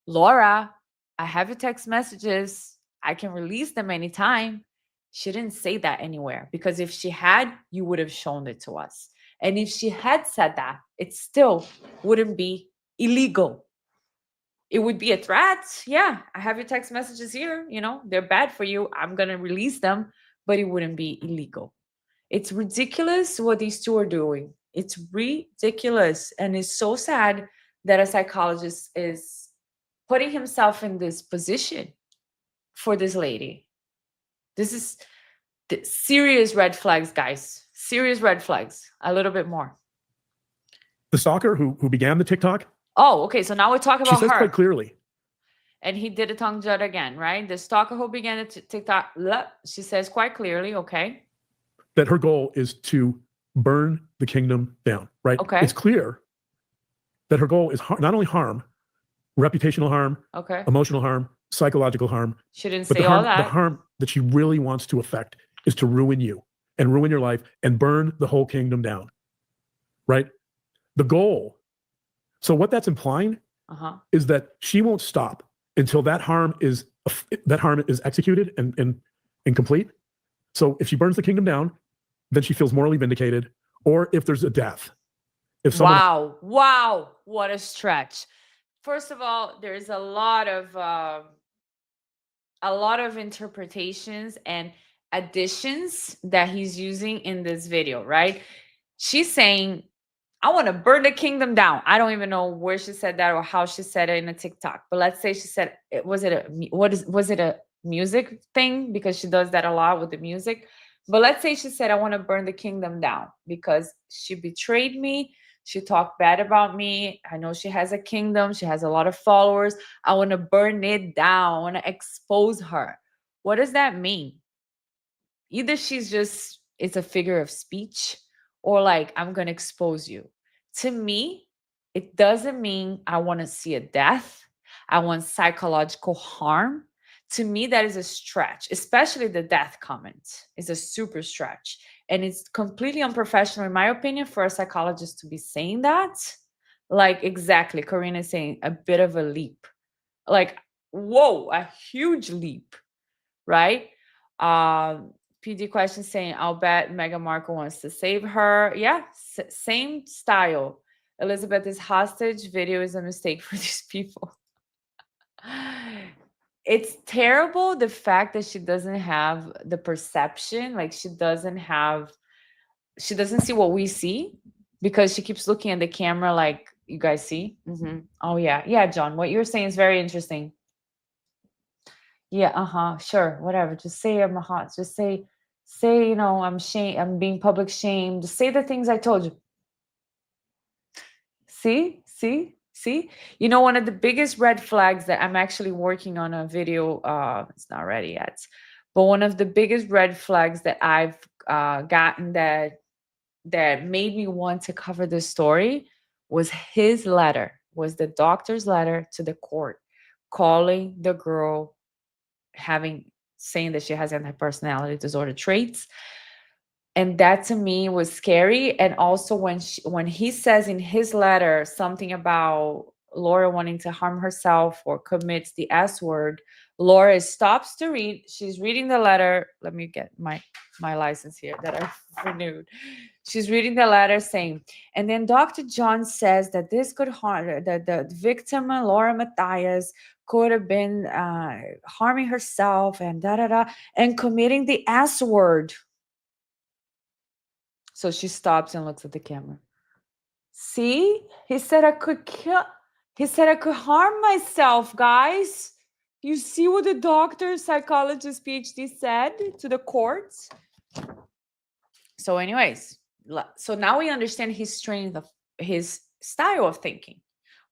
Laura, I have your text messages. I can release them anytime. She didn't say that anywhere, because if she had, you would have shown it to us. And if she had said that, it still wouldn't be illegal. It would be a threat. Yeah, I have your text messages here. They're bad for you. I'm going to release them, but it wouldn't be illegal. It's ridiculous what these two are doing. It's ridiculous. And it's so sad that a psychologist is putting himself in this position for this lady. This is the serious red flags, guys. Serious red flags. A little bit more. The stalker who began the TikTok. Oh, okay. So now we're talking about her. She says quite clearly. And he did a tongue jut again, right? The stalker who began the TikTok. She says quite clearly, okay, that her goal is to burn the kingdom down, right? Okay. It's clear that her goal is not only harm, reputational harm, okay, emotional harm, psychological harm. She didn't but say all that. The harm that she really wants to affect is to ruin you and ruin your life and burn the whole kingdom down, right? The goal. So what that's implying is that she won't stop until that harm is executed and complete. So if she burns the kingdom down, then she feels morally vindicated. Or if there's a death. Wow, what a stretch. First of all, there's a lot of interpretations and additions that he's using in this video, right? She's saying, I want to burn the kingdom down. I don't even know where she said that or how she said it in a TikTok. But let's say she said, was it a music thing? Because she does that a lot with the music. But let's say she said, I want to burn the kingdom down because she betrayed me. She talked bad about me. I know she has a kingdom. She has a lot of followers. I want to burn it down. I want to expose her. What does that mean? Either she's just, it's a figure of speech, or like, I'm going to expose you. To me, it doesn't mean I want to see a death. I want psychological harm. To me, that is a stretch, especially the death comment is a super stretch. And it's completely unprofessional, in my opinion, for a psychologist to be saying that. Like, exactly, Karina is saying a bit of a leap. Like, whoa, a huge leap, right? PD question saying, I'll bet Meghan Markle wants to save her. Yeah, same style. Elizabeth is hostage. Video is a mistake for these people. It's terrible, the fact that she doesn't have the perception, like she doesn't see what we see, because she keeps looking at the camera like, you guys see? Oh yeah, John, what you're saying is very interesting. Yeah, sure, whatever. Just say I'm hot. Just say, I'm being public shamed. Just say the things I told you. See? One of the biggest red flags that I'm actually working on a video, it's not ready yet, but one of the biggest red flags that I've gotten that made me want to cover this story was the doctor's letter to the court, calling the girl saying that she has anti-personality disorder traits. And that to me was scary. And also when he says in his letter something about Laura wanting to harm herself or commits the S word, Laura stops to read. She's reading the letter. Let me get my license here that I've renewed. She's reading the letter saying, and then Dr. John says that this could harm the victim, Laura Mathias, could have been harming herself and and committing the S word. So she stops and looks at the camera. See, he said I could harm myself, guys. You see what the doctor, psychologist, PhD said to the courts? So anyways, so now we understand his strength, his style of thinking.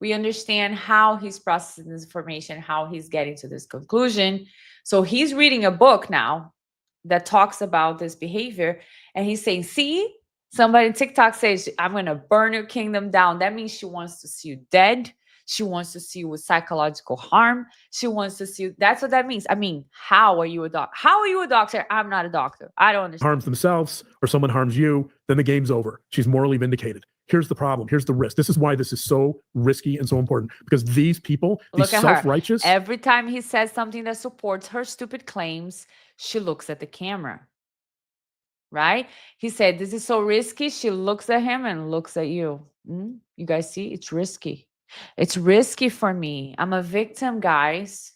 We understand how he's processing this information, how he's getting to this conclusion. So he's reading a book now that talks about this behavior, and he's saying, see, somebody on TikTok says, I'm going to burn your kingdom down. That means she wants to see you dead. She wants to see you with psychological harm. She wants to see you. That's what that means. I mean, how are you a doctor? How are you a doctor? I'm not a doctor. I don't understand. Harms themselves or someone harms you, then the game's over. She's morally vindicated. Here's the problem. Here's the risk. This is why this is so risky and so important, because these people, these self-righteous. Every time he says something that supports her stupid claims, she looks at the camera. Right? He said, this is so risky. She looks at him and looks at you. You guys see? It's risky. It's risky for me. I'm a victim, guys.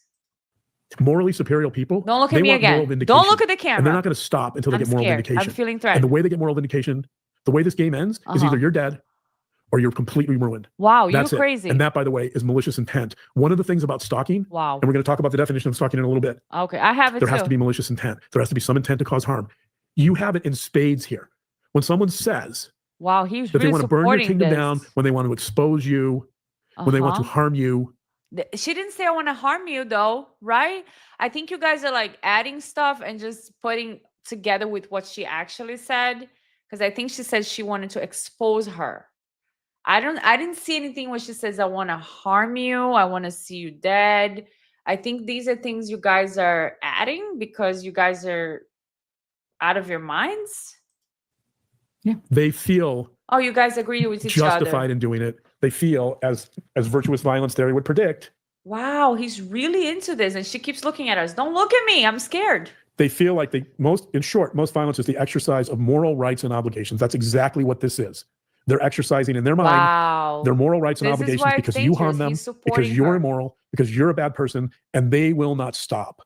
Morally superior people. Don't look at me again. Don't look at the camera. And they're not going to stop until they get moral vindication. I'm feeling threatened. And the way they get moral vindication, the way this game ends is either you're dead or you're completely ruined. Wow, you're crazy. And that, by the way, is malicious intent. One of the things about stalking, and we're going to talk about the definition of stalking in a little bit. Okay, I have it There has to be malicious intent. There has to be some intent to cause harm. You have it in spades here. When someone says that they want to burn your kingdom down, when they want to expose you, when they want to harm you. She didn't say I want to harm you though, right? I think you guys are like adding stuff and just putting together with what she actually said, because I think she said she wanted to expose her. I didn't see anything where she says I want to harm you, I want to see you dead. I think these are things you guys are adding because you guys are out of your minds. Yeah. They feel you guys agree with each other. Justified in doing it. They feel, as virtuous violence theory would predict. Wow, he's really into this, and she keeps looking at us. Don't look at me. I'm scared. They feel like most violence is the exercise of moral rights and obligations. That's exactly what this is. They're exercising in their mind their moral rights and obligations because you harm them, because you're immoral, because you're a bad person, and they will not stop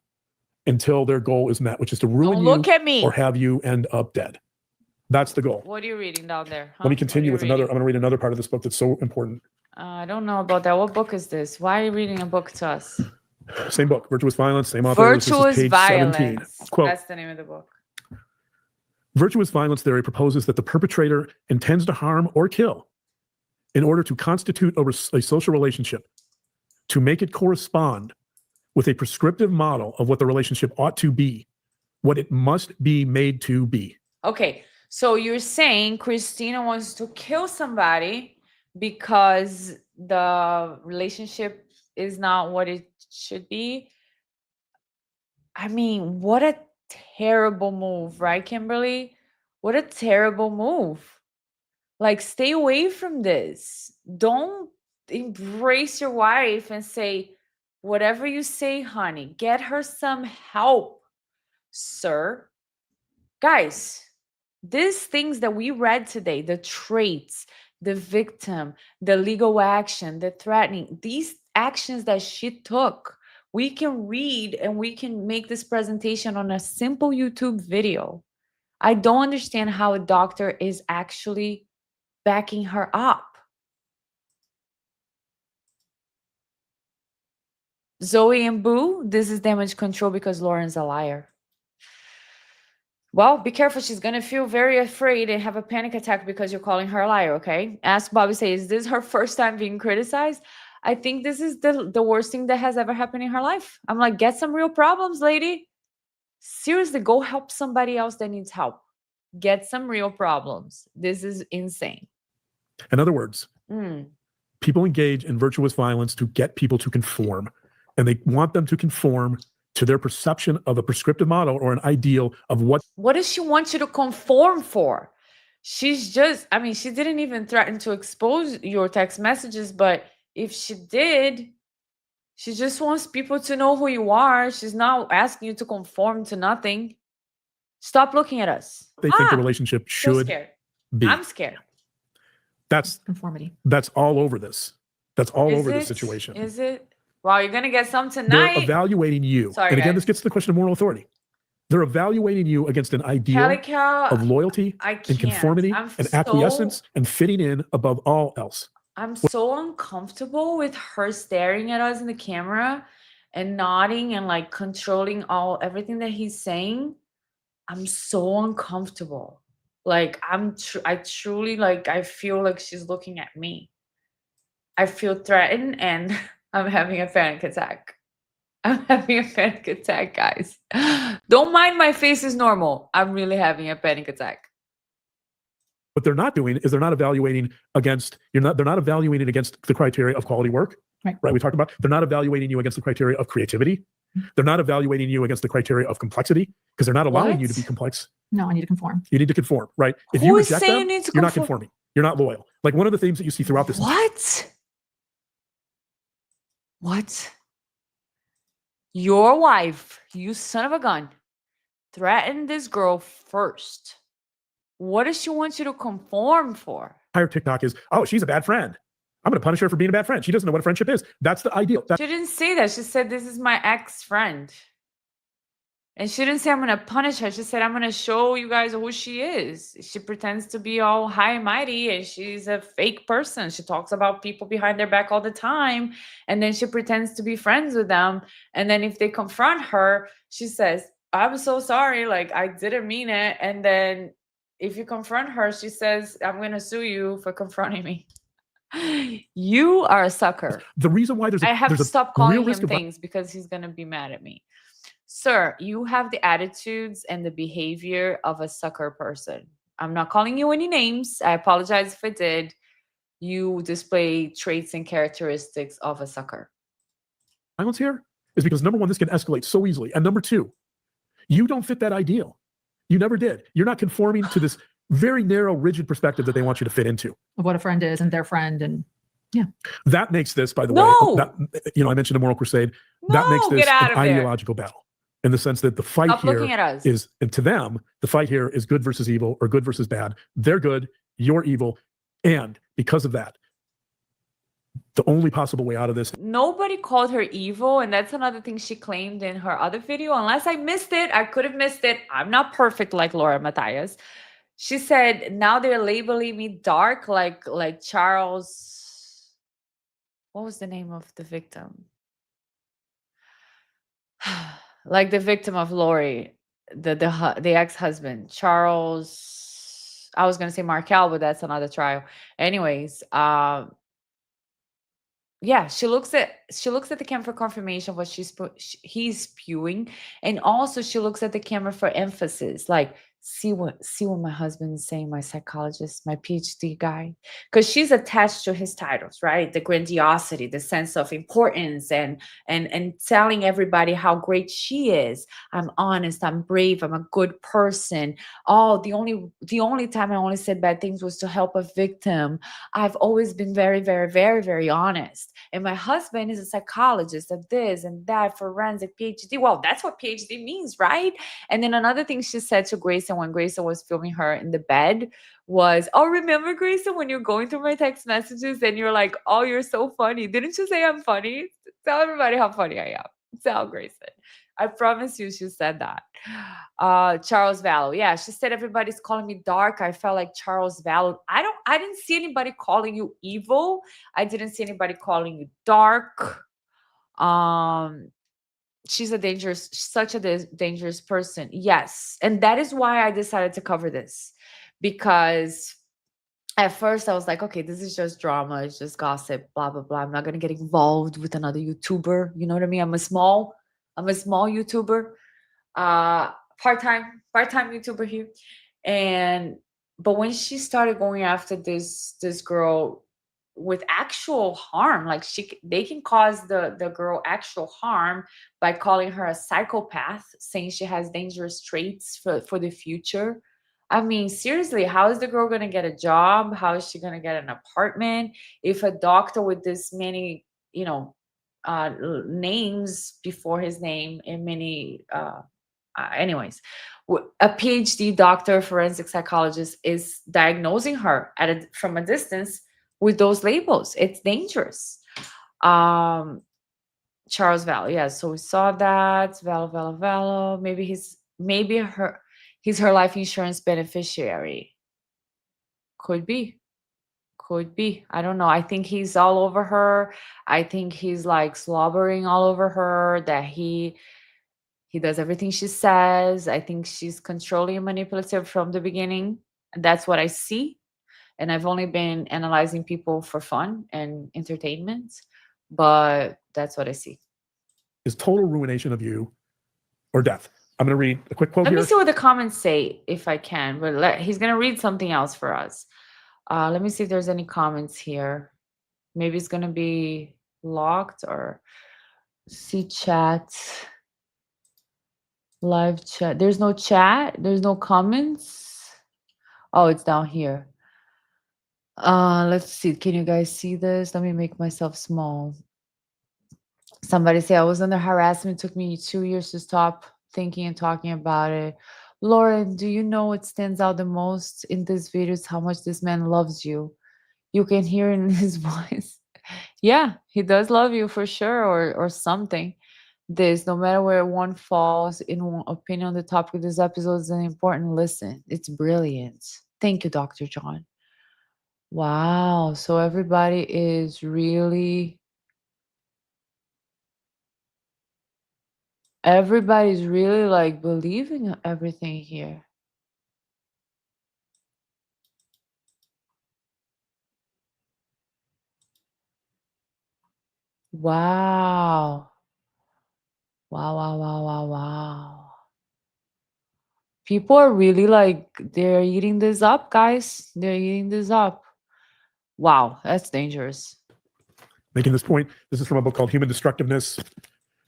until their goal is met, which is to ruin you or have you end up dead. That's the goal. What are you reading down there? Let me continue with another. I'm going to read another part of this book that's so important. I don't know about that. What book is this? Why are you reading a book to us? Same book, Virtuous Violence, same author. Virtuous page Violence. 17. Quote, that's the name of the book. Virtuous violence theory proposes that the perpetrator intends to harm or kill in order to constitute a social relationship, to make it correspond with a prescriptive model of what the relationship ought to be, what it must be made to be. Okay, so you're saying Christina wants to kill somebody because the relationship is not what it should be? I mean, what a terrible move, right, Kimberly? What a terrible move. Like, stay away from this. Don't embrace your wife and say, whatever you say, honey, get her some help, sir. Guys, these things that we read today, the traits, the victim, the legal action, the threatening, these actions that she took, we can read and we can make this presentation on a simple YouTube video. I don't understand how a doctor is actually backing her up. Zoe and Boo, this is damage control because Lauren's a liar. Well, be careful. She's going to feel very afraid and have a panic attack because you're calling her a liar, okay? Ask Bobby, say, is this her first time being criticized? I think this is the worst thing that has ever happened in her life. I'm like, get some real problems, lady. Seriously, go help somebody else that needs help. Get some real problems. This is insane. In other words, people engage in virtuous violence to get people to conform, and they want them to conform to their perception of a prescriptive model or an ideal of what does she want you to conform for? She's just, I mean, she didn't even threaten to expose your text messages, but if she did, she just wants people to know who you are. She's not asking you to conform to nothing. Stop looking at us. they think the relationship should be. I'm scared. That's conformity. That's all over this. That's all over the situation. Is it? Well, you're going to get some tonight. They're evaluating you. Sorry, and again, guys. this gets to the question of moral authority. They're evaluating you against an ideal of loyalty and conformity and acquiescence and fitting in above all else. I'm so uncomfortable with her staring at us in the camera and nodding and like controlling everything that he's saying. I'm so uncomfortable. Like I truly like, I feel like she's looking at me. I feel threatened and I'm having a panic attack. I'm having a panic attack, guys. Don't mind my face is normal. I'm really having a panic attack. What they're not doing is they're not evaluating against, they're not evaluating against the criteria of quality work. Right. We talked about, they're not evaluating you against the criteria of creativity. They're not evaluating you against the criteria of complexity because they're not allowing you to be complex. No, I need to conform. You need to conform, right? If you reject them, you're not conforming. You're not loyal. Like one of the themes that you see throughout this. What? Your wife, you son of a gun, threatened this girl first. What does she want you to conform for? Entire TikTok is, oh, she's a bad friend. I'm going to punish her for being a bad friend. She doesn't know what a friendship is. That's the ideal. She didn't say that. She said, this is my ex-friend. And she didn't say, I'm going to punish her. She said, I'm going to show you guys who she is. She pretends to be all high and mighty, and she's a fake person. She talks about people behind their back all the time. And then she pretends to be friends with them. And then if they confront her, she says, I'm so sorry. Like, I didn't mean it. And then if you confront her, she says, I'm going to sue you for confronting me. You are a sucker. The reason why I have to stop calling him things because he's going to be mad at me. Sir, you have the attitudes and the behavior of a sucker person. I'm not calling you any names. I apologize if I did. You display traits and characteristics of a sucker. Violence here is because number one, this can escalate so easily. And number two, you don't fit that ideal. You never did. You're not conforming to this very narrow, rigid perspective that they want you to fit into. Of what a friend is and their friend. And yeah. That makes this, by the way, I mentioned a moral crusade. That makes this an ideological battle. In the sense that the fight here is, and to them, the fight here is good versus evil or good versus bad. They're good, you're evil. And because of that, the only possible way out of this. Nobody called her evil. And that's another thing she claimed in her other video. Unless I missed it, I could have missed it. I'm not perfect like Laura Mathias. She said, now they're labeling me dark like Charles. What was the name of the victim? Like the victim of Lori. the ex-husband, Charles. I was gonna say Markel, but that's another trial. Anyways, yeah, she looks at the camera for confirmation of what he's spewing, and also she looks at the camera for emphasis, like see what my husband is saying, my psychologist, my PhD guy, because she's attached to his titles, right? The grandiosity, the sense of importance, and telling everybody how great she is. I'm honest, I'm brave, I'm a good person. Oh, the only time I only said bad things was to help a victim. I've always been very, very, very, very honest. And my husband is a psychologist of this and that, forensic PhD. Well, that's what PhD means, right? And then another thing she said to Grayson when Grayson was filming her in the bed was, oh, remember, Grayson, when you're going through my text messages and you're like, oh, you're so funny. Didn't you say I'm funny? Tell everybody how funny I am. Tell Grayson. I promise you she said that. Charles Vallow. Yeah, she said everybody's calling me dark. I felt like Charles Vallow. I didn't see anybody calling you evil. I didn't see anybody calling you dark. She's such a dangerous person. Yes. And that is why I decided to cover this, because at first I was like, okay, this is just drama. It's just gossip, blah, blah, blah. I'm not going to get involved with another YouTuber. You know what I mean? I'm a small YouTuber, part-time YouTuber here. But when she started going after this girl with actual harm, like they can cause the girl actual harm by calling her a psychopath, saying she has dangerous traits for the future. I mean, seriously, how is the girl going to get a job? How is she going to get an apartment if a doctor with this many, names before his name and many, anyways, a PhD doctor, forensic psychologist is diagnosing her from a distance with those labels? It's dangerous. Charles Vallow. Yeah, so we saw that. Vallow. Maybe he's her life insurance beneficiary. Could be. I don't know. I think he's all over her. I think he's like slobbering all over her, that he does everything she says. I think she's controlling and manipulative from the beginning. That's what I see. And I've only been analyzing people for fun and entertainment, but that's what I see. Is total ruination of you or death. I'm going to read a quick quote here. Let me see what the comments say, if I can, but he's going to read something else for us. Let me see if there's any comments here. Maybe it's going to be locked, or see chat, live chat. There's no chat. There's no comments. Oh, it's down here. Let's see. Can you guys see this? Let me make myself small. Somebody say, I was under harassment. It took me 2 years to stop thinking and talking about it. Lauren, do you know what stands out the most in this video is how much this man loves you? You can hear in his voice. Yeah, he does love you for sure, or something. This, no matter where one falls in one opinion on the topic of this episode, is an important listen. It's brilliant. Thank you, Dr. John. Wow. So everybody's really like believing everything here. Wow. Wow. People are really like, they're eating this up, guys. They're eating this up. Wow, that's dangerous. Making this point, this is from a book called Human Destructiveness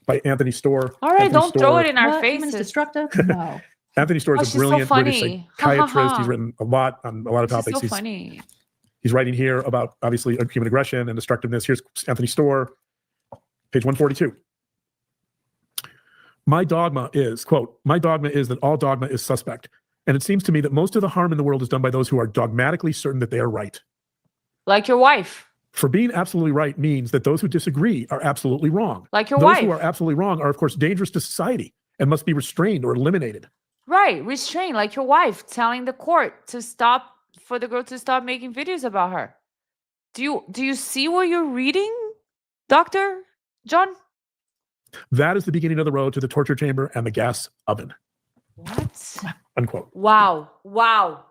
by Anthony Storr. All right, don't throw it in our faces. Human is destructive? No. Anthony Storr is a brilliant British psychiatrist. He's written a lot on a lot of topics. He's so funny. He's writing here about, obviously, human aggression and destructiveness. Here's Anthony Storr, page 142. My dogma is, quote, my dogma is that all dogma is suspect. And it seems to me that most of the harm in the world is done by those who are dogmatically certain that they are right. Like your wife. For being absolutely right means that those who disagree are absolutely wrong. Like your wife. Those who are absolutely wrong are, of course, dangerous to society and must be restrained or eliminated. Right, restrained, like your wife telling the court to stop, for the girl to stop making videos about her. Do you see what you're reading, Dr. John? That is the beginning of the road to the torture chamber and the gas oven. What? Unquote. Wow. Wow.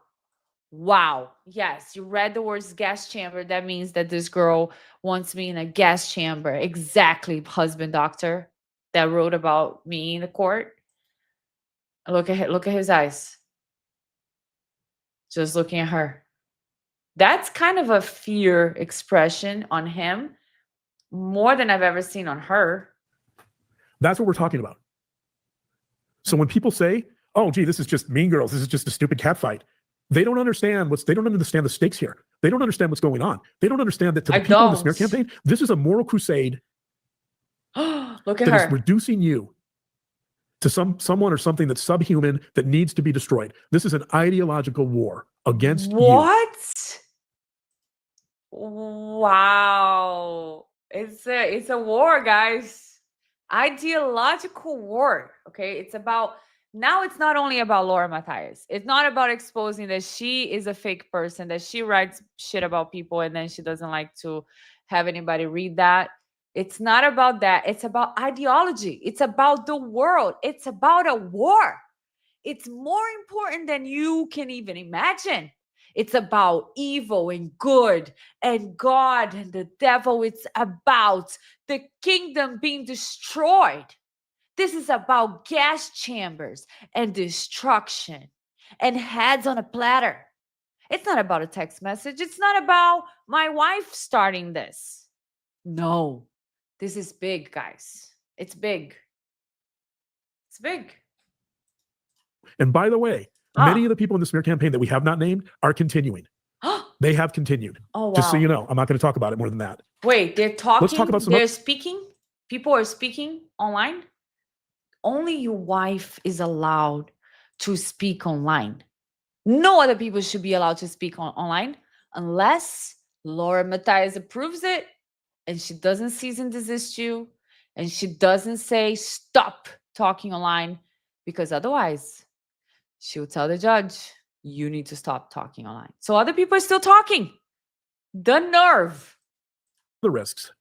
Wow. Yes, you read the words gas chamber. That means that this girl wants me in a gas chamber. Exactly, husband doctor that wrote about me in the court. Look at his eyes. Just looking at her. That's kind of a fear expression on him, more than I've ever seen on her. That's what we're talking about. So when people say, "Oh, gee, this is just Mean Girls. This is just a stupid cat fight," they don't understand the stakes here. They don't understand what's going on. They don't understand that to the people in the smear campaign, this is a moral crusade. Look at that her. Is reducing you to someone or something that's subhuman that needs to be destroyed. This is an ideological war against you. What? Wow. It's a war, guys. Ideological war. Okay. It's about now it's not only about Laura Mathias. It's not about exposing that she is a fake person, that she writes shit about people and then she doesn't like to have anybody read that. It's not about that. It's about ideology. It's about the world. It's about a war. It's more important than you can even imagine. It's about evil and good and God and the devil. It's about the kingdom being destroyed. This is about gas chambers and destruction and heads on a platter. It's not about a text message. It's not about my wife starting this. No, this is big, guys. It's big. It's big. And by the way, many of the people in the smear campaign that we have not named are continuing. They have continued. Oh, wow. Just so you know, I'm not going to talk about it more than that. Wait, they're talking? Let's talk about they're speaking? People are speaking online? Only your wife is allowed to speak online. No other people should be allowed to speak online unless Laura Mathias approves it and she doesn't cease and desist you and she doesn't say stop talking online, because otherwise she'll tell the judge, you need to stop talking online. So other people are still talking. The nerve. The risks.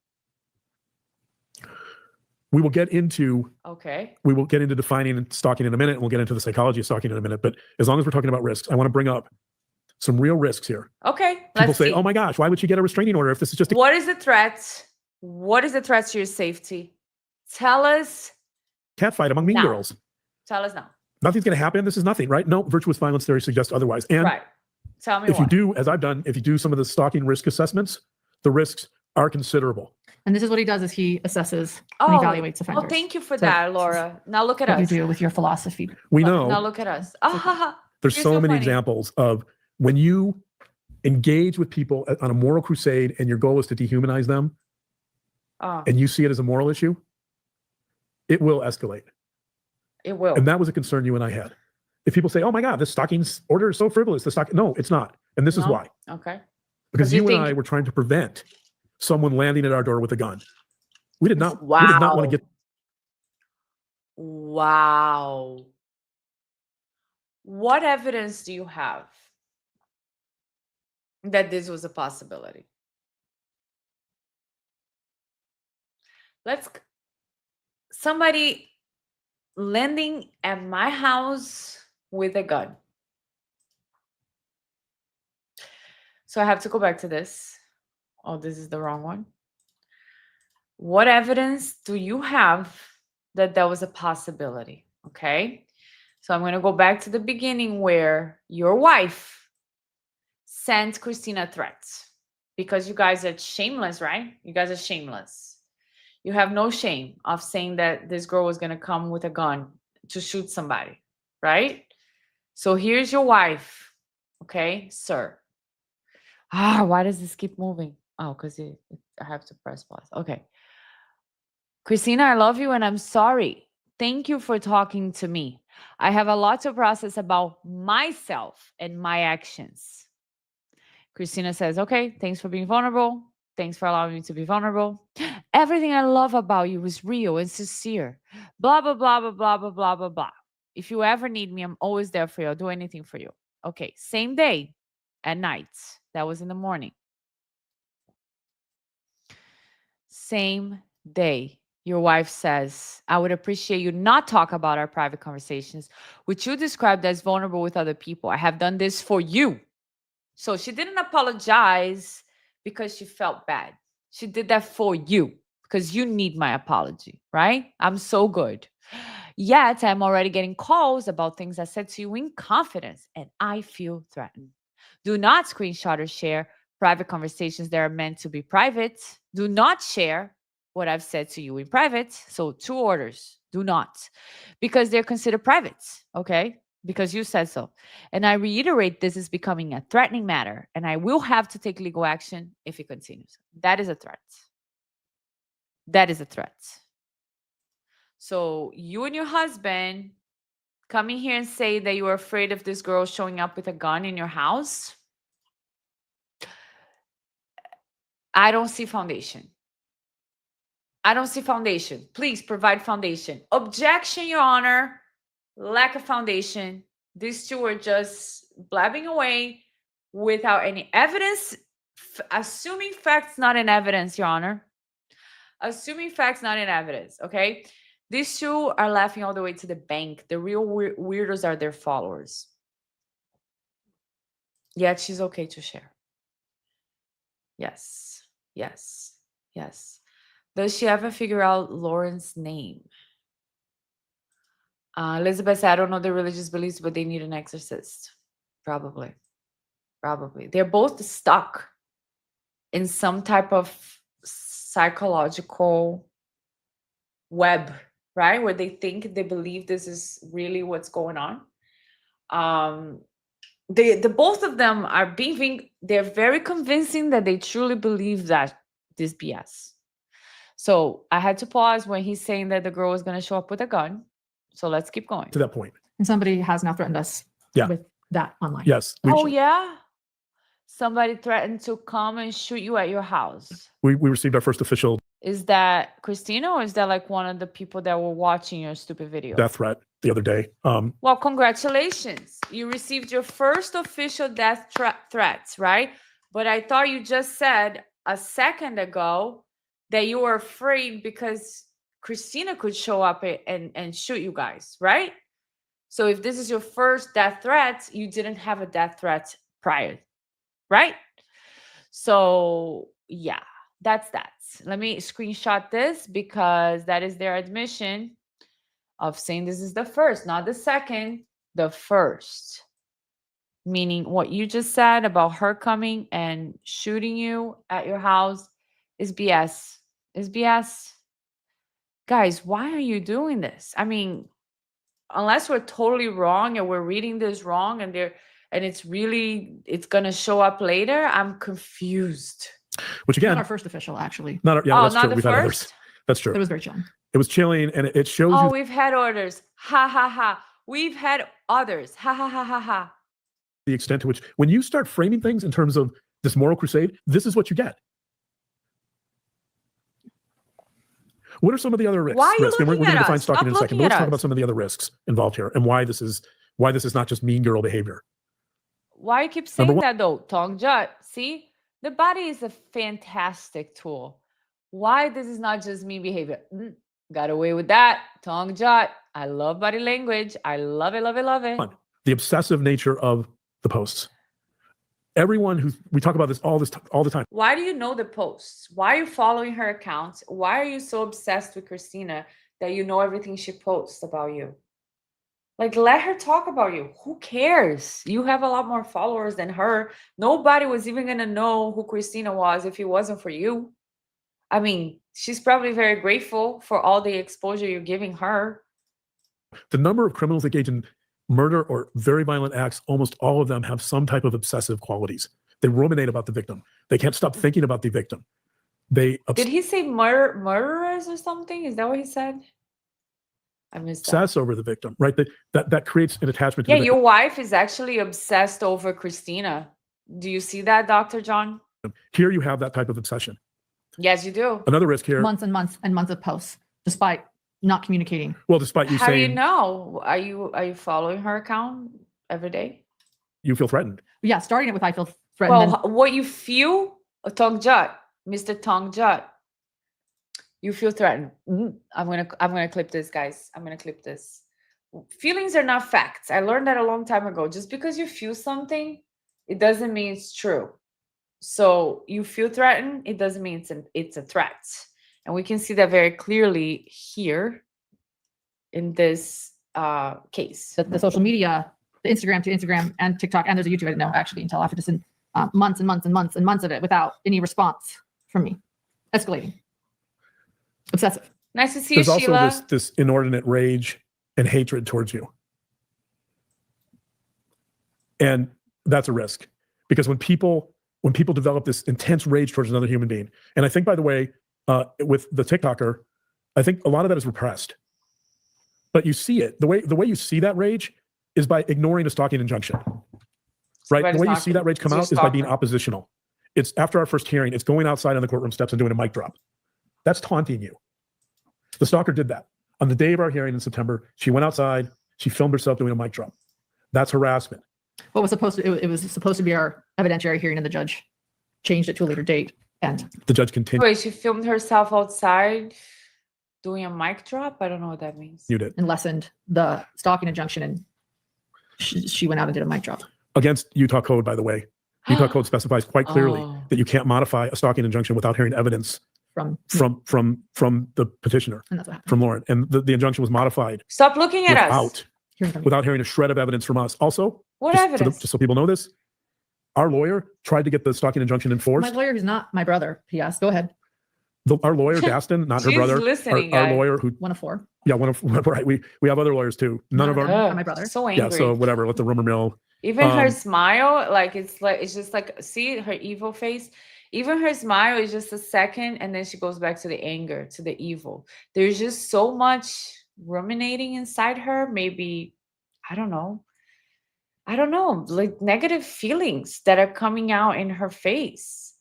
We will get into defining stalking in a minute, and we'll get into the psychology of stalking in a minute. But as long as we're talking about risks, I want to bring up some real risks here. Okay. People say, "Oh my gosh, why would she get a restraining order if this is just a..." What is the threat? What is the threat to your safety? Tell us. Catfight among mean girls. Tell us now. Nothing's going to happen. This is nothing, right? No, virtuous violence theory suggests otherwise. And right. Tell me if you do, as I've done, if you do some of the stalking risk assessments, the risks are considerable. And this is what he does: is he assesses and evaluates offenders. Oh, thank you for that, Laura. Now look at us. What you do with your philosophy. We know. Now look at us. There's so many examples of when you engage with people on a moral crusade and your goal is to dehumanize them, and you see it as a moral issue, it will escalate. It will. And that was a concern you and I had. If people say, "Oh my God, this stalking order is so frivolous," no, it's not. And this is why. Okay. Because you and I were trying to prevent someone landing at our door with a gun. We did not want to get. Wow. What evidence do you have that this was a possibility? Somebody landing at my house with a gun. So I have to go back to this. Oh, this is the wrong one. What evidence do you have that that was a possibility? Okay. So I'm going to go back to the beginning where your wife sent Christina threats, because you guys are shameless, right? You guys are shameless. You have no shame of saying that this girl was going to come with a gun to shoot somebody, right? So here's your wife. Okay, sir. Why does this keep moving? Oh, because I have to press pause. Okay. Christina, I love you and I'm sorry. Thank you for talking to me. I have a lot to process about myself and my actions. Christina says, okay, thanks for being vulnerable. Thanks for allowing me to be vulnerable. Everything I love about you is real and sincere. Blah, blah, blah, blah, blah, blah, blah, blah, blah. If you ever need me, I'm always there for you. I'll do anything for you. Okay, same day at night. That was in the morning. Same day Your wife says, I would appreciate you not talk about our private conversations, which you described as vulnerable with other people. I have done this for you. So she didn't apologize because she felt bad. She did that for you because you need my apology, right? I'm so good. Yet I'm already getting calls about things I said to you in confidence, and I feel threatened. Do not screenshot or share private conversations that are meant to be private. Do not share what I've said to you in private. So, 2 orders. Do not, because they're considered private. Okay. Because you said so. And I reiterate, this is becoming a threatening matter, and I will have to take legal action if it continues. That is a threat. That is a threat. So you and your husband coming here and say that you are afraid of this girl showing up with a gun in your house. I don't see foundation. I don't see foundation. Please provide foundation. Objection, Your Honor. Lack of foundation. These two are just blabbing away without any evidence, assuming facts not in evidence, Your Honor. Assuming facts not in evidence, okay? These two are laughing all the way to the bank. The real weirdos are their followers. Yet she's okay to share. Yes, yes, yes. Does she ever figure out Lauren's name? Elizabeth said, I don't know their religious beliefs, but they need an exorcist. Probably. Probably. They're both stuck in some type of psychological web, right? Where they think, they believe this is really what's going on. The both of them are they're very convincing that they truly believe that this BS. So I had to pause when he's saying that the girl was going to show up with a gun. So let's keep going. To that point. And somebody has now threatened us with that online. Yes. Yeah? Somebody threatened to come and shoot you at your house. We received our first official. Is that Christina, or is that like one of the people that were watching your stupid video? Death threat the other day. Well, congratulations. You received your first official death threats, right? But I thought you just said a second ago that you were afraid because Christina could show up and shoot you guys, right? So if this is your first death threat, you didn't have a death threat prior, right? So yeah, that's that. Let me screenshot this because that is their admission of saying this is the first, not the second, the first. Meaning what you just said about her coming and shooting you at your house is BS. Is BS. Guys, why are you doing this? I mean, unless we're totally wrong and we're reading this wrong and it's gonna show up later, I'm confused. Which again, not our first official, actually. That's true. We've had others. That's true. It was very chilling. It was chilling, and it shows you. We've had orders. Ha ha ha. We've had others. Ha ha ha ha ha. The extent to which, when you start framing things in terms of this moral crusade, this is what you get. What are some of the other risks? Why are you looking we're going to define us? stalking in a second. But let's talk us. about some of the other risks involved here and why this is not just mean girl behavior. Why you keep saying that though, Tong Jut? See, the body is a fantastic tool. Why this is not just mean behavior? Got away with that, Tong Jut. I love body language. I love it, love it, love it. The obsessive nature of the posts. Everyone we talk about this all the time. Why do you know the posts? Why are you following her accounts? Why are you so obsessed with Christina that you know everything she posts about you? Like, let her talk about you. Who cares? You have a lot more followers than her. Nobody was even going to know who Christina was if it wasn't for you. I mean, she's probably very grateful for all the exposure you're giving her. The number of criminals engaged in murder or very violent acts, almost all of them have some type of obsessive qualities. They ruminate about the victim. They can't stop thinking about the victim. Did he say murderers or something? Is that what he said? I missed that. Obsess over the victim, right? That creates an attachment to the victim. Your wife is actually obsessed over Christina. Do you see that, Dr. John? Here you have that type of obsession. Yes, you do. Another risk here. Months and months and months of posts, despite not communicating. Well, despite you saying. How do you know? Are you following her account every day? You feel threatened. Yeah, starting it with I feel threatened. Well, what you feel, Tong Jut, Mr. Tong Jut. You feel threatened. I'm gonna clip this, guys. I'm gonna clip this. Feelings are not facts. I learned that a long time ago. Just because you feel something, it doesn't mean it's true. So you feel threatened, it doesn't mean it's a threat. And we can see that very clearly here in this case. The social media, the Instagram to Instagram and TikTok, and there's a YouTube I didn't know actually until after this, and months and months and months and months of it without any response from me. Escalating. Obsessive. Nice to see There's you, also Sheila. this inordinate rage and hatred towards you. And that's a risk, because when people develop this intense rage towards another human being, and I think, by the way, with the TikToker, I think a lot of that is repressed. But you see it. The way you see that rage is by ignoring a stalking injunction. Right? The way you see that rage come out is by being oppositional. It's after our first hearing, it's going outside on the courtroom steps and doing a mic drop. That's taunting you. The stalker did that. On the day of our hearing in September, she went outside, she filmed herself doing a mic drop. That's harassment. What was supposed to, it was supposed to be our evidentiary hearing, and the judge changed it to a later date. And the judge continued. Wait, she filmed herself outside doing a mic drop? I don't know what that means. You did. And lessened the stalking injunction, and she went out and did a mic drop. Against Utah code, by the way. Utah code specifies quite clearly that you can't modify a stalking injunction without hearing evidence from the petitioner, and that's what happened. From Lauren. And the injunction was modified. Stop looking at us. Without hearing a shred of evidence from us. Also, what evidence? Just so people know this, our lawyer tried to get the stalking injunction enforced. My lawyer, who's not my brother, P.S. Go ahead. Our lawyer, Gaston, not her brother. Our lawyer, who one of four. Yeah, right. We have other lawyers too. None of our my brother. So angry. Yeah, so whatever. Let the rumor mill. Even her smile, it's just like, see her evil face. Even her smile is just a second, and then she goes back to the anger, to the evil. There's just so much ruminating inside her. Maybe, I don't know, like negative feelings that are coming out in her face.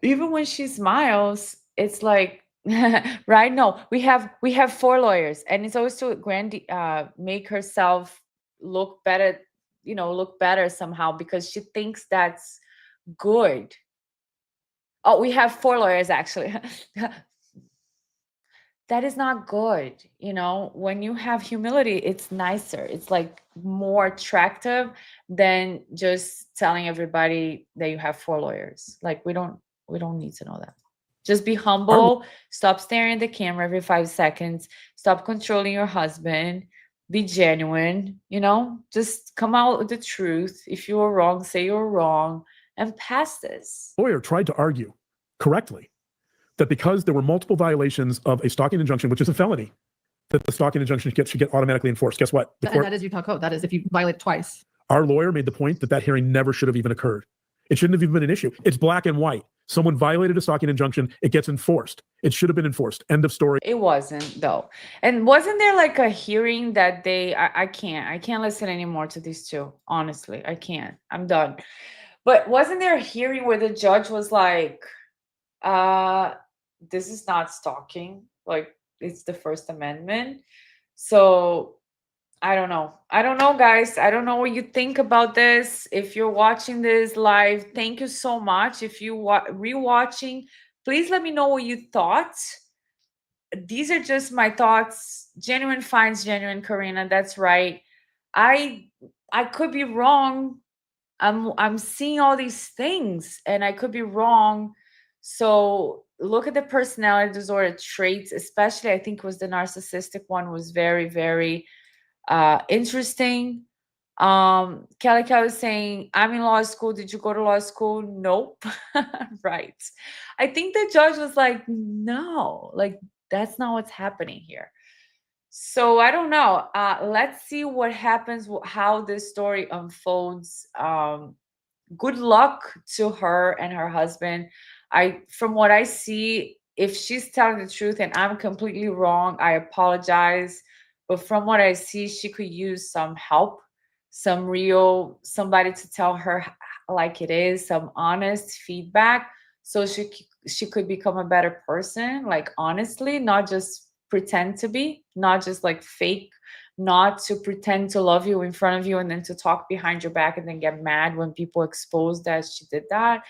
Even when she smiles, it's like, right? No, we have 4 lawyers, and it's always to make herself look better, look better somehow, because she thinks that's good. Oh, we have 4 lawyers actually. That is not good. When you have humility, it's nicer. It's like more attractive than just telling everybody that you have 4 lawyers. Like we don't need to know that. Just be humble. Stop staring at the camera every 5 seconds. Stop controlling your husband. Be genuine. Just come out with the truth. If you were wrong, say you're wrong, and pass this. Lawyer tried to argue correctly that because there were multiple violations of a stalking injunction, which is a felony, that the stalking injunction should get automatically enforced. Guess what? That is Utah code. That is if you violate it twice. Our lawyer made the point that hearing never should have even occurred. It shouldn't have even been an issue. It's black and white. Someone violated a stalking injunction. It gets enforced. It should have been enforced. End of story. It wasn't, though. And wasn't there like a hearing that I can't listen anymore to these two. Honestly, I can't. I'm done. But wasn't there a hearing where the judge was like, this is not stalking. Like, it's the First Amendment. So I don't know. Guys. I don't know what you think about this. If you're watching this live, thank you so much. If you rewatching, please let me know what you thought. These are just my thoughts. Genuine finds genuine, Karina. That's right. I could be wrong. I'm seeing all these things, and I could be wrong. So look at the personality disorder traits, especially I think was the narcissistic one, was very, very interesting. Kelly was saying, I'm in law school. Did you go to law school? Nope. Right. I think the judge was like, no, like that's not what's happening here. So I don't know. Let's see what happens, how this story unfolds. Good luck to her and her husband. From what I see, if she's telling the truth and I'm completely wrong, I apologize. But from what I see, she could use some help, somebody to tell her like it is, some honest feedback, so she could become a better person, like honestly, not just pretend to be, not just like fake, not to pretend to love you in front of you and then to talk behind your back and then get mad when people expose that she did that.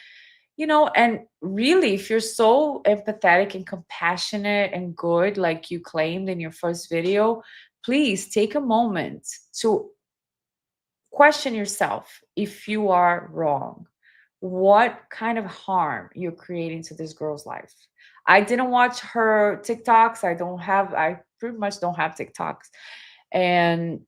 And really, if you're so empathetic and compassionate and good, like you claimed in your first video, please take a moment to question yourself if you are wrong. What kind of harm you're creating to this girl's life? I didn't watch her TikToks. I pretty much don't have TikToks. And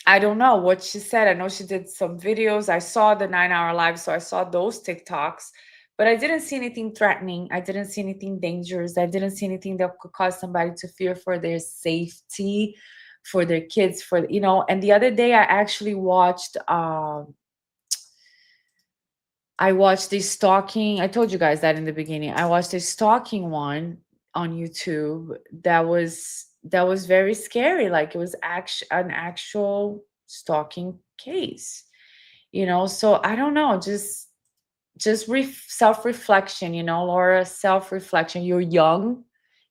I don't know what she said. I know she did some videos. I saw the 9-hour live, so I saw those TikToks, but I didn't see anything threatening. I didn't see anything dangerous. I didn't see anything that could cause somebody to fear for their safety, for their kids, and the other day I actually watched this stalking. I told you guys that in the beginning. I watched a stalking one on YouTube that was very scary. Like, it was an actual stalking case. So I don't know, just self-reflection, Laura, self-reflection. You're young,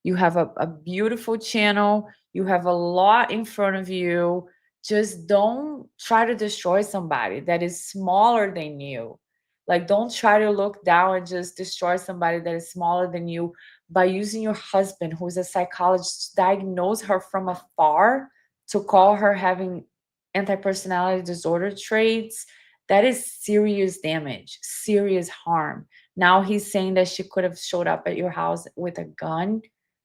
you have a beautiful channel, you have a lot in front of you. Just don't try to destroy somebody that is smaller than you. Like, don't try to look down and just destroy somebody that is smaller than you by using your husband, who's a psychologist, to diagnose her from afar, to call her having anti-personality disorder traits. That is serious damage, serious harm. Now he's saying that she could have showed up at your house with a gun,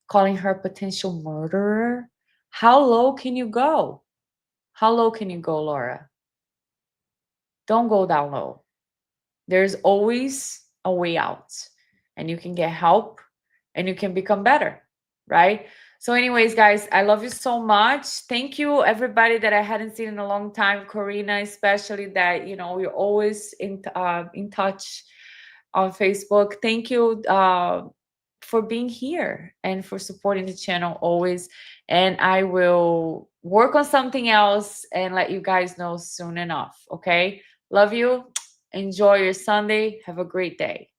calling her a potential murderer. How low can you go? How low can you go, Laura? Don't go down low. There's always a way out, and you can get help and you can become better, right? So anyways, guys, I love you so much. Thank you, everybody that I hadn't seen in a long time. Corina, especially, that, we're always in touch on Facebook. Thank you for being here and for supporting the channel always. And I will work on something else and let you guys know soon enough, okay? Love you. Enjoy your Sunday. Have a great day.